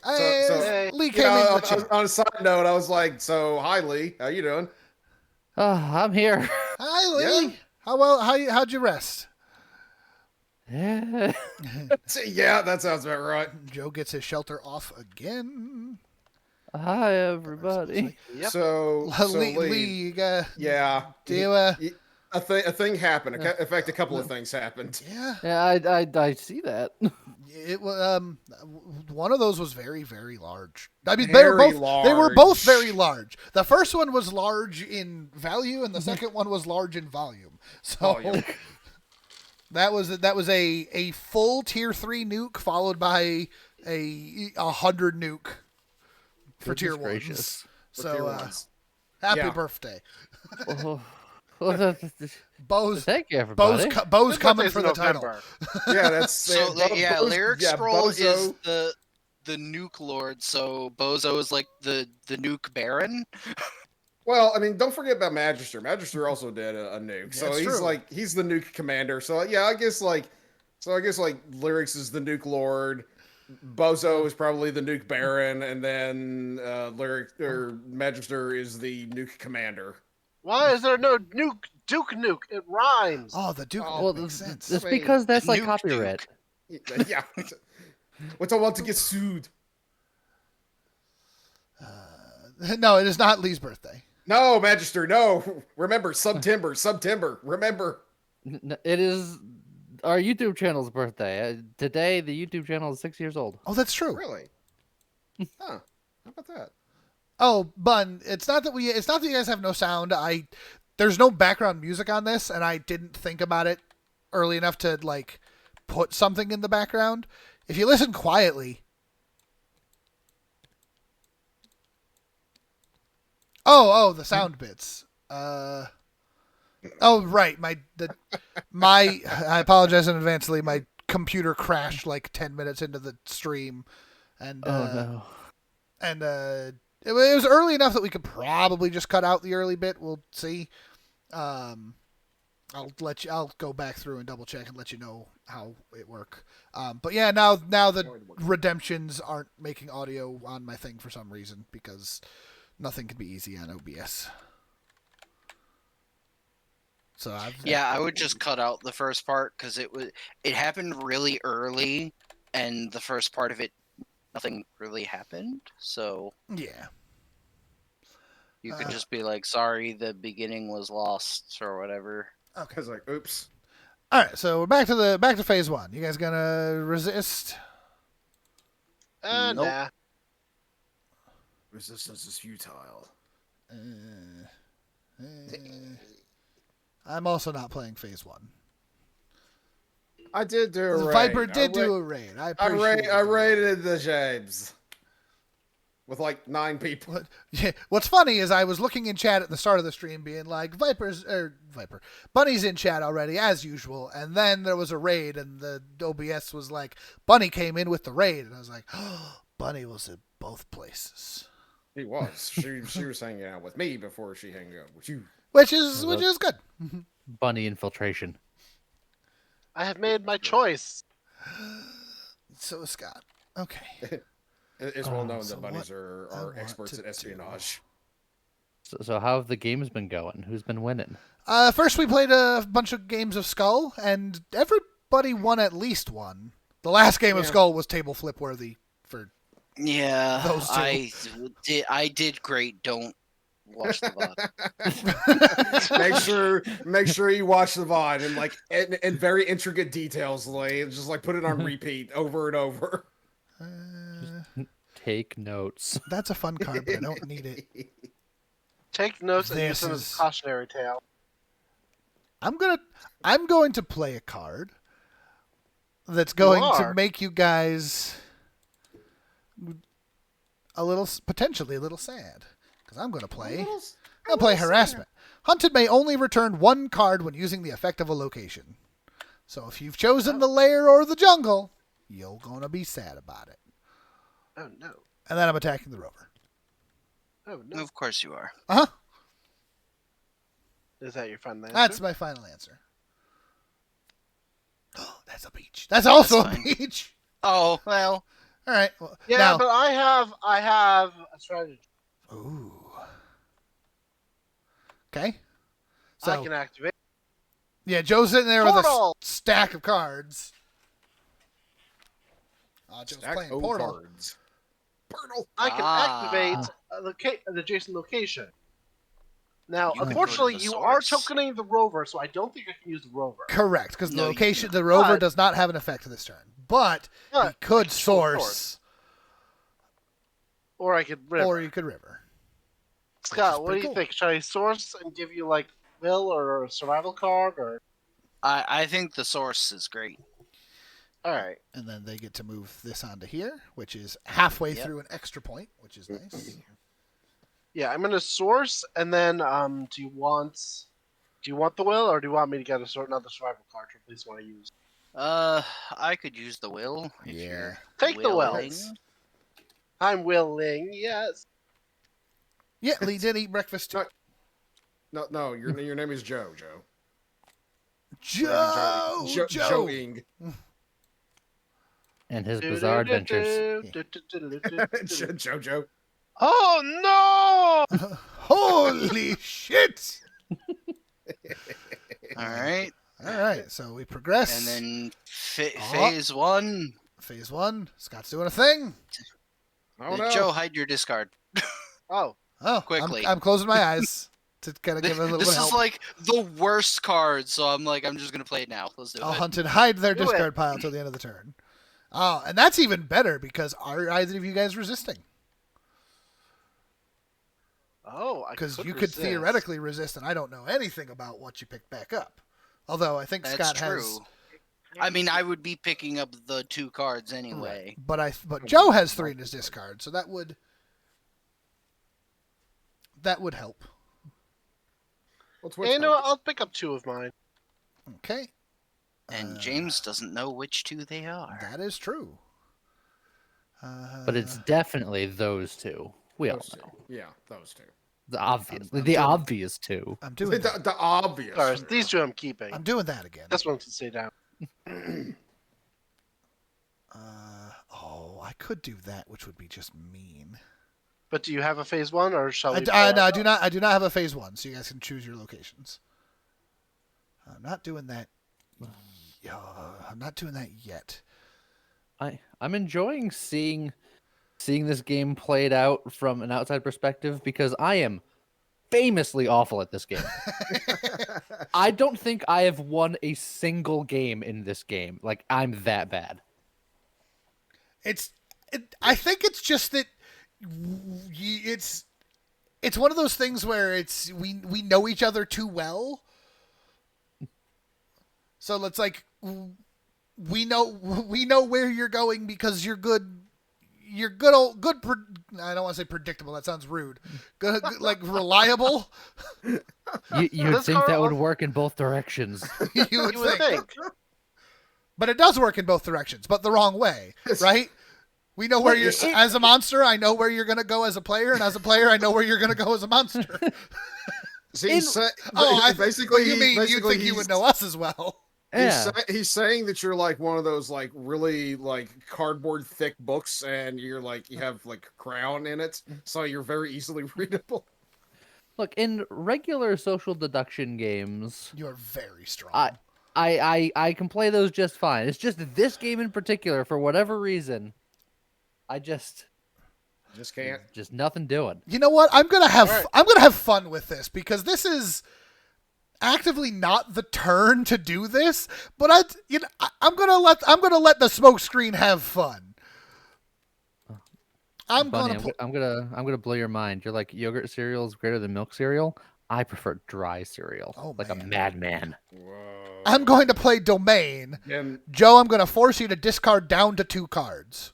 Hey, Lee
you
came
know,
in the chat.
on a side note, I was like, "So, hi Lee, how you doing?"
Oh, I'm here.
Hi, Lee.
Yeah.
How'd you rest?
Yeah.
Yeah, that sounds about right.
Joe gets his shelter off again.
Hi, everybody.
Yep.
So
Lee,
Lee,
you
yeah,
do you,
a thing happened. In fact, a couple of things happened.
yeah.
Yeah, I see that.
It was one of those was very, very large. I mean,
Very
they were both
large.
very large. The first one was large in value, and the second one was large in volume. So
Volume.
that was a full tier 3 nuke followed by a 100 nuke for tier
Goodness
1s.
gracious.
For
So
tier ones.
happy
Yeah.
birthday,
Oh, well,
Bo's.
thank you, everybody.
Bo's
His
coming
birthday's
for
in
the title.
November.
Yeah, that's
So
Bo-
Lyric
yeah,
Scroll is
Bozo.
the nuke lord. So Bozo is like the nuke baron.
Well, I mean, don't forget about Magister. Magister also did a nuke, so
That's
he's
true.
like he's the nuke commander. So yeah, I guess like Lyrics is the nuke lord. Bozo is probably the nuke baron, and then Magister is the nuke commander.
Why is there no nuke? Duke nuke. It rhymes.
Oh, the Duke
Oh,
well,
makes sense.
that's
I mean,
because that's like
Nuke
copyright.
Yeah. What's I want to get sued?
No, it is not Lee's birthday.
No, Magister, no. Remember, September. Remember.
It is our YouTube channel's birthday. Today, the YouTube channel is 6 years old.
Oh, that's true.
Really? Huh. How about that?
Oh, Bun, it's not that you guys have no sound. There's no background music on this, and I didn't think about it early enough to like put something in the background. If you listen quietly. Oh, the sound bits. Oh, right. I apologize in advance, Lee. My computer crashed like 10 minutes into the stream, and
Oh
it was early enough that we could probably just cut out the early bit. We'll see. I'll go back through and double check and let you know how it work. But yeah, now the redemptions aren't making audio on my thing for some reason because nothing can be easy on OBS. So
I would just cut out the first part because it happened really early, and the first part of it, nothing really happened. So
yeah.
you could just be like, "Sorry, the beginning was lost" or whatever.
I
Okay.
was like, oops.
All right. So we're back to phase one. You guys gonna resist?
Nope.
Nah.
Resistance is futile.
I'm also not playing phase one.
I did do a raid.
Viper did do a raid.
I raided the James with like 9 people.
Yeah, what's funny is I was looking in chat at the start of the stream being like, Bunny's in chat already, as usual. And then there was a raid, and the OBS was like, Bunny came in with the raid. And I was like, oh, Bunny was at both places.
He was. She was hanging out with me before she hung out with you.
Which is good.
Bunny infiltration.
I have made my choice.
So is Scott. Okay.
It's well known
so
that bunnies
what
are
I want
experts
to
at espionage.
So how have the games been going? Who's been winning?
First we played a bunch of games of Skull, and everybody won at least one. The last game of Skull was table flip worthy for
Yeah,
those two.
I did great. Don't watch the VOD.
make sure you watch the VOD and like in very intricate details, like just like put it on repeat over and over.
Take notes.
That's a fun card, but I don't need it.
Take notes and
This
use them as
is-
a cautionary tale.
I'm going to play a card that's going to
are?
make you guys potentially a little sad, because I'm going to play. I'll play harassment. Hunted may only return one card when using the effect of a location. So if you've chosen the lair or the jungle, you're going to be sad about it.
Oh no.
And then I'm attacking the rover.
Oh no.
Of course you are.
Uh-huh.
Is that your final answer?
That's my final answer. Oh, that's a beach. That's also
That's
a
fine.
beach.
Oh well.
All right. Well,
Yeah,
now,
but I have a strategy.
Ooh. Okay.
I
So
can activate.
yeah, Joe's sitting there with
Portal!
a stack of cards. Joe's
Stack
playing
of
Portal.
cards. Portal.
I can activate an adjacent location. Now,
You can
unfortunately,
go to the
you are
source.
tokening the rover, so I don't think I can use the rover.
Correct, because
No, you
the rover
But-
does not have an effect this turn, but he
But I
could
can source.
source,
Or I could river.
or you could river.
Scott, what do
pretty
you
cool.
think? Should I source and give you like will or a survival card or?
I think the source is great.
All right.
And then they get to move this onto here, which is halfway
Yep.
through an extra point, which is nice.
Yeah, I'm gonna source, and then do you want the will, or do you want me to get another survival card you please want to use?
I could use the will. If
Yeah.
you're
Take the will.
willing.
I'm willing. Yes.
Yeah, Lee did eat breakfast too.
No, your name is Joe.
Joe!
Joeing.
And his bizarre adventures.
Jojo.
Oh no!
Holy shit!
All right,
All right, so we progress.
and then
Oh.
phase one.
Phase one, Scott's doing a thing.
Oh no.
Joe, hide your discard.
Oh,
Oh,
Quickly.
I'm closing my eyes to kind of give it a little bit
This
of
is
help.
like the worst card, so I'm just gonna play it now. Let's do
I'll
it.
hunt and hide their
Do it.
discard pile till the end of the turn. Oh, and that's even better because are either of you guys resisting?
Oh, I
Because
could
you could
resist.
theoretically resist, and I don't know anything about what you picked back up. Although I think
That's
Scott
true.
has.
I mean, I would be picking up the 2 cards anyway.
But Joe has 3 in his discard, so that would help.
What's
Hey, you know what? I'll pick up 2 of mine.
Okay.
And James doesn't know which 2 they are.
That is true.
But it's definitely those two. We all
Those two.
know.
Yeah, those two.
The obvious.
I'm
the
doing-
obvious two.
I'm doing that.
The obvious.
Sorry, these 2 I'm keeping.
I'm doing that again.
This one can stay down.
I could do that, which would be just mean.
But do you have a phase 1, or shall we?
No, I do not. I do not have a phase 1, so you guys can choose your locations. I'm not doing that. I'm not doing that yet.
I'm enjoying seeing this game played out from an outside perspective because I am famously awful at this game. I don't think I have won a single game in this game. Like, I'm that bad.
I think it's just that it's one of those things where it's we know each other too well. So it's like we know where you're going because you're good. You're good. I don't want to say predictable. That sounds rude. Good, like reliable.
You'd think that would work in both directions.
You would
would think.
But it does work in both directions, but the wrong way, right? We know where you're as a monster. I know where you're going to go as a player, and as a player, I know where you're going to go as a monster.
Basically,
you mean you think you would know us as well?
Yeah.
He's saying that you're like one of those like really like cardboard thick books, and you're like you have like crown in it, so you're very easily readable.
Look, in regular social deduction games,
You are very strong.
I can play those just fine. It's just this game in particular, for whatever reason, I just
can't.
Just nothing doing.
You know what? I'm gonna have fun with this because this is actively not the turn to do this. But I'm gonna let the smoke screen have fun.
Bunny, I'm gonna blow your mind. You're like, yogurt cereal is greater than milk cereal. I prefer dry cereal, a madman.
Whoa.
I'm going to play Domain.
And
Joe, I'm going to force you to discard down to 2 cards.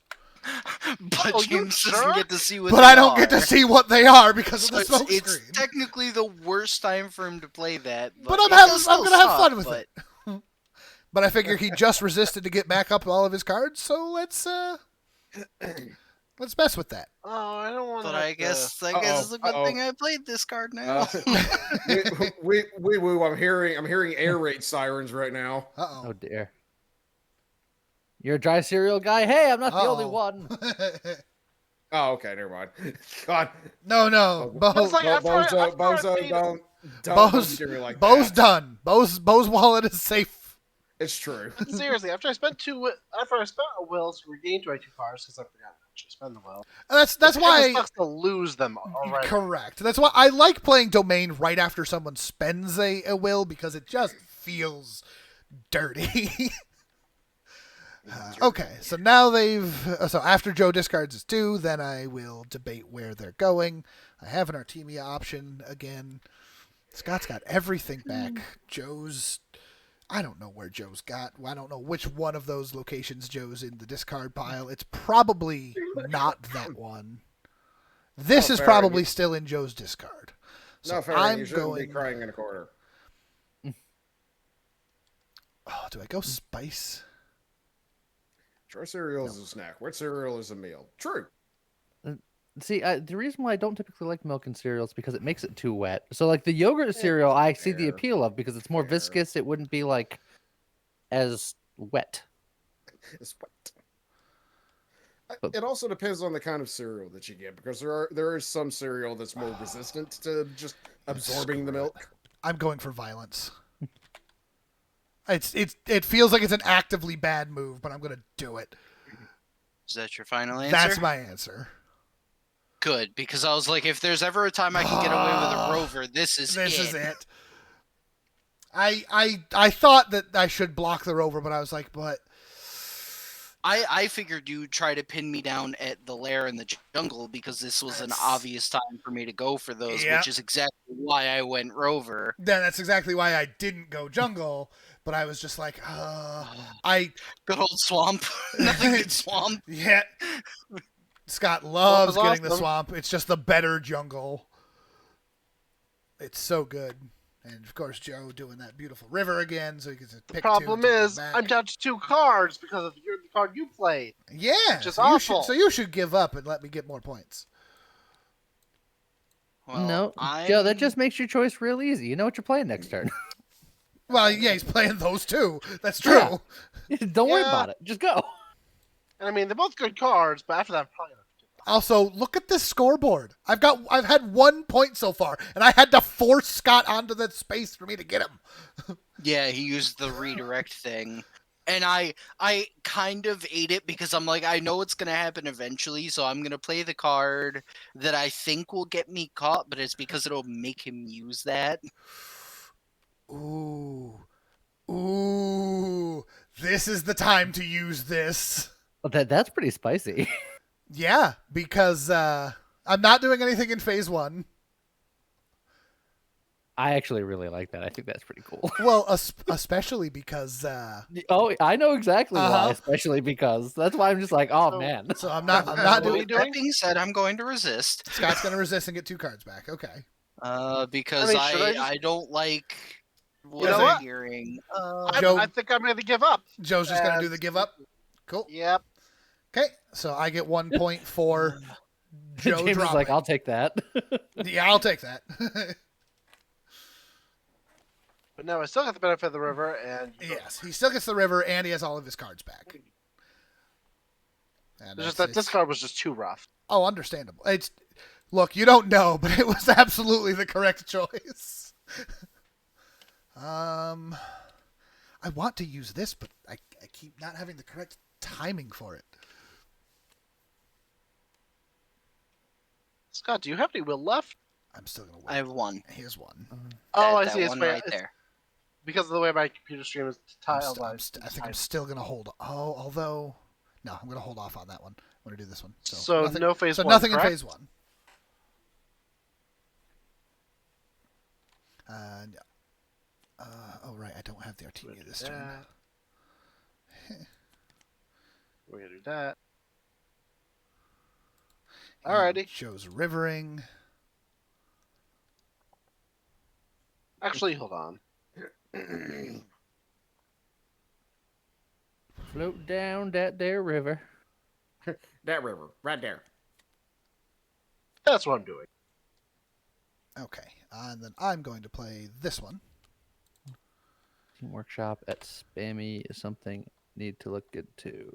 But James doesn't get to see what
But
they
I don't
are.
get to see what they are because
So
of the smoke
it's
screen.
technically the worst time for him to play that.
But
it
I'm
does
going to
still
have
suck,
fun with
but
it. But I figure he just resisted to get back up all of his cards, so let's mess with that.
Oh, I don't want to.
But I guess it's a good thing I played this card now.
woo. I'm hearing air raid sirens right now.
Oh dear. You're a dry cereal guy? Hey, I'm not the only one.
Oh, okay, never mind. God,
No.
It's like after I
Bozo,
beat
don't
Bo's
do me like
Bo's
that.
done. Bo's wallet is safe.
It's true.
Seriously, after I spent a will to regain 22 cards because I forgot to actually spend the will.
And that's
It
why
sucks to lose them already.
correct. That's why I like playing Domain right after someone spends a will because it just feels dirty. Okay, so now so after Joe discards his 2, then I will debate where they're going. I have an Artemia option again. Scott's got everything back. I don't know where Joe's got. I don't know which one of those locations Joe's in the discard pile. It's probably not that one. This is probably still in Joe's discard. So
No, fair.
I'm
You shouldn't
going.
be crying in a corner.
Oh, do I go spice?
Dry cereal is a snack. Wet cereal is a meal. True.
See, the reason why I don't typically like milk in cereal is because it makes it too wet. So, like the yogurt cereal, I see the appeal of because it's more viscous. It wouldn't be like as wet.
It's wet. It also depends on the kind of cereal that you get because there is some cereal that's more resistant to just absorbing the milk.
I'm going for violence. It feels like it's an actively bad move, but I'm going to do it.
Is that your final answer?
That's my answer.
Good, because I was like, if there's ever a time I can get away with a rover, this is it.
I thought that I should block the rover, but I was like, but
I figured you'd try to pin me down at the lair in the jungle because this was an obvious time for me to go for those,
Yep.
which is exactly why I went rover.
Then that's exactly why I didn't go jungle, but I was just like,
Good old swamp. Nothing good swamp.
Yeah. Scott loves
Well,
getting the
awesome.
swamp. It's just the better jungle. It's so good. And of course, Joe doing that beautiful river again, so he gets to pick
The problem
two, take them
is,
back.
I'm down to 2 cards because of the card you played.
Yeah,
Which is
so
awful.
you should give up and let me get more points.
Well,
No,
I'm...
Joe, that just makes your choice real easy. You know what you're playing next turn.
Well, yeah, he's playing those two. That's true.
Yeah. Don't worry
Yeah.
about it. Just go.
And I mean, they're both good cards, but after that, I'm probably gonna
Also, look at this scoreboard. I've had 1 point so far, and I had to force Scott onto that space for me to get him.
Yeah, he used the redirect thing. And I kind of ate it because I'm like, I know it's going to happen eventually, so I'm going to play the card that I think will get me caught, but it's because it'll make him use that.
Ooh. This is the time to use this.
Well, that's pretty spicy.
Yeah, because I'm not doing anything in phase 1.
I actually really like that. I think that's pretty cool.
Well, especially because
Oh, I know exactly
Uh-huh.
why. Especially because that's why I'm just like, oh
So-
man.
so I'm not
What are
doing.
you doing?
That being said, I'm going to resist.
Scott's gonna resist and get 2 cards back. Okay.
Because
I mean, should I just-
I don't like what
know
I'm
what?
hearing.
Joe-
I think I'm going to give up.
Joe's just gonna do the give up. Cool.
Yep.
Okay, so I get 1 point for Joe
James is
dropping.
like, I'll take that.
Yeah, I'll take that.
But no, I still got the benefit of the river, and
Yes, he still gets the river, and he has all of his cards back. And
it's just
that's-
that this card was just too rough.
Oh, understandable. It's look, you don't know, but it was absolutely the correct choice. I want to use this, but I keep not having the correct timing for it.
Scott, do you have any will left?
I'm still gonna wait.
I have one.
Here's one.
Oh, I
That
see. It's
one
fair.
right
It's
there.
because of the way my computer stream is
I
tiled.
think I'm still gonna hold. Oh, although no, I'm gonna hold off on that one. I'm gonna do this one.
So
nothing,
no phase
so
1,
nothing
correct?
in phase 1. Oh right, I don't have the Artenia this turn.
We're gonna do that.
And
Alrighty.
Joe's rivering.
Actually, hold on.
Float down that there river.
That river, right there.
That's what I'm doing.
Okay, and then I'm going to play this one.
Team workshop at spammy is something need to look into.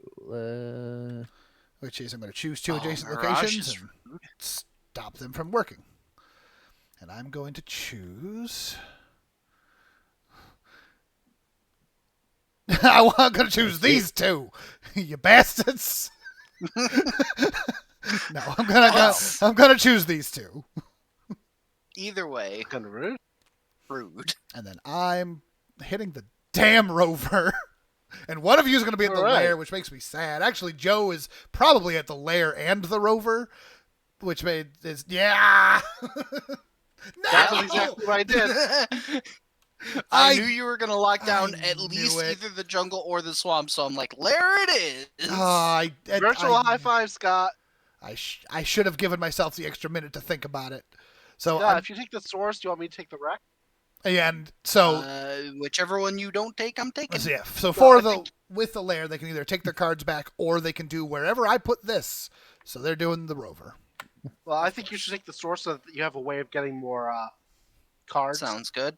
Which is I'm going to choose 2 adjacent
Mirage
locations
is
and stop them from working. And I'm going to choose. I'm going to choose these 2, you bastards. No, I'm gonna choose these 2,
Either way,
Kind of rude.
rude.
and then I'm hitting the damn rover. And one of you is going to be at the
All right.
lair, which makes me sad. Actually, Joe is probably at the lair and the rover, which is no.
That's exactly what I did.
I
I-
knew you were gonna lock down
I
at
knew
least
it.
either the jungle or the swamp, so I'm like, there it is.
Virtual high five, Scott.
I should have given myself the extra minute to think about it. So
Scott, if you take the source, do you want me to take the wreck?
Whichever one you don't take, I'm taking.
yeah. So
Well,
for
I
the
think-
with the lair, they can either take their cards back or they can do wherever I put this. So they're doing the rover.
Well, I think you should take the source so that you have a way of getting more cards.
Sounds good.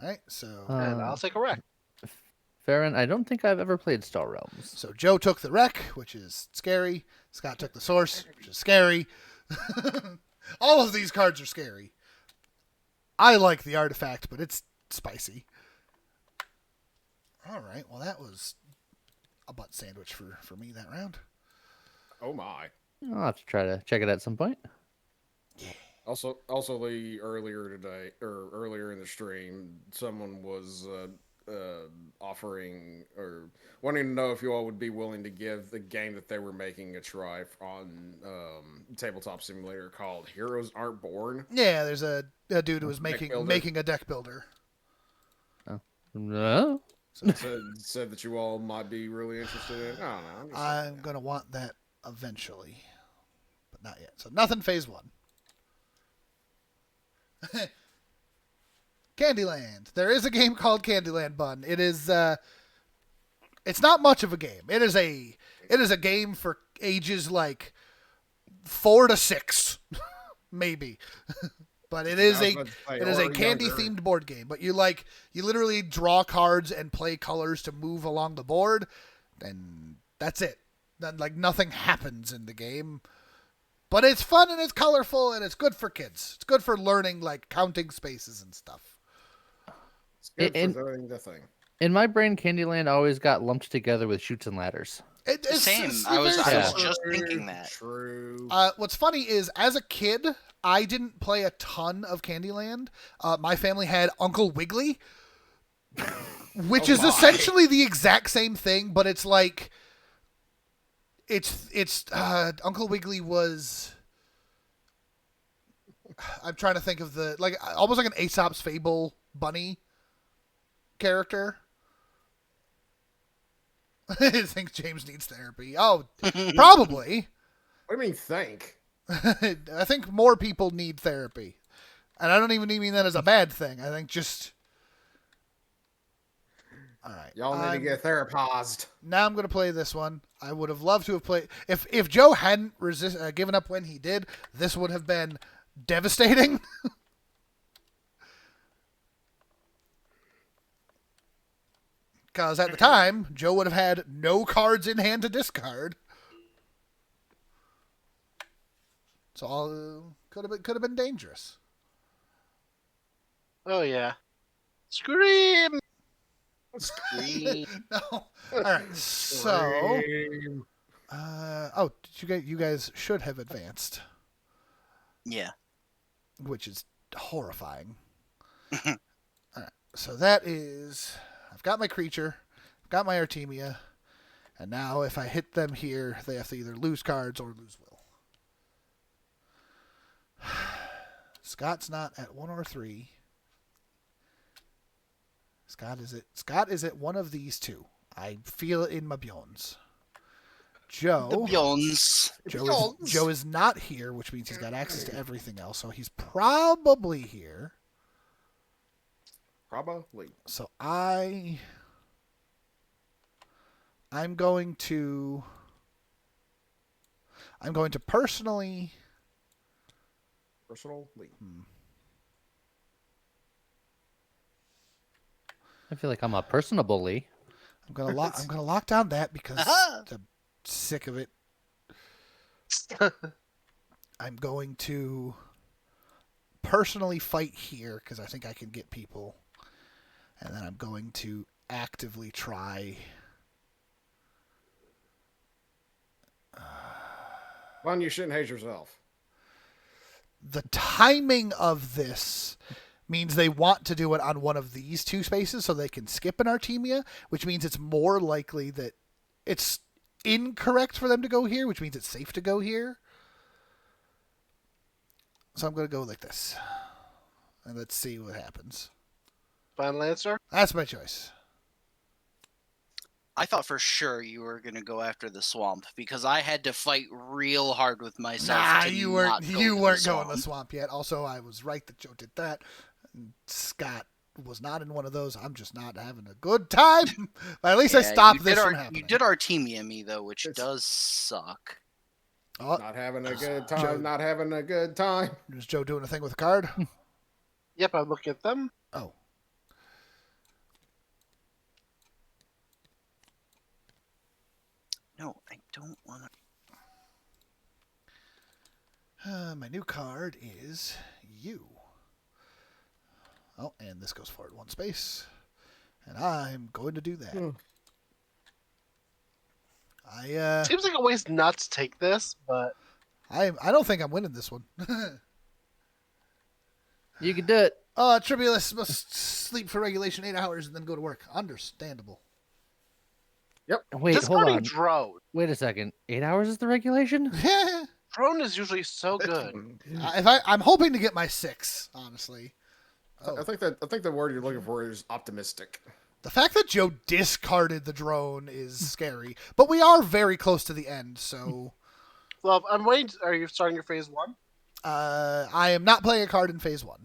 All right. So
And I'll take a wreck.
Farron, I don't think I've ever played Star Realms.
So Joe took the wreck, which is scary. Scott took the source, which is scary. All of these cards are scary. I like the artifact, but it's spicy. All right. Well, that was a butt sandwich for me that round.
Oh my.
I'll have to try to check it out at some point.
Also, earlier today or earlier in the stream, someone was offering or wanting to know if you all would be willing to give the game that they were making a try on Tabletop Simulator called Heroes Aren't Born.
Yeah, there's a dude who was
Deck builder.
making a deck builder.
No.
Said that you all might be really interested in. I don't know. I'm just
I'm gonna want that eventually, but not yet. So nothing phase 1. Candyland. There is a game called Candyland Bun. It is it's not much of a game. It is a game for ages like 4 to 6 maybe. But it is a candy themed board game. But you literally draw cards and play colors to move along the board, and that's it. Then nothing happens in the game. But it's fun and it's colorful and it's good for kids. It's good for learning counting spaces and stuff.
It's good for learning the thing.
In my brain, Candyland always got lumped together with Shoots and Ladders.
Same. I was just thinking that.
True.
What's funny is, as a kid, I didn't play a ton of Candyland. My family had Uncle Wiggly, which is essentially the exact same thing, but it's Uncle Wiggly was. I'm trying to think of the almost like an Aesop's Fable bunny character. I think James needs therapy. Oh, probably.
What do you mean think?
I think more people need therapy. And I don't even mean that as a bad thing. I think just... All right.
Y'all need to get therapized.
Now I'm going to play this one. I would have loved to have played... If Joe hadn't given up when he did, this would have been devastating. Because at the time, Joe would have had no cards in hand to discard. So all could have been dangerous.
Oh yeah. Scream!
Scream.
No. All right. So, you guys should have advanced,
Yeah.
which is horrifying. All right. So that is, I've got my creature, I've got my Artemia, and now if I hit them here, they have to either lose cards or lose will. Scott's not at 1 or 3. Scott is at one of these two. I feel it in my bones. Joe.
The Bjorns.
Joe is not here, which means he's got access to everything else. So he's probably here.
Probably.
So I'm going to personally.
I feel like I'm a personably.
I'm gonna lock down that because I'm sick of it. I'm going to personally fight here because I think I can get people, and then I'm going to actively try.
Well, you shouldn't hate yourself.
The timing of this means they want to do it on one of these two spaces so they can skip an Artemia, which means it's more likely that it's incorrect for them to go here, which means it's safe to go here. So I'm going to go like this. And let's see what happens.
Final answer?
That's my choice.
I thought for sure you were going to go after the swamp because I had to fight real hard with myself.
Nah,
to
you
not
weren't.
go
You
to
weren't
the
going to the
swamp.
swamp yet. Also, I was right that Joe did that. Scott was not in one of those. I'm just not having a good time. But at least I stopped this from happening.
You did Artemia me though, which does suck.
Oh,
Not having a good time.
Joe.
Not having a good time.
is Joe doing a thing with a card?
Yep, I'm looking at them.
Oh.
No, I don't want to.
My new card is you. Oh, and this goes forward 1 space. And I'm going to do that.
Seems like a waste not to take this, but
I don't think I'm winning this one.
You can do it.
Tribulus must sleep for regulation 8 hours and then go to work. Understandable.
Wait, hold
Discarding
on.
drone.
Wait a second. 8 hours is the regulation?
Drone is usually so good.
I'm hoping to get my 6, honestly.
I think the word you're looking for is optimistic.
The fact that Joe discarded the drone is scary, but we are very close to the end, so
Well, I'm waiting. Are you starting your phase 1?
I am not playing a card in phase 1.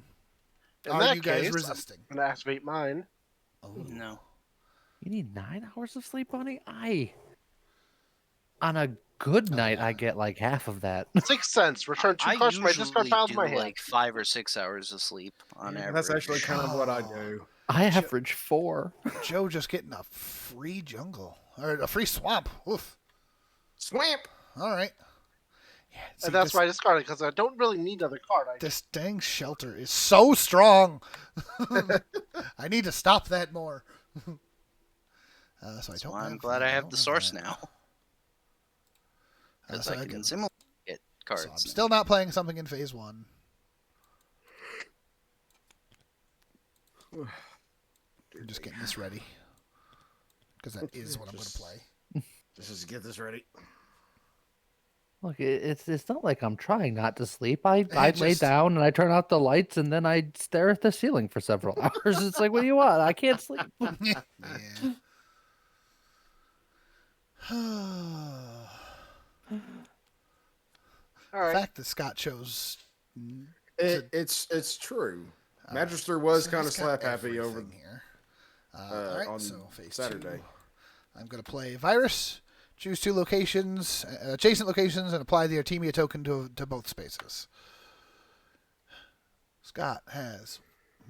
In
Are
that
you guys
case,
resisting?
I'm going to activate mine.
Oh.
No.
You need 9 hours of sleep, Bunny? On a good night,
yeah.
I get like half of that.
6 cents. Return 2
I
cards from my discard
usually
pile to
do
my hand.
like 5 or 6 hours of sleep on average.
That's actually kind of what I do.
I average 4.
Joe just getting a free jungle or a free swamp. Oof.
Swamp.
All right. Yeah, see,
And that's
this,
why I discarded, because I don't really need another card.
this dang shelter is so strong. I need to stop that more. So I
That's
don't.
why I'm
have
glad
that.
I have
don't
the source
that.
now. Because
So
I can
can-
simulate cards.
So I'm still not playing something in phase 1. I'm just getting this ready because that is what I'm going to play.
Just get this ready.
Look, it's not like I'm trying not to sleep. I lay
just-
down and I turn out the lights and then I stare at the ceiling for several hours. It's like, what do you want? I can't sleep.
Yeah.
All
The
right.
fact that Scott chose.
It's true. Magister was
So
kind of
he's got
slap happy over
everything here. All right,
on
so phase
Saturday.
2. I'm going to play Virus, choose 2 locations, adjacent locations, and apply the Artemia token to both spaces. Scott has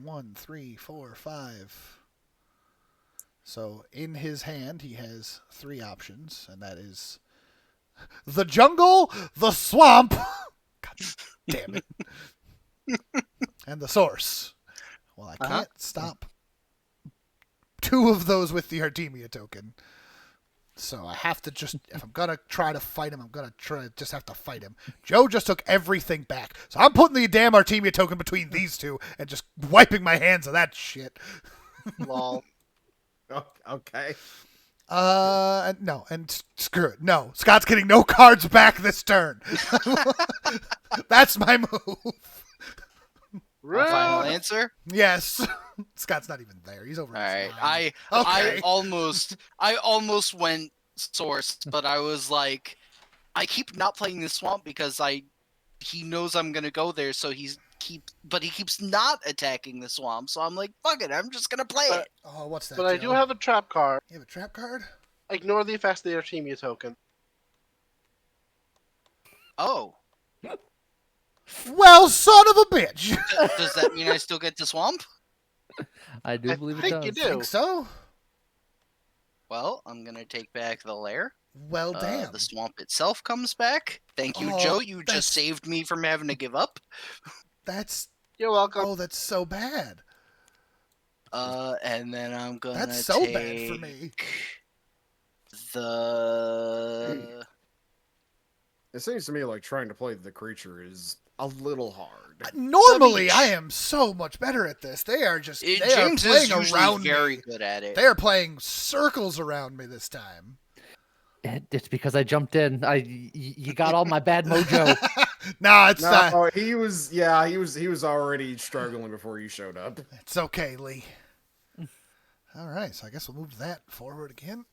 1, 3, 4, 5. So in his hand, he has 3 options, and that is the jungle, the swamp, God damn it, and the source. Well, I can't stop 2 of those with the Artemia token. So I have to just, if I'm going to try to fight him, I'm going to just have to fight him. Joe just took everything back. So I'm putting the damn Artemia token between these 2 and just wiping my hands of that shit.
Lol.
Oh, okay.
No, and screw it. No, Scott's getting no cards back this turn. That's my move.
Final
Rude.
answer?
Yes. Scott's not even there. He's over.
All
his
right.
line.
I
Okay.
almost went source, but I was like, I keep not playing this swamp because he knows I'm gonna go there, so he keeps not attacking the swamp. So I'm like, fuck it, I'm just gonna play
But-
it.
Oh, what's that?
But I
Joe?
do have a trap card.
You have a trap card?
Ignore the effects of the Artemia token.
Oh,
Well, son of a bitch.
does that mean I still get the swamp?
I do
I
believe it
think
does.
you do.
Think so?
Well, I'm gonna take back the lair.
Well, damn.
The swamp itself comes back. Thank you,
Oh,
Joe. You
that's-
just saved me from having to give up.
That's
You're welcome.
oh, that's so bad.
And then I'm gonna
That's so
take
bad for me.
the
It seems to me like trying to play the creature is a little hard.
Normally,
beach.
I am so much better at this. They are just they
James
are
is
playing
usually
around
very
me.
good at it.
They are playing circles around me this time.
It's because I jumped in. You got all my bad mojo.
Nah, it's not.
No, he was already struggling before you showed up.
It's okay, Lee. All right, so I guess we'll move that forward again.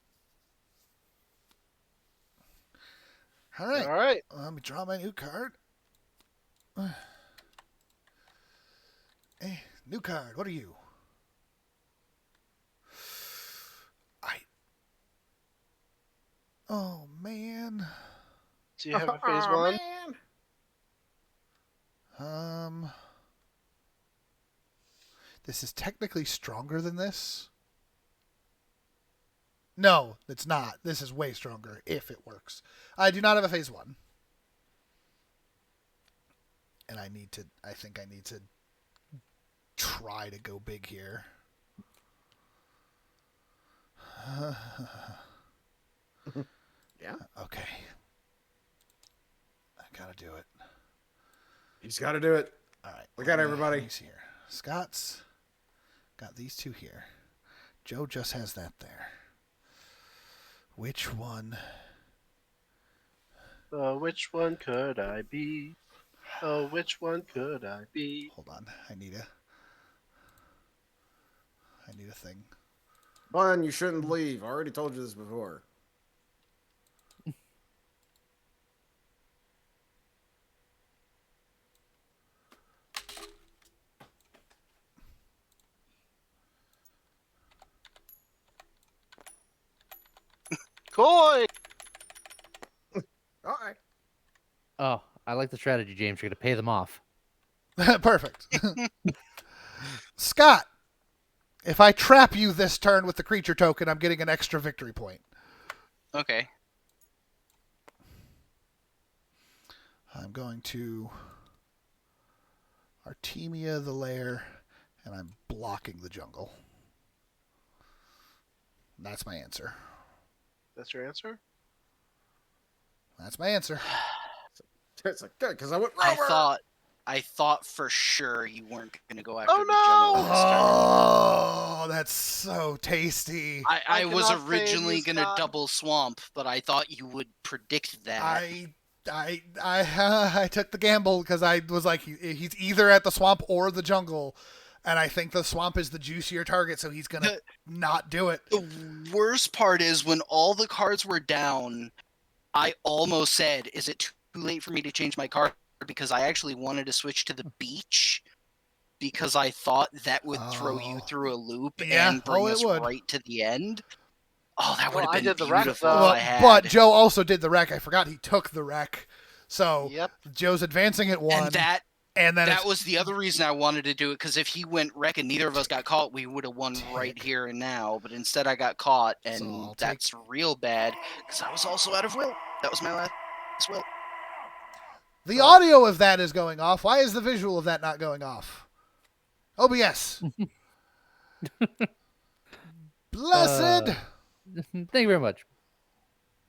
All right.
All right.
Let me draw my new card. New card. What are you? Oh man.
Do you have a phase 1?
Man.
This is technically stronger than this. No, it's not. This is way stronger if it works. I do not have a phase 1. And I think I need to try to go big here.
Yeah.
Okay. I gotta do it.
He's got to do it.
All right.
Look out, everybody.
He's here. Scott's got these two here. Joe just has that there. Which one?
Oh, which one could I be? Oh, which one could I be?
Hold on. I need a thing.
Bun, you shouldn't leave. I already told you this before.
Koi!
All right.
Oh, I like the strategy, James. You're gonna pay them off.
Perfect. Scott, if I trap you this turn with the creature token, I'm getting an extra victory point.
Okay.
I'm going to Artemia the lair, and I'm blocking the jungle. That's my answer.
That's your answer?
That's my answer.
It's like, good, because I went
I
Rover.
thought for sure you weren't going to go after
Oh,
the jungle
no!
this turn.
Oh, that's so tasty.
I was
cannot fade
originally
you,
going to
Scott.
double swamp, but I thought you would predict that.
I took the gamble because I was like, he's either at the swamp or the jungle, and I think the swamp is the juicier target, so he's gonna not do it.
The worst part is when all the cards were down, I almost said, is it too late for me to change my card? Because I actually wanted to switch to the beach because I thought that would throw you
Oh.
through a loop
Yeah,
and bring
it
us
would.
right to the end. Oh, that would
Well, I
have been
did the wreck,
beautiful
though.
if
Well,
I had.
but Joe also did the wreck. I forgot he took the wreck, so
Yep.
Joe's advancing at one,
and that
and then
that was the other reason I wanted to do it, because if he went wreck and neither of us got caught, we would have won right
Tick.
here and now. But instead, I got caught,
So
and
I'll take-
that's real bad because I was also out of will. That was my last will.
the audio of that is going off. Why is the visual of that not going off? OBS. Blessed.
Thank you very much.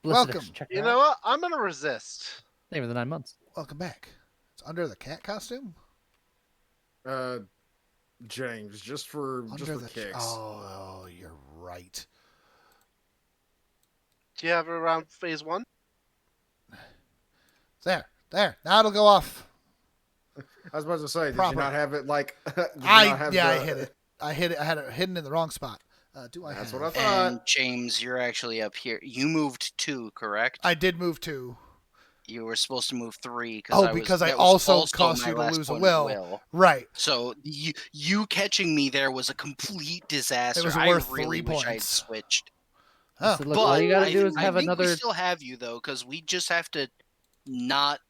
Blessed
Welcome.
check
You
out.
know what? I'm going to resist.
Thank you for the 9 months.
Welcome back. It's under the cat costume.
James, just for kicks.
Oh, you're right.
Do you have it around phase 1?
There. Now it'll go off.
I was about to say, did
Proper.
you not have it like?
I hit it. I hit it. I had it hidden in the wrong spot. Do I?
That's
have
what I
it?
thought.
And James, you're actually up here. You moved 2, correct?
I did move 2.
You were supposed to move 3.
Because I
that was
also caused
my
you to
last
lose a
point
will.
of
Right.
So you catching me there was a complete disaster.
It was
I
worth
really
3
wish I'd
points.
switched.
Oh.
So look,
But
all you gotta do is
I
have
think
another.
we still have you though, because we just have to not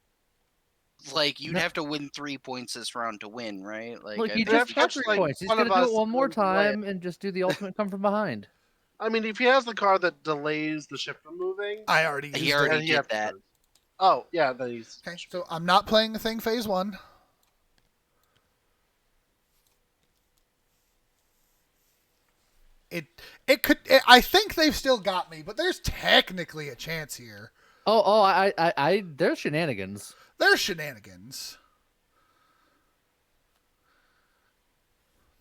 you'd
No.
have to win 3 points this round to win, right?
Look,
I
he
think
just
we
got
should-
touch,
3
like,
points. He's
one
gonna
of
do
us
it one more
wins the way.
time and just do the ultimate come from behind.
I mean, if he has the card that delays the ship from moving,
I already used
He
it.
already
then he
did
has to
that.
choose. Oh, yeah, then he's.
Okay, so I'm not playing the thing phase 1. I think they've still got me, but there's technically a chance here.
There's shenanigans.
There's shenanigans.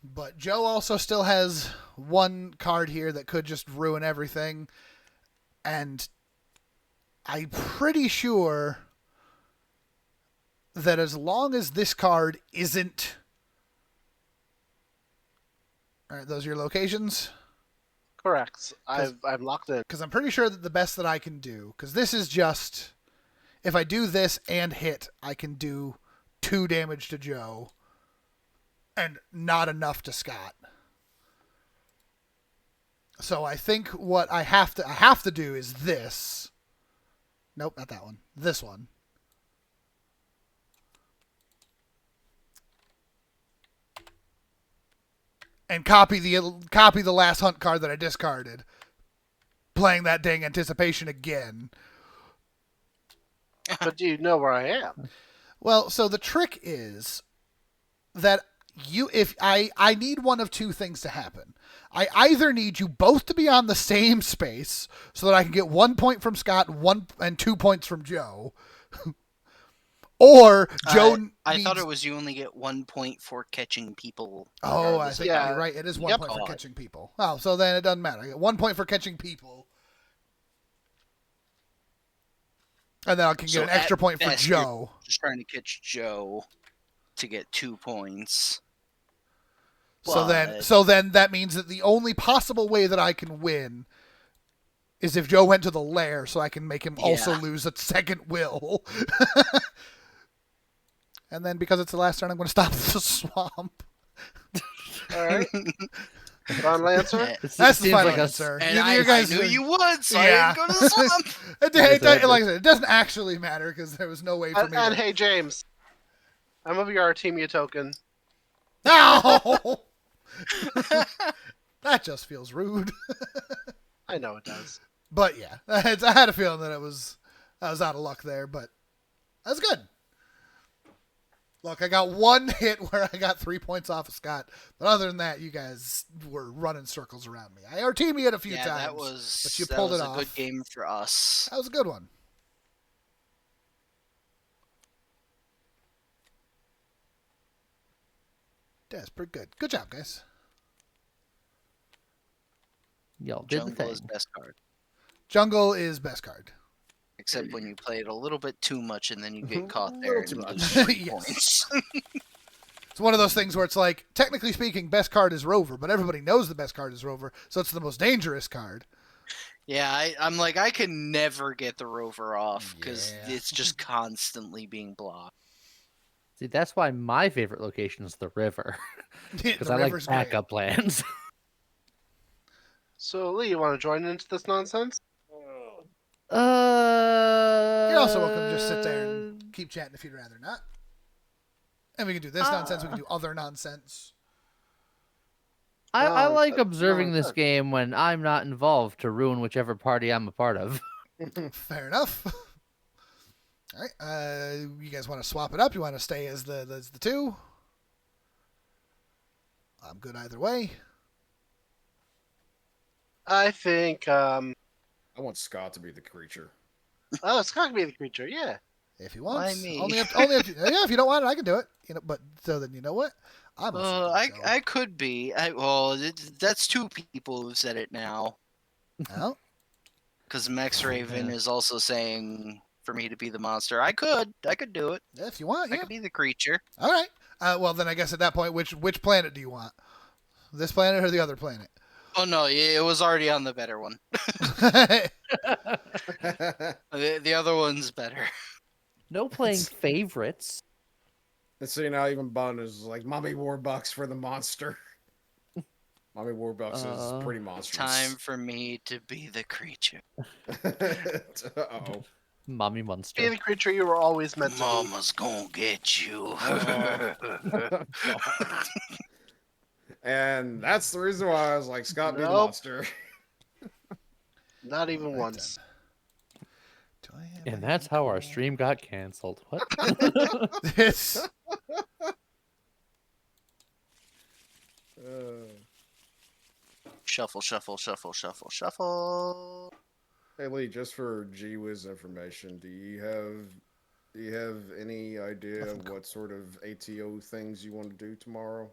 But Joe also still has one card here that could just ruin everything. And I'm pretty sure that as long as this card isn't... All right, those are your locations?
Correct. I'm locked in.
Because I'm pretty sure that the best that I can do... Because this is just... If I do this and hit, I can do 2 damage to Joe. And not enough to Scott. So I think what I have to do is this. Nope, not that one. This one. And copy the last hunt card that I discarded. Playing that dang anticipation again.
But do you know where I am?
Well, so the trick is that if I need one of 2 things to happen. I either need you both to be on the same space so that I can get 1 point from Scott, 1 and 2 points from Joe, Or Joe
I
needs...
thought it was you only get 1 point for catching people.
Oh, I
regardless of
think
Yeah.
you're right. It is 1
Yep.
point for
God.
catching people. Oh, so then it doesn't matter. I get 1 point for catching people. And then I can
So
get an extra
at
point for
best, you're
Joe.
just trying to catch Joe to get 2 points.
So
But-
then that means that the only possible way that I can win is if Joe went to the lair, so I can make him also
Yeah.
lose a second will. And then because it's the last turn, I'm going to stop the swamp.
All right. Final answer.
It
That's the
seems
final
like a
answer.
And
You
I
guys
knew
are-
you would, so
Yeah.
I didn't go to the swamp.
Like I said, it doesn't actually matter because there was no way for
And,
me
and
to...
hey, James, I'm gonna be our Artemia token.
No! That just feels rude.
I know it does.
But yeah, I had a feeling that I was out of luck there, but that's good. Look, I got one hit where I got 3 points off of Scott, but other than that, you guys were running circles around me. I RT'd a few
Yeah,
times,
that was
but you
that
pulled
was
it
a
off.
good game for us.
That was a good one. That's pretty good. Good job, guys.
Y'all did the
Jungle is
thing.
best card,
Jungle is best card.
except when you play it a little bit too much and then you get caught
A
there
little
and
too
lose
much.
3
Yes.
points.
It's one of those things where it's like, technically speaking, best card is Rover, but everybody knows the best card is Rover, so it's the most dangerous card.
Yeah, I'm like, I can never get the rover off because
Yeah.
it's just constantly being blocked.
See, that's why my favorite location is the river, because
The
I like
river's great.
backup plans.
So, Lee, you want to join into this nonsense?
You're also welcome to just sit there and keep chatting if you'd rather not. And we can do this nonsense, we can do other nonsense.
I
No,
like
no,
observing this
good.
game when I'm not involved to ruin whichever party I'm a part of.
Fair enough. All right, you guys want to swap it up? You want to stay as the two? I'm good either way.
I think.
I want Scott to be the creature.
Oh, it's gonna be the creature. Yeah.
If he wants,
me?
only if yeah. If you don't want it, I can do it. You know, but so then you know what? I'm also gonna go.
I could be. That's 2 people who've said it now.
Oh,
Because Max Raven is also saying for me to be the monster. I could do it.
yeah, if you want,
I
yeah.
could be the creature.
All right. Well, then I guess at that point, which planet do you want? This planet or the other planet?
Oh no, it was already on the better one. The other one's better.
No playing favorites.
And so now even Bun is like, Mommy Warbucks for the monster. Mommy Warbucks is pretty monstrous.
Time for me to be the creature.
Uh-oh.
Mommy
Be
monster.
the creature you were always meant to be.
Mama's gonna get you.
And that's the reason why I was like, Scott be the
Nope.
monster.
Not even
Right
once.
then. Do I have
And
my
that's how our
equal?
stream got canceled. What?
This.
Shuffle, shuffle, shuffle, shuffle, shuffle.
Hey Lee, just for GWiz information, do you have any idea of what sort of ATO things you want to do tomorrow?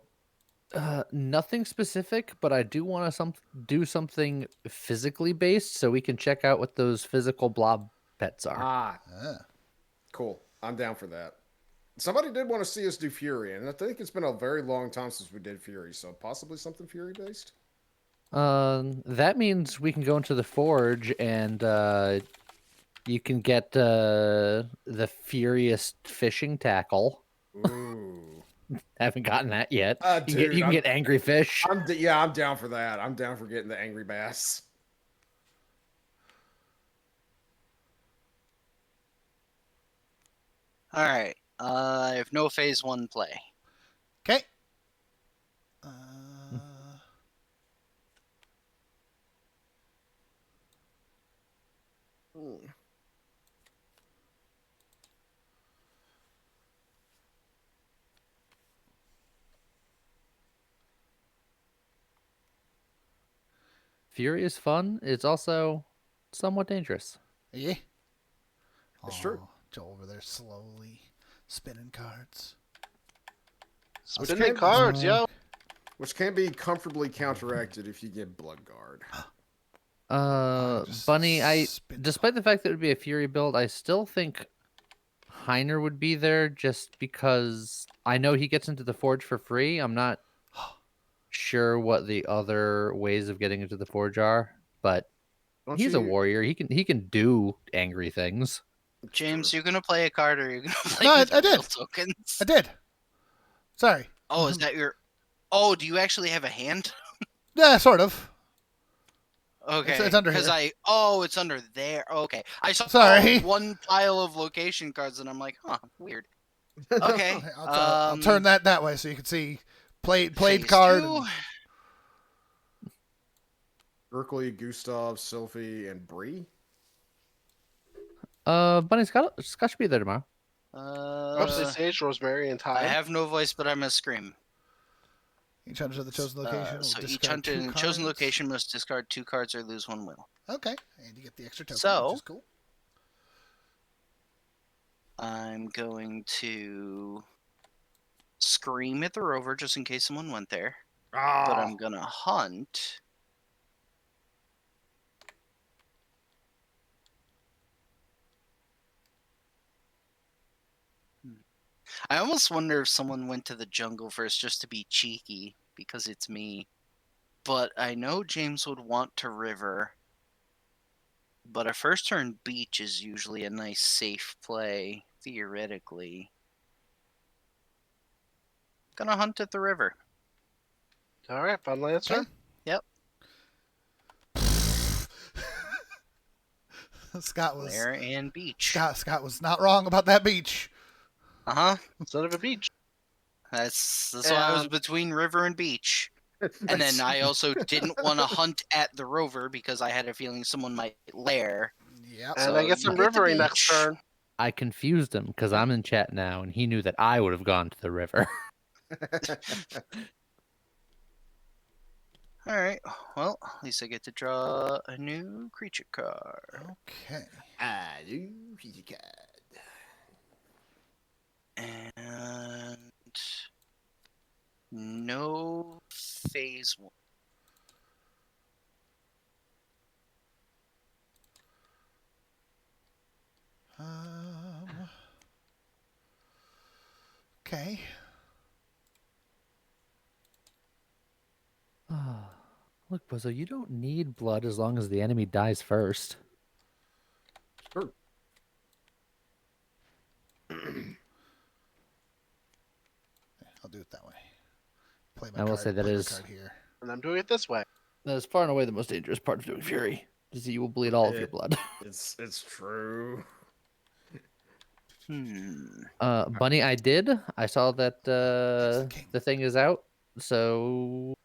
Nothing specific, but I do want to do something physically based so we can check out what those physical blob pets are.
Ah,
Ah.
cool. I'm down for that. Somebody did want to see us do Fury, and I think it's been a very long time since we did Fury, so possibly something Fury based.
That means we can go into the forge and you can get the furious fishing tackle.
Ooh.
Haven't gotten that yet.
Dude,
You can get angry fish.
I'm down for that. I'm down for getting the angry bass.
All right. I have no phase 1 play.
Okay.
Fury is fun. It's also somewhat dangerous.
Yeah.
It's true.
Joe over there slowly Spinning cards.
Spinning cards, yo.
Which can be comfortably counteracted if you get Blood Guard.
Just
Bunny,
spin
despite the fact that it would be a Fury build, I still think Heiner would be there just because I know he gets into the Forge for free. I'm not sure what the other ways of getting into the Forge are, but
Don't
he's a
you-
warrior. He can do angry things.
It's
James,
true.
you're gonna play a card or you're gonna play
No,
with
I
the real
did.
tokens?
I did. Sorry.
Oh, is that your? Oh, do you actually have a hand?
Yeah, sort of.
Okay,
it's under
because
here.
it's under there. Okay, I saw
Sorry.
one pile of location cards, and I'm like, huh, weird. Okay,
I'll turn that way so you can see played
phase
card.
two.
and-
Berkeley, Gustav, Sylphie, and Bree.
Bunny Scott should be there tomorrow.
Upstate Sage, Rosemary, and
I
Tide.
have no voice, but I'm a scream.
Each hunter to the chosen location. will
So each
discard
hunter
2
in the chosen
cards.
location must discard 2 cards or lose 1 will.
Okay, and you get the extra token,
So-
which is cool.
I'm going to scream at the rover just in case someone went there. But I'm gonna hunt. I almost wonder if someone went to the jungle first just to be cheeky because it's me. But I know James would want to river. But a first turn beach is usually a nice safe play, theoretically. Gonna hunt at the river.
All right, final answer.
Okay. Scott was
There and beach.
Scott was not wrong about that beach.
Uh-huh.
Son of a beach.
That's why I was
And-
between river and beach. And then I also didn't want to hunt at the rover because I had a feeling someone might lair.
Yep.
And
So
I get some
you hit the
rivering next
beach.
turn.
I confused him because I'm in chat now, and he knew that I would have gone to the river.
All right. Well, at least I get to draw a new creature card.
Okay.
And no phase 1.
Okay.
Look, Buzzo, you don't need blood as long as the enemy dies first.
Sure.
I'll do it that way. Play my
I will
card,
say that
play my
is-
card here.
And I'm doing it this way.
That is far and away the most dangerous part of doing Fury. Is that you will bleed all of your
Yeah.
blood.
It's true.
Bunny, I did. I saw that
the king.
the thing is out. So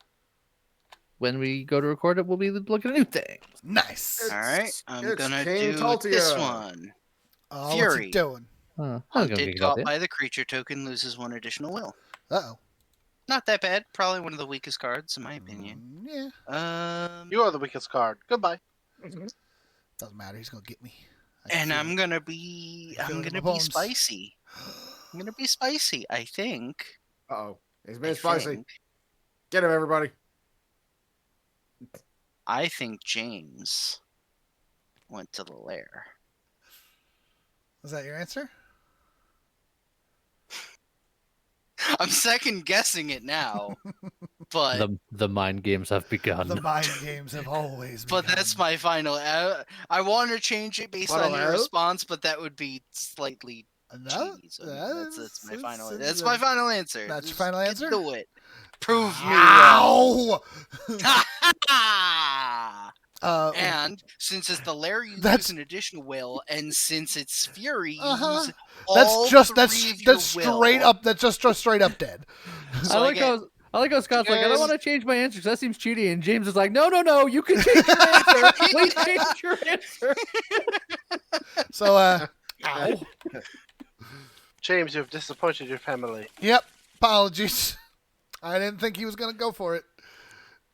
when we go to record it, we'll be looking at new things.
Nice.
All right. I'm
It's
going to
King
do this
Taltia.
one.
Oh, what's
Fury.
he doing?
I was gonna
Hunted
get
caught
that.
by the creature token loses 1 additional will.
Uh-oh.
Not that bad. Probably one of the weakest cards, in my opinion.
Yeah.
You are the weakest card. Goodbye.
Doesn't matter. He's gonna get me.
And I'm gonna be
I feel it in my
be
bones.
spicy. I'm gonna be spicy, I think.
Uh-oh. He's
I
been spicy.
think.
Get him, everybody.
I think James went to the lair.
Is that your answer?
I'm second guessing it now, but
The mind games have begun.
The mind games have always.
but that's
begun.
my final. I want to change it based on your
Well,
response, but that would be slightly
No,
cheese. I mean, that's my final.
that's-
That's my final answer.
That's your
Just
final answer?
Do it. Prove me wrong.
Ow!
And since it's the lair, you
That's-
lose an additional will, and since it's fury, you
Uh-huh.
lose
That's
all
just
three
that's
of your
that's
will.
straight up. That's just straight up dead.
So
I
I
like
get-
how Scott's like, I don't
guys-
want to change my answer 'cause that seems cheaty, and James is like, no, you can change your answer. Please change your answer.
So ow.
James, you have disappointed your family.
Yep. Apologies. I didn't think he was gonna go for it.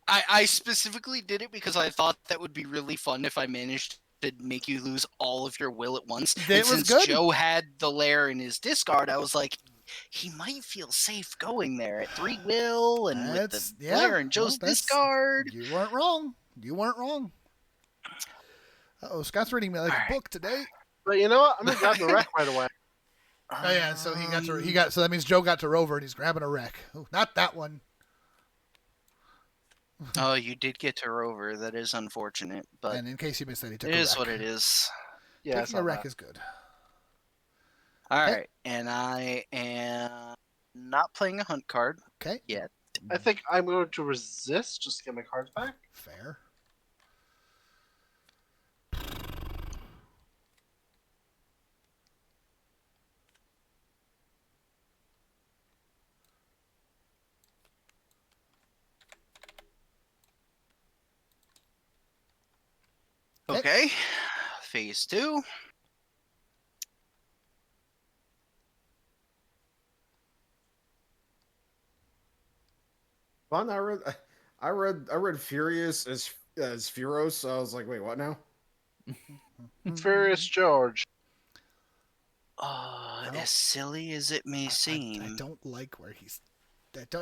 I specifically did it because I thought that would be really fun if I managed to make you lose all of your will at once.
It
And
was
since
good.
Joe had the lair in his discard, I was like, he might feel safe going there at 3 will and with the lair in Joe's discard.
You weren't wrong. You weren't wrong. Uh-oh, Scott's reading me like a book today.
But you know what? I'm gonna grab the wreck right away.
Oh yeah, so so that means Joe got to Rover and he's grabbing a wreck. Oh, not that one.
Oh, you did get to Rover. That is unfortunate, but
And in case you missed that, he took
it
a
is
wreck.
what it is.
Yeah,
Taking a wreck is good.
All
Okay.
right, and I am not playing a hunt card.
Okay.
Yeah.
I think I'm going to resist just to get my cards back.
Fair.
Okay. Phase 2.
Fun. I read Furious as Furos. So I was like, wait, what now?
Furious George.
As silly as it may seem.
I don't like where he's.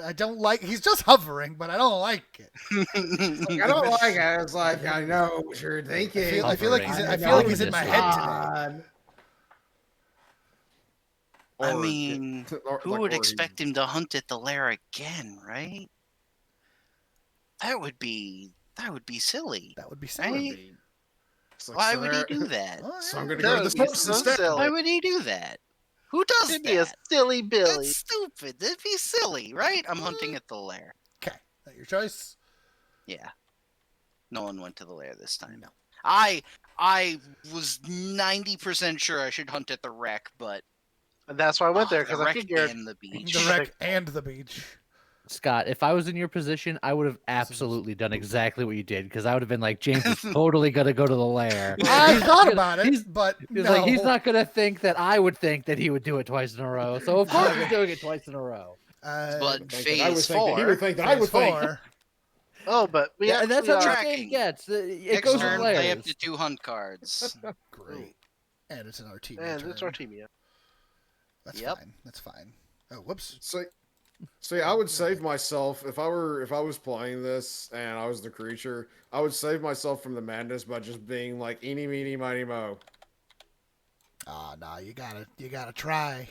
I don't like. He's just hovering, but I don't like it.
I don't like it. It's like I know what you're thinking.
I feel like he's. I feel like he's in my head today.
I mean, who would expect him to hunt at the lair again, right? That would be silly.
That would be
Right?
silly.
Like,
Why
so
would he do that?
So I'm gonna
That
go to
would
the
be
source
so
instead.
silly.
Why would he do that? Who does
It'd be a
that?
silly Billy.
That's stupid. That'd be silly, right? I'm hunting at the lair.
Okay, that your choice.
Yeah. No one went to the lair this time.
No.
I was 90% sure I should hunt at the wreck, but
And that's why I went there
the
because I
wreck
figured
and the beach.
The wreck and the beach.
Scott, if I was in your position, I would have absolutely done exactly what you did because I would have been like, James is totally gonna go to the lair.
I thought about it, but
He's
no.
like, he's not gonna think that I would think that he would do it twice in a row. So of course he's doing it twice in a row.
But
I
phase
would think that he would
4,
think that I would think.
4.
Oh, but we
Yeah, and that's
actually
how this
tracking.
game gets. It
next
goes
turn
in
play
layers.
up to 2 hunt cards.
Great. And it's an Artemia
And
turn.
it's Artemia.
That's
Yep.
fine. That's fine. Oh, whoops.
So yeah, I would save myself if I was playing this and I was the creature. I would save myself from the madness by just being like eeny meeny miny mo.
Oh no, you gotta try.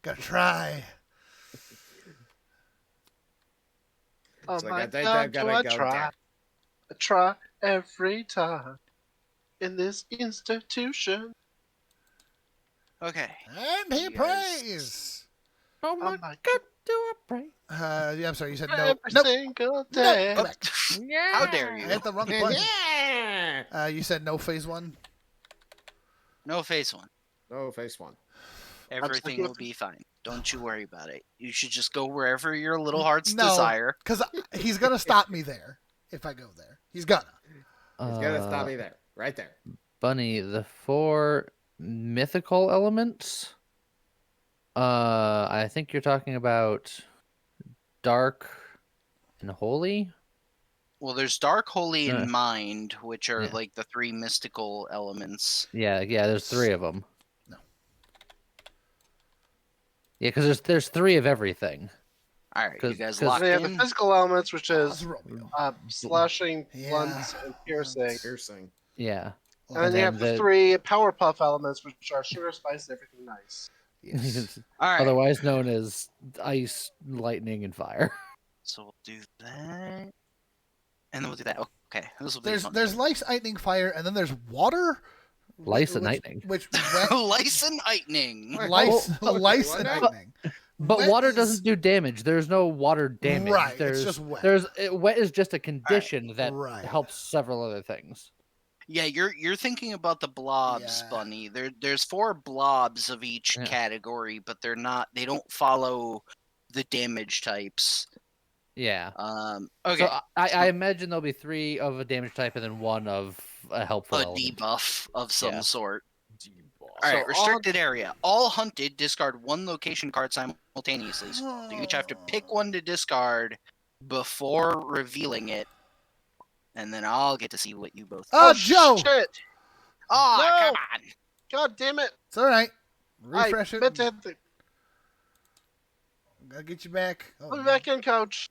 Gotta try.
Oh
It's like,
my
I think
God,
I've
do
gotta
I
go
try?
there.
I try every time in this institution.
Okay.
And he
You guys-
prays.
Oh
my
my God, do I pray?
Yeah, I'm sorry. You said no.
Every
Nope.
single
No.
day.
Go back.
How dare
I
you?
hit the wrong button.
Yeah.
You said no phase 1.
No phase 1.
No, face one.
Everything
thinking-
will be fine. Don't you worry about it. You should just go wherever your little heart's
No.
desire.
Because he's gonna stop me there if I go there. He's gonna.
He's gonna stop me there, right there.
Bunny, the 4 mythical elements. I think you're talking about dark and holy.
Well, there's Dark, Holy, and
Uh,
Mind, which are
yeah.
like the 3 mystical elements.
Yeah, there's 3 of them.
No.
Yeah, because there's 3 of everything.
All right, you
'Cause-
guys
'cause-
locked
They have the
in?
physical elements, which
Oh,
is
it's Romeo.
slashing,
Yeah.
blunts, and piercing.
Piercing.
Yeah.
And then
And
you have
then
the
the-
3 Powerpuff elements, which are sugar, spice, and everything nice.
Yes.
All right,
Otherwise known as ice, lightning, and fire.
so we'll do that, and then we'll do that. Okay, this will be fun.
There's lice, lightning, fire, and then there's water.
Lice and
which-
lightning.
Which
Lice and lightning.
lice,
Oh,
lice
what
and
now?
lightning.
But
Wet
water
is-
doesn't do damage. There's no water damage.
Right, it's
There's
just wet.
Wet is just a condition that
Right.
helps several other things.
Yeah, you're thinking about the blobs,
Yeah.
Bunny. There's 4 blobs of each
Yeah.
category, but they don't follow the damage types.
Yeah.
Okay,
So I imagine there'll be 3 of a damage type and then 1 of a helpful
a
element.
debuff of some
Yeah.
sort.
All
All right, restricted area. All hunted discard 1 location card simultaneously. So you each have to pick 1 to discard before revealing it, and then I'll get to see what you both.
Oh, Joe!
Shit!
Oh,
No!
come on.
God damn it!
It's all right. Refresh
I
it.
meant to hit the...
Gotta get you back. Oh,
Put me back in, coach.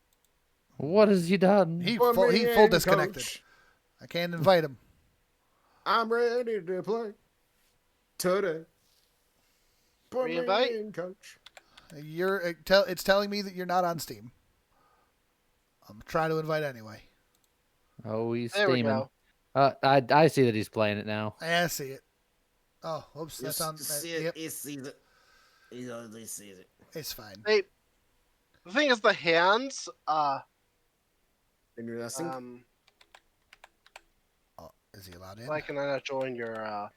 What has he done?
He
Put
full,
me
he full
in,
disconnected.
coach.
I can't invite him.
I'm ready to play today. Put me
Reinvite?
in, coach.
It's telling me that you're not on Steam. I'm trying to invite anyway.
Oh, he's
There we
steaming.
go.
I see that he's playing it now.
I see it. Oh, whoops, that's on. Yep,
He sees it. He only sees it.
it's fine.
Hey, the thing is, the hands.
And you're nesting?
Oh, is he allowed in?
Why can I not join your?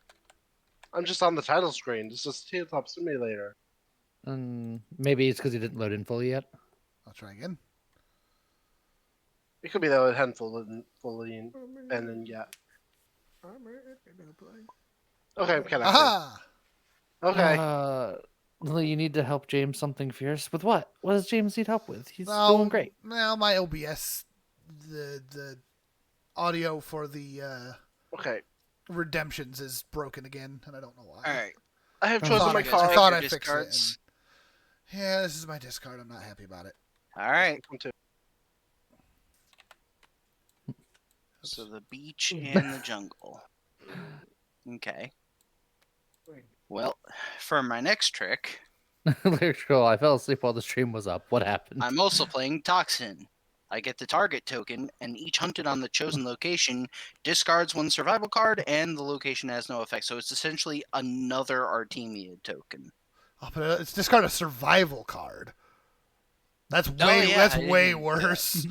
I'm just on the title screen. This is Tabletop Simulator.
Maybe it's because he didn't load in fully yet.
I'll try again.
It could be that it hadn't fully in, and then yeah.
I'm ready to play.
Okay, I'm connected.
Aha!
Okay.
Well, you need to help James something fierce. With what? What does James need help with? He's
No,
doing great.
Now my OBS, the audio for the
Okay.
redemptions is broken again, and I don't know why.
All right.
I have
I
chosen
thought
my
I
card.
thought
Your
I fixed it.
discards.
And, yeah, this is my discard. I'm not happy about it.
All right.
Come to-
So the beach and the jungle. Okay. Well, for my next trick,
Lyrical, I fell asleep while the stream was up. What happened?
I'm also playing Toxin. I get the target token, and each hunted on the chosen location discards one survival card, and the location has no effect. So it's essentially another Artemia token.
Oh, but it's discard a survival card. That's
Oh,
way
yeah,
that's
I didn't
way
even-
worse.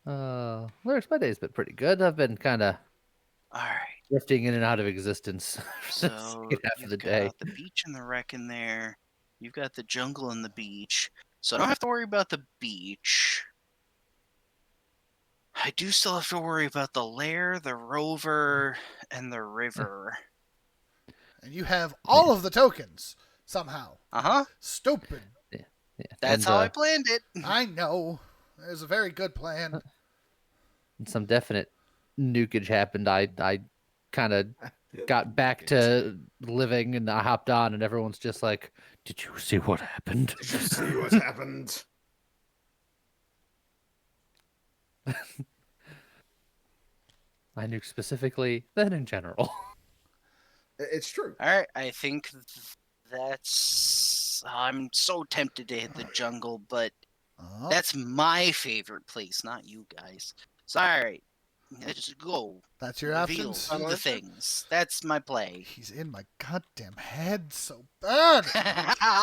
Lyrics, my day's been pretty good. I've been kind of
All right.
drifting in and out of existence for the
So
second half of
you've
the day.
got the beach and the wreck in there. You've got the jungle and the beach. So I don't have to worry about the beach. I do still have to worry about the lair, the rover, and the river.
And you have all of the tokens somehow.
Uh-huh.
Stupid.
Yeah,
That's
and,
how I planned it.
I know. It was a very good plan.
some definite nukage happened. I kind of got back to living, and I hopped on, and everyone's just like, "Did you see what happened?"
Did you see what happened?
I knew specifically, then in general.
It's true.
All right, I think that's. I'm so tempted to hit the jungle, but
Oh,
that's my favorite place, not you guys. So, all right, let's go.
that's your
Reveal,
options.
do the things. That's my play.
He's in my goddamn head so bad.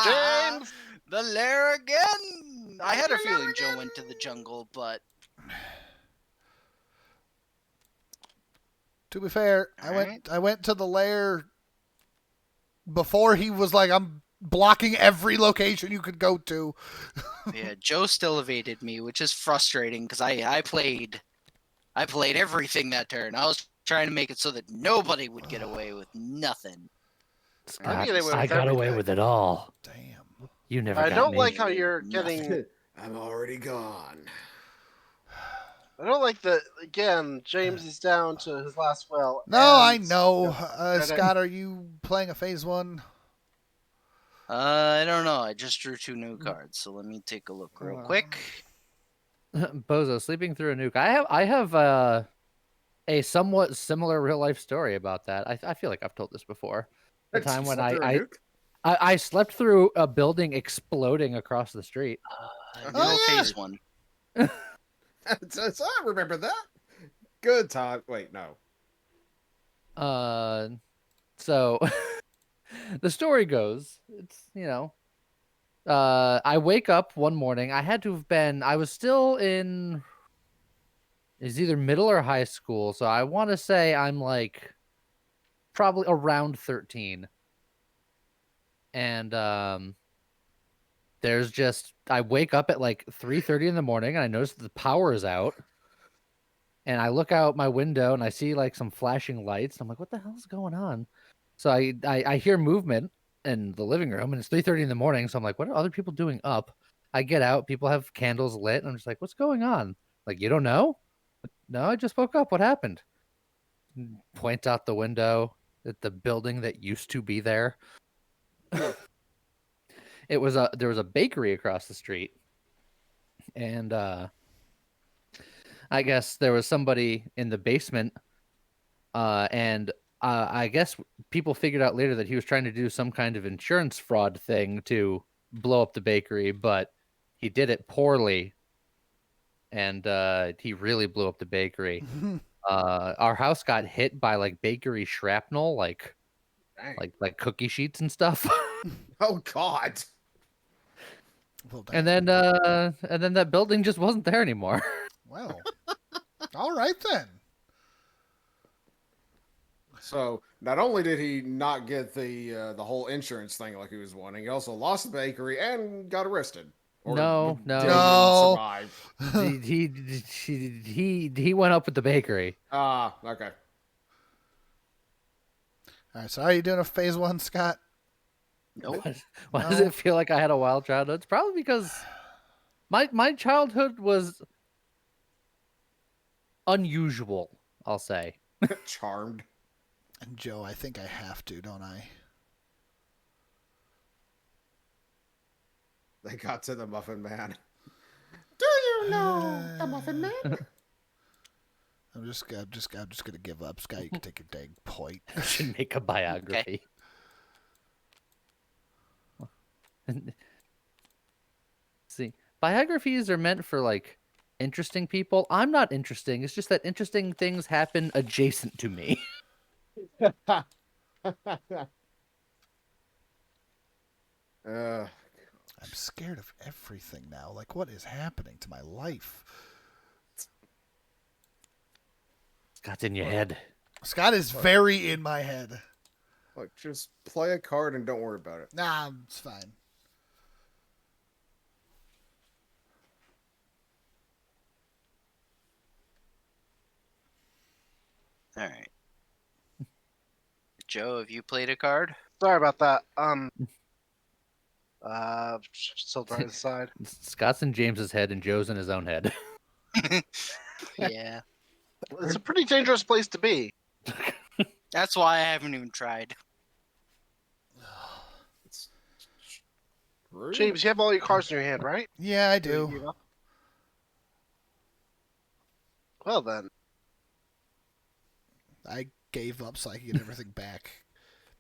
James!
The lair again. I had a feeling Joe went to the jungle, but
To be fair,
Alright.
I went to the lair before he was like, I'm blocking every location you could go to.
yeah, Joe still evaded me, which is frustrating because I played everything that turn. I was trying to make it so that nobody would get away with nothing.
I get away with
I got away
everything.
with it all.
Damn.
You never
I
got
don't
me.
like how you're getting.
Nothing.
I'm already gone.
I don't like that. Again, James is down to his last well.
No, I
and-
know.
Yeah,
Scott, are you playing a phase one?
I don't know. I just drew 2 new cards, so let me take a look real quick.
Bozo sleeping through a nuke. I have a somewhat similar real life story about that. I feel like I've told this before. The time when I slept through a building exploding across the street.
No
Oh, yeah.
phase 1.
I remember that. Good talk. Wait, no.
So the story goes, it's I wake up one morning. I was still in is either middle or high school, so I want to say I'm like probably around 13. And I wake up at like 3:30 in the morning, and I notice that the power is out. And I look out my window and I see like some flashing lights. I'm like, what the hell is going on? So I hear movement in the living room, and it's 3:30 in the morning. So I'm like, what are other people doing up? I get out, people have candles lit, and I'm just like, what's going on? Like, you don't know? No, I just woke up. What happened? point out the window at the building that used to be there. There was a bakery across the street, and I guess there was somebody in the basement, and I guess people figured out later that he was trying to do some kind of insurance fraud thing to blow up the bakery, but he did it poorly, and he really blew up the bakery. Our house got hit by like bakery shrapnel, like
Dang.
cookie sheets and stuff.
Oh God.
Well,
and
dang.
then that building just wasn't there anymore.
Well, all right then.
So not only did he not get the whole insurance thing like he was wanting, he also lost the bakery and got arrested. Or
No.
didn't
No.
survive.
he went up with the bakery.
Ah, okay.
All right, so are you doing a phase 1, Scott?
Nope.
Why does
No.
it feel like I had a wild childhood? It's probably because my childhood was unusual, I'll say.
Charmed.
And Joe, I think I have to, don't I?
They got to the Muffin Man. Do you know the Muffin Man?
I'm just gonna give up. Scott, you can take your dang point.
I should make a biography. See, biographies are meant for like interesting people. I'm not interesting. It's just that interesting things happen adjacent to me.
I'm scared of everything now. Like, what is happening to my life?
Scott's in your head.
Scott is very in my head.
Look, just play a card and don't worry about it.
Nah, it's fine.
All right. Joe, have you played a card?
Sorry about that. Still right aside.
Scott's in James's head and Joe's in his own head.
Yeah.
It's a pretty dangerous place to be.
That's why I haven't even tried.
Rude.
James, you have all your cards in your hand, right?
Yeah, I do.
Well then.
I gave up so I could get everything back.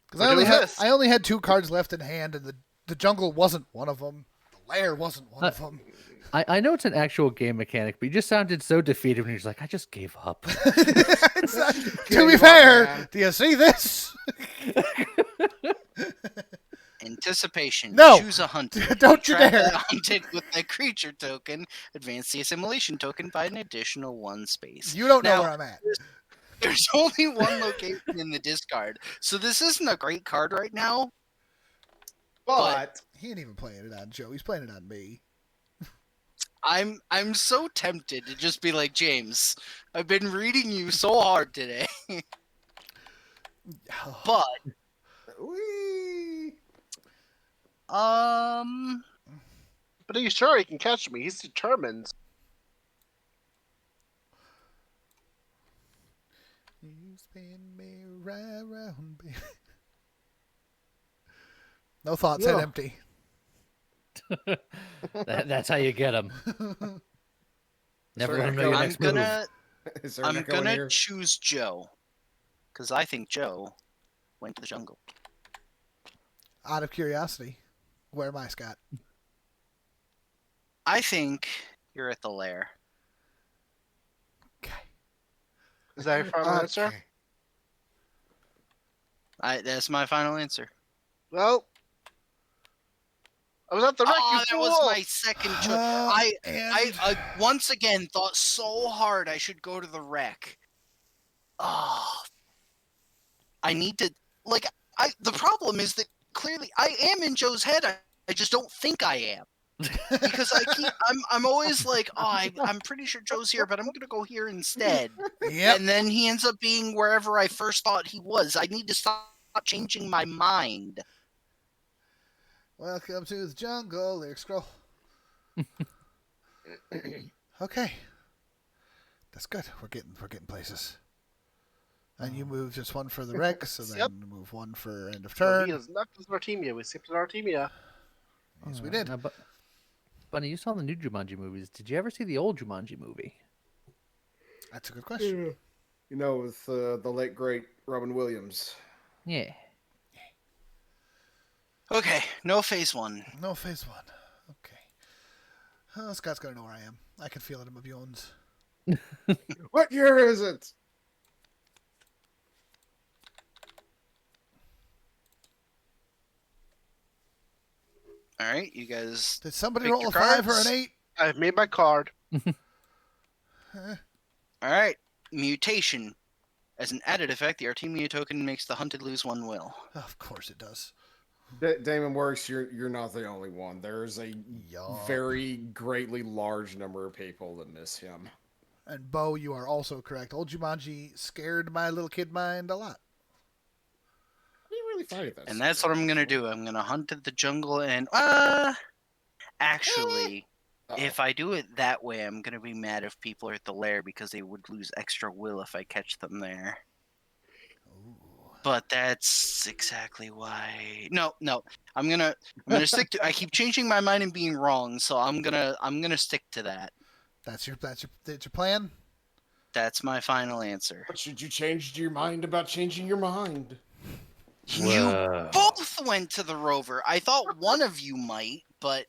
Because
We're doing this.
I only had 2 cards left in hand, and the jungle wasn't one of them. The lair wasn't one of them.
I know it's an actual game mechanic, but you just sounded so defeated when you're just like, I just gave up.
To be
Gave up,
fair,
man.
do you see this?
Anticipation.
No.
Choose a hunt.
Don't you
Track
dare.
the hunted with a creature token. Advance the assimilation token by an additional 1 space.
You don't know
Now,
where I'm at.
There's only 1 location in the discard, so this isn't a great card right now.
But
He ain't even playing it on Joe. He's playing it on me.
I'm so tempted to just be like, James, I've been reading you so hard today. But
wee.
But he's sure he can catch me. He's determined.
You spin me right round, baby. No thoughts, head
Yeah.
empty.
That's how you get them. Never let them know your
I'm
next move.
gonna
Is there an
I'm
echo in
gonna
here?
choose Joe, because I think Joe went to the jungle.
Out of curiosity, where am I, Scott?
I think you're at the lair.
Okay.
Is that your final answer?
Okay.
That's my final answer.
Well, I was at the wreck, you
That
fool!
was my second choice. I
And
once again thought so hard I should go to the wreck. Oh, I need to the problem is that clearly I am in Joe's head. I just don't think I am. Because I'm always like, I'm pretty sure Joe's here, but I'm gonna go here instead.
Yep.
And then he ends up being wherever I first thought he was. I need to stop changing my mind.
Welcome to the jungle. Lyric scroll. Okay. That's good. We're getting places. And you move just one for the Rex, and
Yep.
then move one for end of
So we
turn.
has left as Artemia. We skipped an Artemia.
Yes, we did.
Now, Bunny, you saw the new Jumanji movies. Did you ever see the old Jumanji movie?
That's a good question.
You know, with the late great Robin Williams.
Yeah.
Okay, no phase one.
No phase one. Okay. Oh, Scott's gonna know where I am. I can feel it in my bones.
What year is it?
All right, you guys.
Did somebody
Pick
roll
your
a 5 or
cards.
an 8?
I've made my card.
All right, mutation. As an added effect, the Artemia token makes the hunted lose 1 will.
Of course it does.
Damon Works, you're not the only one. There's a
Yup.
very greatly large number of people that miss him.
And Bo, you are also correct. Old Jumanji scared my little kid mind a lot.
How do you really fight that?
And that's what I'm gonna do. I'm gonna hunt in the jungle and actually, if I do it that way, I'm gonna be mad if people are at the lair because they would lose extra will if I catch them there. But that's exactly why. No. I'm gonna stick to. I keep changing my mind and being wrong, so I'm gonna stick to that.
That's your plan?
That's my final answer.
But should you change your mind about changing your mind?
You
Whoa.
both went to the rover. I thought one of you might, but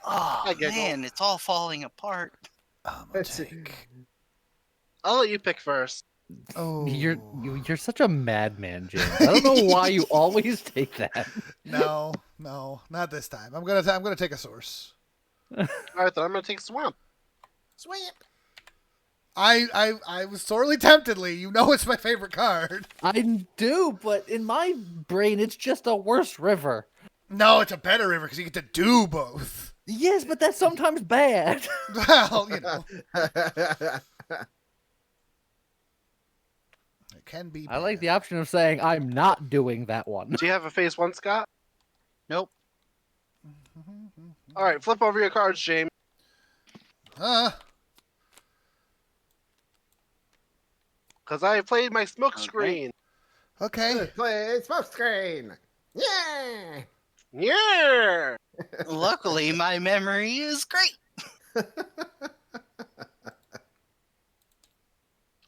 I
oh
giggle.
man, it's all falling apart.
I'm gonna take.
I'll let you pick first.
Oh,
You're such a madman, James. I don't know why you always take that.
no, not this time. I'm gonna take a source.
All right, then I'm gonna take Swamp.
Swamp.
I was sorely tempted, Lee. You know it's my favorite card.
I do, but in my brain, it's just a worse river.
No, it's a better river because you get to do both.
Yes, but that's sometimes bad.
Well, you know, it can be.
I like
bad.
the option of saying I'm not doing that one.
Do you have a phase one, Scott?
Nope.
All right, flip over your cards, James. Because I played my smoke
Okay.
screen.
Okay.
Play smoke screen. Yeah.
Yeah.
Luckily, my memory is great.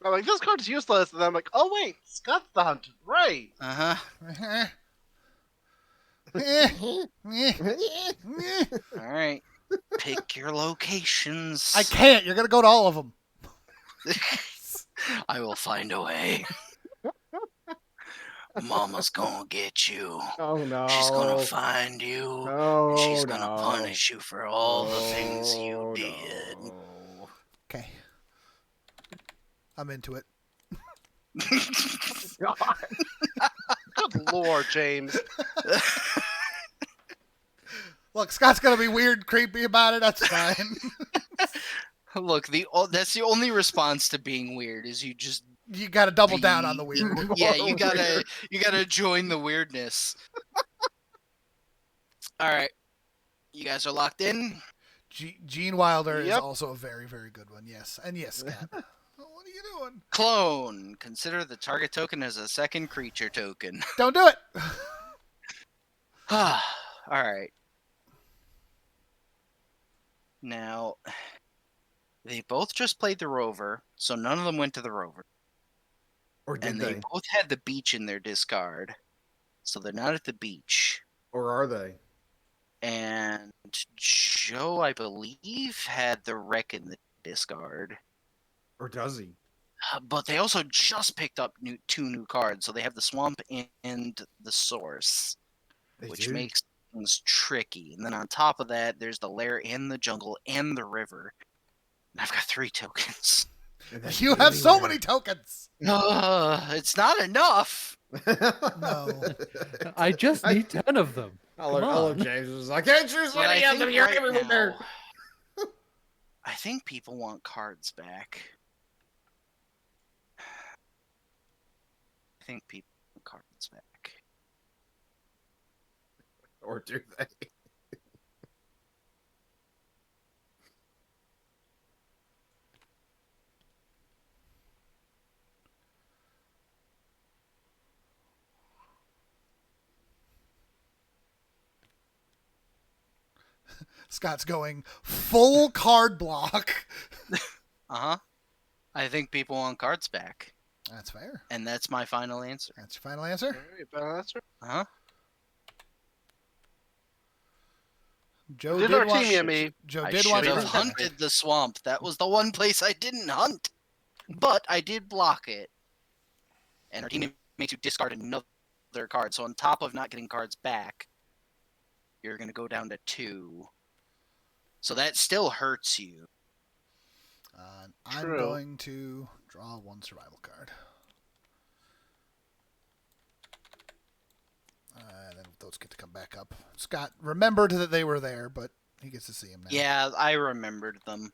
I'm like, this card's useless, and I'm like, oh wait, Scott's the hunted, right?
Uh huh. All right. Pick your locations.
I can't. You're gonna go to all of them.
I will find a way. Mama's gonna get you.
Oh no.
She's gonna find you.
No,
and she's gonna
no.
punish you for all the things you
Oh,
did.
no.
Okay. I'm into it.
Good lord, James.
Look, Scott's gonna be weird, creepy about it. That's fine.
Look, that's the only response to being weird is you just
You gotta double down on the weird.
Yeah, you gotta join the weirdness. All right, you guys are locked in.
Gene Wilder is
Yep.
also a very, very good one. Yes, and yes, Scott. What are you doing?
Clone. Consider the target token as a second creature token.
Don't do it.
All right. Now, they both just played the rover, so none of them went to the rover.
Or did
And they
they?
both had the beach in their discard, so they're not at the beach.
Or are they?
And Joe, I believe, had the wreck in the discard.
Or does he?
But they also just picked up two new cards, so they have the swamp and the source,
They
which
do.
makes things tricky. And then on top of that, there's the lair and the jungle and the river. And I've got 3 tokens.
And that's
You have so
anywhere.
many tokens.
It's not enough.
No.
I just need 10 of them.
I love
Come on.
James. I can't choose
But
any
I
of them.
think
You're
right
everywhere.
now, I think people want cards back. I think people want cards back.
Or do they?
Scott's going full card block.
Uh-huh. I think people want cards back.
That's fair.
And that's my final answer.
That's your final answer?
Alright, final answer.
Uh-huh.
Joe
Did
did want
Artemia me?
Joe
I
did
should
want
have
cards back.
hunted the swamp. That was the one place I didn't hunt. But I did block it. And Artemia makes you discard another card. So on top of not getting cards back, you're going to go down to 2. So that still hurts you.
I'm
True.
going to draw 1 survival card. Then those get to come back up. Scott remembered that they were there, but he gets to see them now.
Yeah, I remembered them.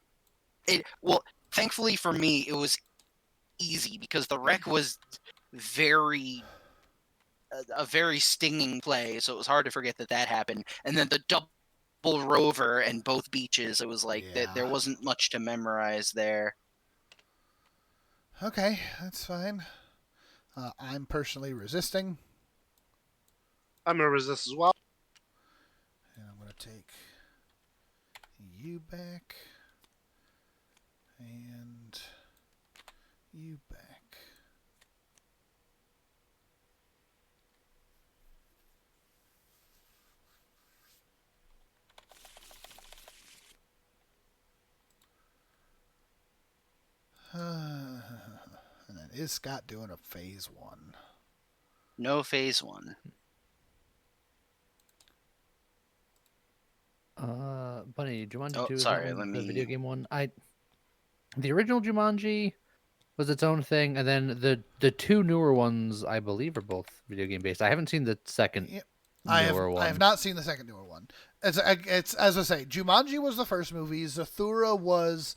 Well, thankfully for me, it was easy because the wreck was a very stinging play, so it was hard to forget that happened. And then the double rover and both beaches, it was like
Yeah.
there wasn't much to memorize there.
Okay, that's fine. I'm personally resisting,
I'm gonna resist as well.
and I'm going to take you back and you back. And then is Scott doing a phase 1?
No phase 1.
Bunny, Jumanji
Oh,
2 is
sorry,
that one,
let
the video
me-
game one. The original Jumanji was its own thing, and then the 2 newer ones, I believe, are both video game based. I haven't seen the second
Yep.
newer one.
I have not seen the second newer one. It's as I say, Jumanji was the first movie. Zathura was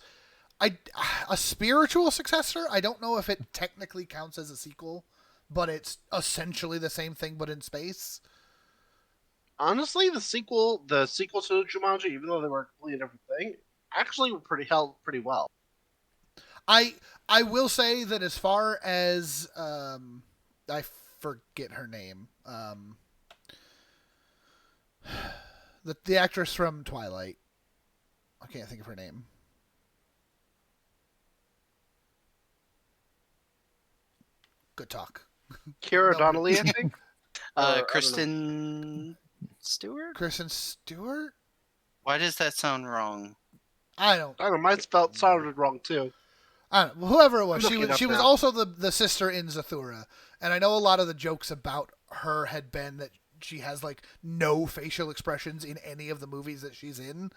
a spiritual successor. I don't know if it technically counts as a sequel, but it's essentially the same thing but in space.
Honestly, the sequel to Jumanji, even though they were a completely different thing, actually were held pretty well.
I will say that as far as I forget her name, the actress from Twilight. I can't think of her name. Good talk.
Kira
No.
Donnelly, I think. Or, I don't know.
Kristen Stewart?
Kristen Stewart?
Why does that sound wrong?
I don't.
I don't know. Mine sounded wrong too.
I don't know. Whoever it was,
I'm
she
looking
was.
up
She was
now.
also the sister in Zathura, and I know a lot of the jokes about her had been that she has like no facial expressions in any of the movies that she's in.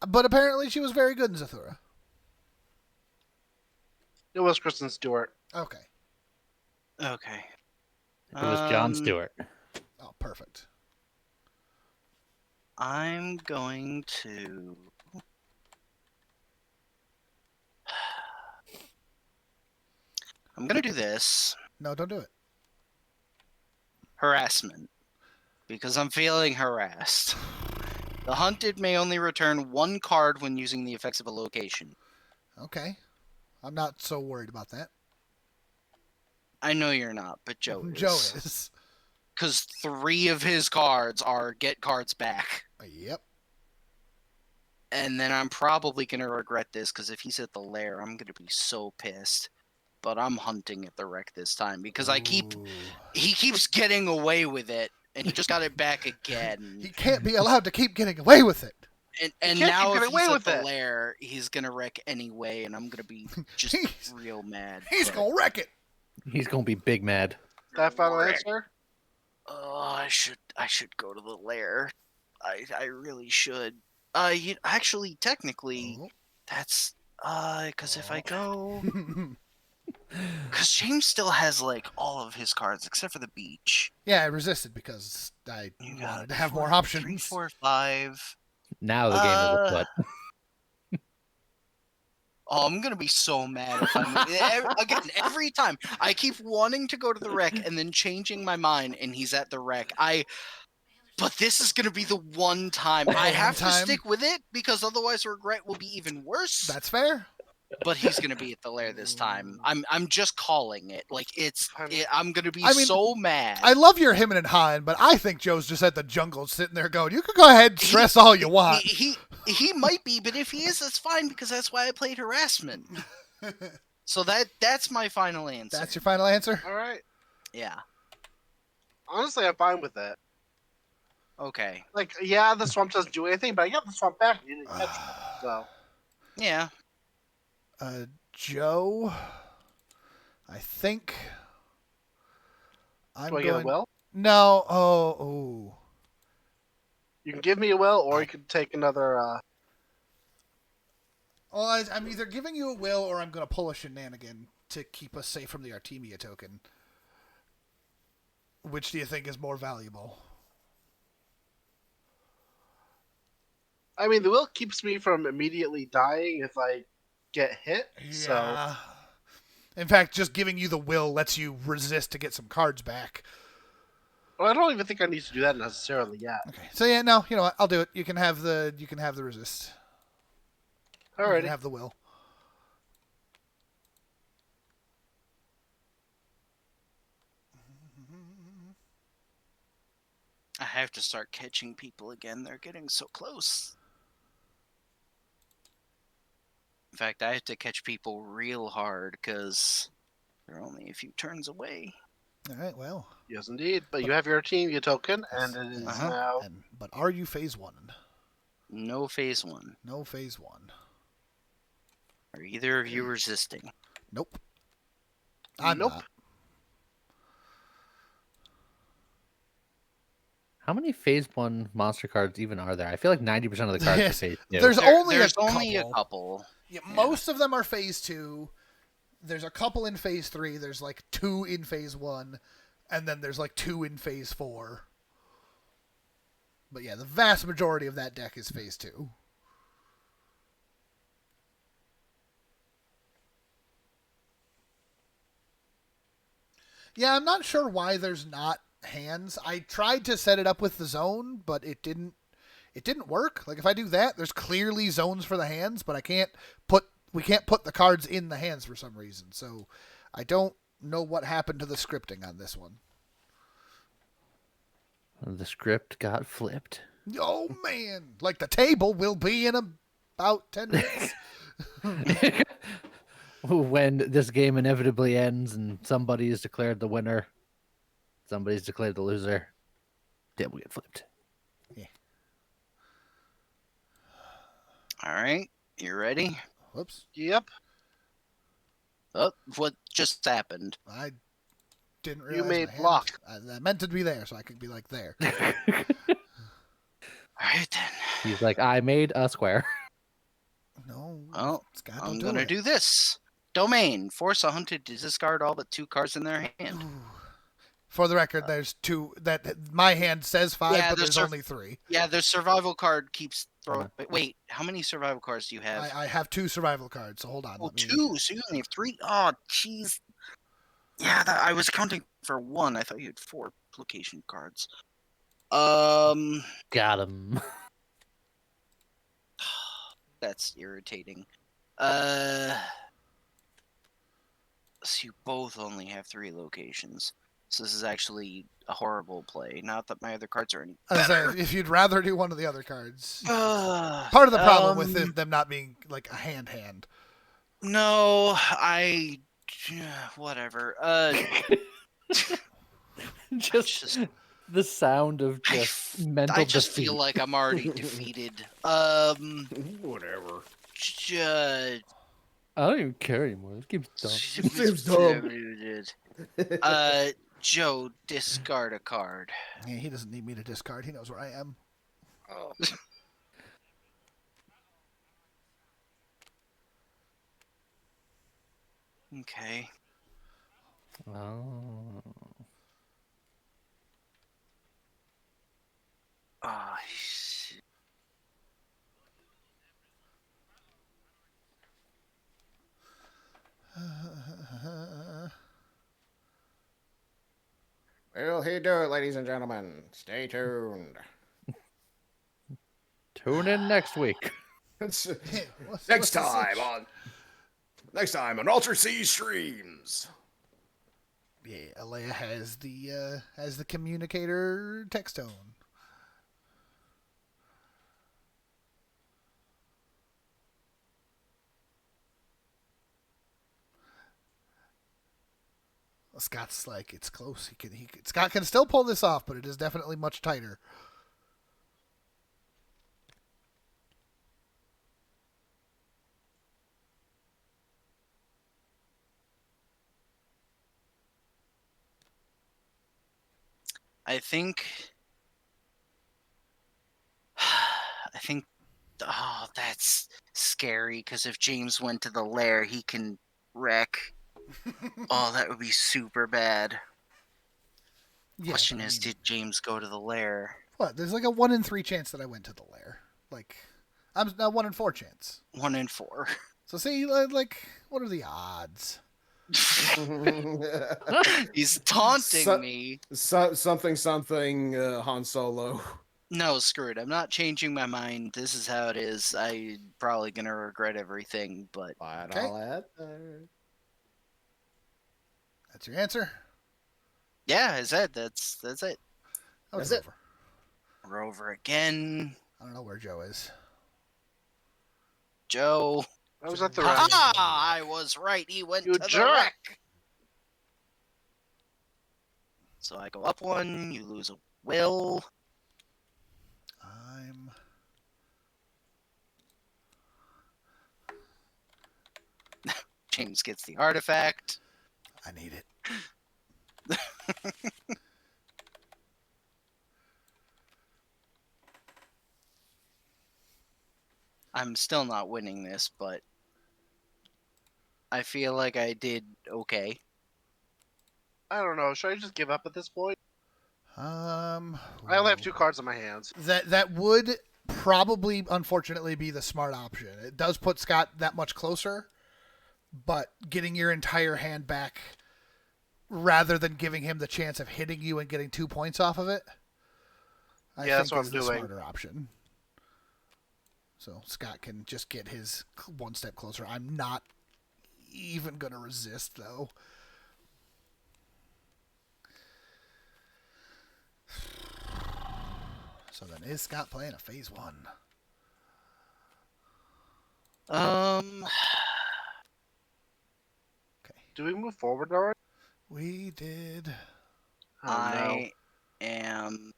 But apparently, she was very good in Zathura.
It was Kristen Stewart.
Okay.
Okay.
It was John
Um,
Stewart.
Oh, perfect.
I'm going to... I'm going to do this.
No, don't do it.
Harassment. Because I'm feeling harassed. The hunted may only return 1 card when using the effects of a location.
Okay. I'm not so worried about that.
I know you're not, but Joe is.
Joe is.
Because 3 of his cards are get cards back.
Yep.
And then I'm probably going to regret this, because if he's at the lair, I'm going to be so pissed. But I'm hunting at the wreck this time, because
Ooh.
he keeps getting away with it, and he just got it back again.
He can't be allowed to keep getting away with it.
And
can't
now
keep
if
getting
he's
away
at
with
the
it.
lair, he's going to wreck anyway, and I'm going to be just
He's-
real mad.
He's
but-
gonna wreck it.
He's gonna be big mad.
That final answer?
Oh, I should go to the lair. I really should. Actually, technically,
Oh.
that's because if I
Oh.
go, because James still has like all of his cards except for the beach.
Yeah, I resisted because I
You
wanted
got
to have more
3,
options.
4, 5.
Now the game is
Uh,
afoot.
Oh, I'm gonna be so mad if I'm again every time. I keep wanting to go to the wreck and then changing my mind, and he's at the wreck. But this is gonna be the one time I
One
have to
time?
stick with it because otherwise regret will be even worse.
That's fair.
but he's gonna be at the lair this time. I'm just calling it. Like I'm gonna be
I mean,
so mad.
I love your him and Han, but I think Joe's just at the jungle sitting there going, you can go ahead and stress all you want.
He might be, but if he is, that's fine because that's why I played harassment. So that's my final answer.
That's your final answer?
All right.
Yeah.
Honestly, I'm fine with that.
Okay.
Like, yeah, the swamp doesn't do anything, but I got the swamp back. You didn't catch it, so.
Yeah.
Joe, I think I'm
Do I
going...
get a will?
No. Oh.
You can give me a will, or you can take another.
Well, I'm either giving you a will or I'm going to pull a shenanigan to keep us safe from the Artemia token. Which do you think is more valuable?
I mean, the will keeps me from immediately dying if I get hit. So
Yeah. In fact, just giving you the will lets you resist to get some cards back.
well, I don't even think I need to do that necessarily yet.
Okay. So yeah, no, you know what? I'll do it. You can have the resist. You can
Alrighty.
have the will.
I have to start catching people again. They're getting so close. In fact, I have to catch people real hard because they're only a few turns away.
All right. Well.
Yes, indeed. But you have your team, your token, and it is
Uh-huh.
now.
But are you phase 1?
No phase 1.
No phase 1.
Are either of you resisting?
Nope. I'm
Nope.
not.
How many phase 1 monster cards even are there? I feel like 90% of the cards are
Yes,
phase 2.
There's only
There's
a
only
couple.
a couple.
Yeah, most of them are phase 2. There's a couple in phase 3. There's like 2 in phase 1, and then there's like 2 in phase 4. But yeah, the vast majority of that deck is phase 2. Yeah, I'm not sure why there's not hands. I tried to set it up with the zone, but it didn't work. Like if I do that, there's clearly zones for the hands, but we can't put the cards in the hands for some reason. So I don't know what happened to the scripting on this one.
The script got flipped.
Oh man, like the table will be in about 10 minutes.
When this game inevitably ends and somebody is declared the winner, somebody's declared the loser, table get flipped.
All right, you ready?
Whoops.
Yep.
Oh, what just happened?
I didn't realize
made
my hand-
block.
I meant to be there, so I could be like there.
All right then.
He's like, I made a square.
No.
Well,
Scott,
I'm
don't
gonna
it.
do this. Domain. Force a hunter to discard all but 2 cards in their hand.
Ooh. For the record, there's 2. That my hand says 5,
Yeah,
but
there's
there's only 3.
Yeah, the survival card keeps throwing. Wait, how many survival cards do you have?
I have 2 survival cards, so hold on.
Oh,
let me-
2. So you only have 3. Oh, jeez. Yeah, I was counting for 1. I thought you had 4 application cards.
Got him.
That's irritating. So you both only have 3 locations. So this is actually a horrible play. Not that my other cards are any
I was
better.
saying, if you'd rather do one of the other cards.
Part
Part of the problem with them not being like a hand.
No, whatever.
just the sound of just mental
I just
defeat.
feel like I'm already defeated.
Whatever.
I don't even care anymore. This game's dumb.
Seems dumb.
Joe, discard a card.
Yeah, he doesn't need me to discard. He knows where I am.
Oh. Okay.
Oh.
Oh, shit.
Will he do it, ladies and gentlemen? Stay tuned.
Tune in next week.
Next
What's the
time
sitch?
on Next time on Ultra C Streams.
Yeah, Alea has the communicator text tone. Scott's like, it's close. Scott can still pull this off, but it is definitely much tighter.
I think. Oh, that's scary because if James went to the lair, he can wreck. Oh, that would be super bad.
Yeah,
Question
but I
is,
mean,
did James go to the lair?
what? There's like a 1 in 3 chance that I went to the lair. Like, I'm a 1 in 4 chance.
1 in 4.
So see, like, what are the odds?
He's taunting
So-
me.
something, Han Solo.
No, screw it. I'm not changing my mind. This is how it is. I'm probably gonna regret everything, but
But
Okay.
I'll add that.
That's your answer.
yeah, I said that's it.
Oh, it's
That's it.
over.
We're over again.
I don't know where Joe is.
Joe.
I was at the
Ha
wreck.
Ah, I was right. He went
You
to the
jerk.
wreck. So I go up 1. You lose a will.
I'm.
James gets the artifact.
I need it.
I'm still not winning this, but I feel like I did okay.
I don't know. Should I just give up at this point? I only have 2 cards in my hands.
That would probably, unfortunately, be the smart option. It does put Scott that much closer, but getting your entire hand back rather than giving him the chance of hitting you and getting 2 points off of it, I
Yeah,
think
that's what
is
I'm
the
doing.
smarter option. So Scott can just get his 1 step closer. I'm not even going to resist, though. So then, is Scott playing a phase 1? Okay.
Do we move forward already?
We did.
Oh, no.
I am.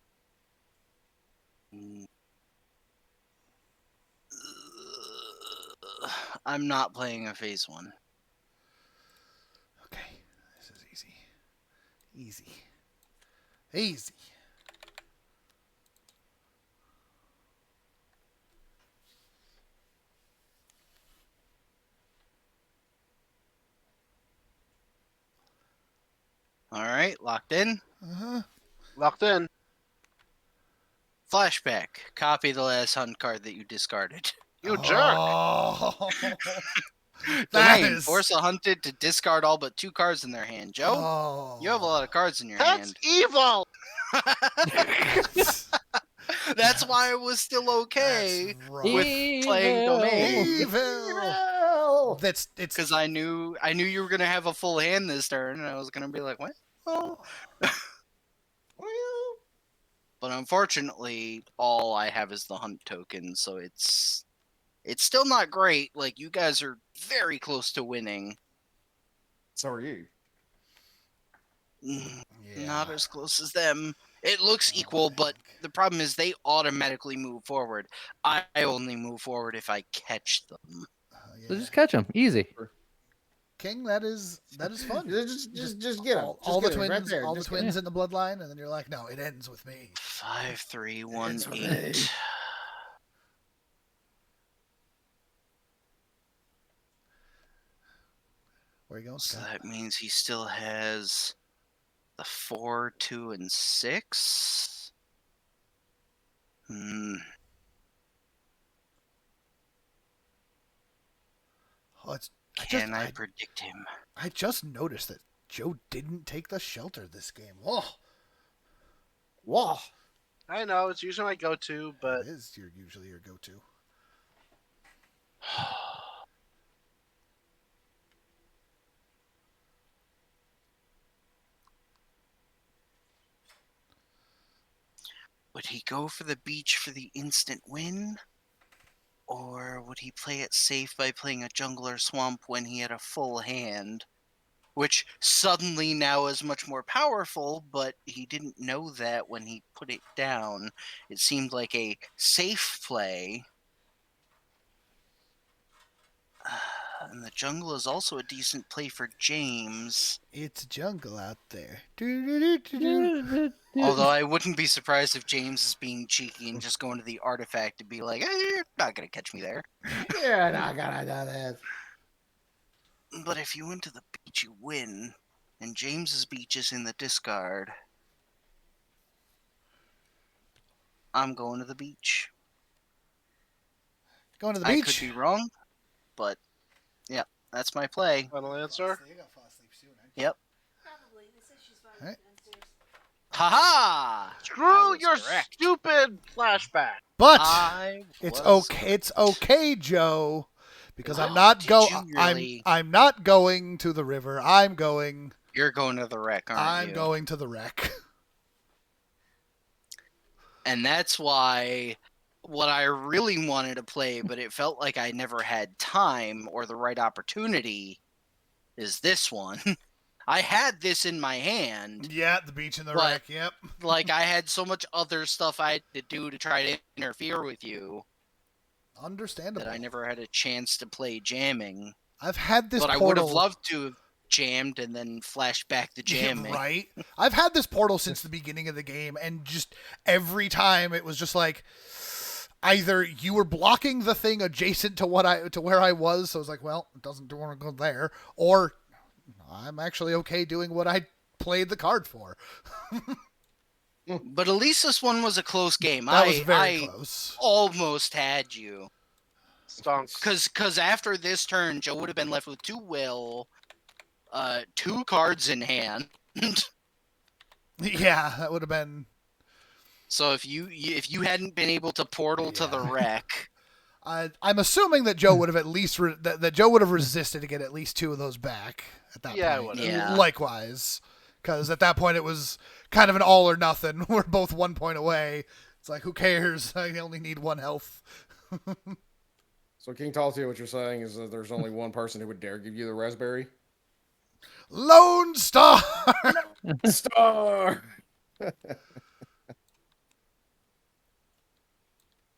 I'm not playing a phase 1.
Okay. This is easy. Easy. Easy.
All right, locked in.
Uh-huh.
Locked in.
Flashback. Copy the last hunt card that you discarded.
You jerk.
Oh.
Domain.
That is...
Force a hunted to discard all but 2 cards in their hand. Joe,
Oh.
you have a lot of cards in your
That's
hand.
evil.
That's why it was still okay
That's rough.
with playing Domain.
Evil. That's it's
Because I knew you were gonna have a full hand this turn, and I was gonna be like, what? Oh. But unfortunately, all I have is the hunt token, so it's still not great. Like, you guys are very close to winning.
So are you.
Not as close as them. It looks
Oh,
equal, but
heck.
the problem is they automatically move forward. I only move forward if I catch them.
Yeah.
So just catch him. Easy.
King, that is fun.
Just get him.
All the
Just get him
twins,
right there.
all the
Just get
twins in the bloodline, and then you're like, no, it ends with me.
5, 3, 1,
It's
8.
me.
Where you going,
So
Scott?
that means he still has the 4, 2, and 6.
Oh, it's,
Can I predict him?
I just noticed that Joe didn't take the shelter this game. Oh,
Whoa.
I know. It's usually my go-to, but
it is usually your go-to.
Would he go for the beach for the instant win? Or would he play it safe by playing a jungler swamp when he had a full hand? Which suddenly now is much more powerful, but he didn't know that when he put it down. It seemed like a safe play. And the jungle is also a decent play for James.
It's a jungle out there. Do-do-do-do-do.
Although I wouldn't be surprised if James is being cheeky and just going to the artifact to be like, hey, you're not going to catch me there.
Yeah, not gonna do that.
But if you went to the beach, you win. And James's beach is in the discard. I'm going to the beach.
Going to the
I
beach.
could be wrong, but yeah, that's my play.
Final answer.
Yep.
Probably. They said she's fine
Alright.
downstairs.
Haha! I
Screw
was
your
correct.
stupid flashback.
But
It's
okay. It's okay, Joe, because I'm
Wow,
not
did
go.
you really-
I'm not going to the river. I'm going.
You're going to the wreck, aren't
I'm
you?
going to the wreck.
And that's why what I really wanted to play, but it felt like I never had time or the right opportunity, is this one. I had this in my hand.
Yeah, the beach and the
But-
wreck. Yep.
Like, I had so much other stuff I had to do to try to interfere with you
Understandable.
that I never had a chance to play jamming.
I've had this
But I
portal.
would have loved to have jammed and then flashed back the jamming.
Right. I've had this portal since the beginning of the game, and just every time it was just like either you were blocking the thing adjacent to where I was, so I was like, well, it doesn't want to go there, or I'm actually okay doing what I played the card for.
But at least this one was a close game.
That was very
I
close.
almost had you.
Stonks.
Because after this turn, Joe would have been left with 2 will, 2 cards in hand.
Yeah, that would have been.
So if you hadn't been able to portal to the
Yeah.
wreck,
I'm assuming that Joe would have at least that Joe would have resisted to get at least 2 of those back at that
Yeah, I
point.
would've.
Yeah.
Likewise, because at that point it was kind of an all or nothing. We're both 1 point away. It's like, who cares? I only need 1 health.
So King Taltia, what you're saying is that there's only one person who would dare give you the raspberry?
Lone Star.
Star!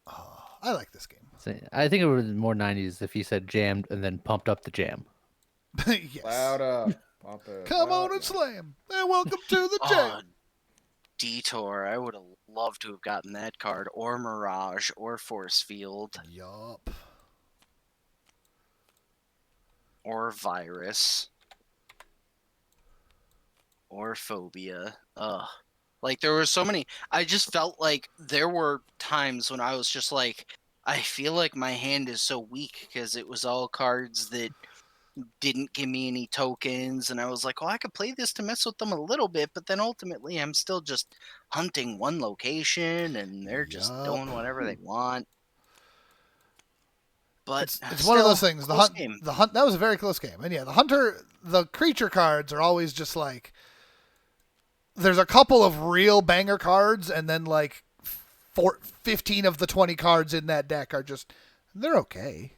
Oh, I like this game.
I think it would have been more 90s if he said jammed and then pumped up the jam.
Yes.
Loud up. Pop it.
Come
loud
on and
up.
slam. And welcome to the
oh,
jam.
Detour, I would have loved to have gotten that card, or Mirage, or Force Field,
Yup.
or Virus, or Phobia. Ugh. Like, there were so many. I just felt like there were times when I was just like, I feel like my hand is so weak because it was all cards that didn't give me any tokens, and I was like, oh, I could play this to mess with them a little bit, but then ultimately I'm still just hunting one location, and they're just
Yup.
doing whatever they want. But
It's one of those
still,
things.
close game.
The hunt. That was a very close game. And yeah, the creature cards are always just like. There's a couple of real banger cards, and then like 15 of the 20 cards in that deck are just. They're okay.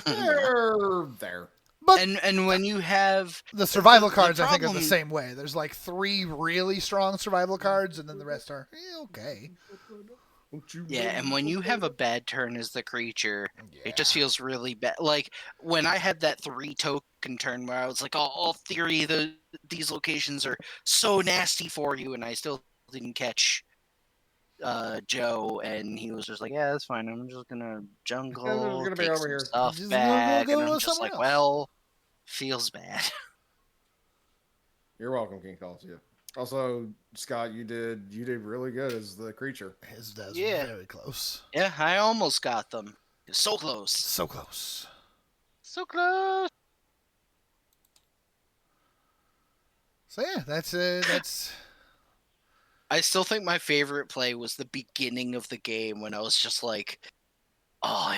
They're there.
But
And when you have
the survival
the
cards, I think, are the
problem-
same way. There's like 3 really strong survival cards, and then the rest are okay.
and when you have a bad turn as the creature, it just feels really bad. Like when I had that 3 token turn where I was like, oh, all theory, these locations are so nasty for you, and I still didn't catch Joe, and he was just like, yeah, that's fine. I'm just gonna jungle,
gonna be
take
over
some
here.
stuff
Just
back,
go
and I'm
with
just
someone
like,
else.
well, feels bad.
You're welcome, King Taltia. Also, Scott, you did really good as the creature.
His does
Yeah.
very close.
Yeah, I almost got them. So close.
So close.
So close.
So yeah, that's
I still think my favorite play was the beginning of the game when I was just like, oh,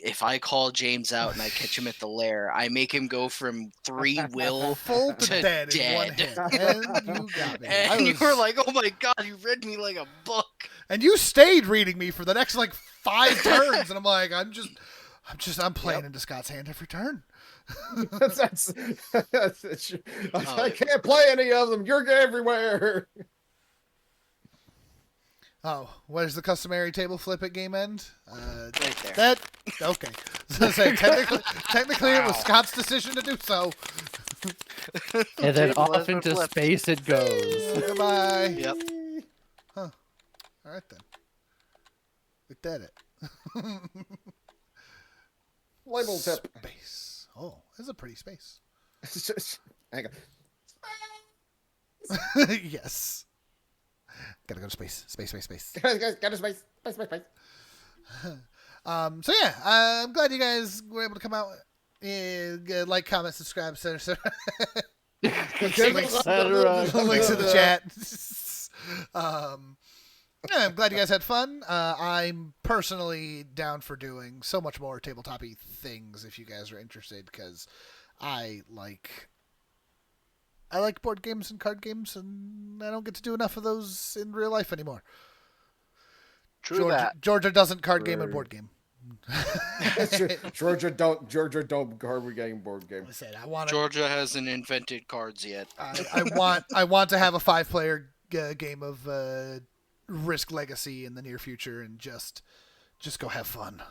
if I call James out and I catch him at the lair, I make him go from 3 will
full to
to
dead in one
dead.
hit. And you got me.
and you were like, oh my god, you read me like a book.
And you stayed reading me for the next like 5 turns, and I'm like, I'm playing into Scott's hand every turn.
that's I can't play any of them. You're everywhere.
Oh, where's the customary table flip at game end?
Right there.
That okay. So say technically it was Scott's decision to do so.
And then
Table has
off
been
into
flipped.
space it goes.
Goodbye.
Yep.
All right then. We did it.
Label tip.
Space. Oh, that's a pretty space.
Hang
Yes. Gotta go to space. Space.
on. Guys, got a space. Space.
So yeah, I'm glad you guys were able to come out. Like, comment, subscribe, etc. Links in the chat. Yeah, I'm glad you guys had fun. I'm personally down for doing so much more tabletop-y things if you guys are interested, because I like board games and card games, and I don't get to do enough of those in real life anymore.
True that.
Georgia doesn't card game and
True.
board game.
Georgia don't card game board game.
I said I want to.
Georgia hasn't invented cards yet.
I want to have a 5-player game of Risk Legacy in the near future, and just go have fun.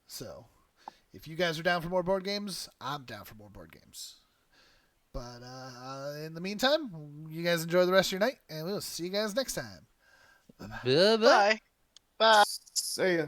So, if you guys are down for more board games, I'm down for more board games. But in the meantime, you guys enjoy the rest of your night, and we'll see you guys next time.
Bye-bye.
Bye. Bye.
See ya.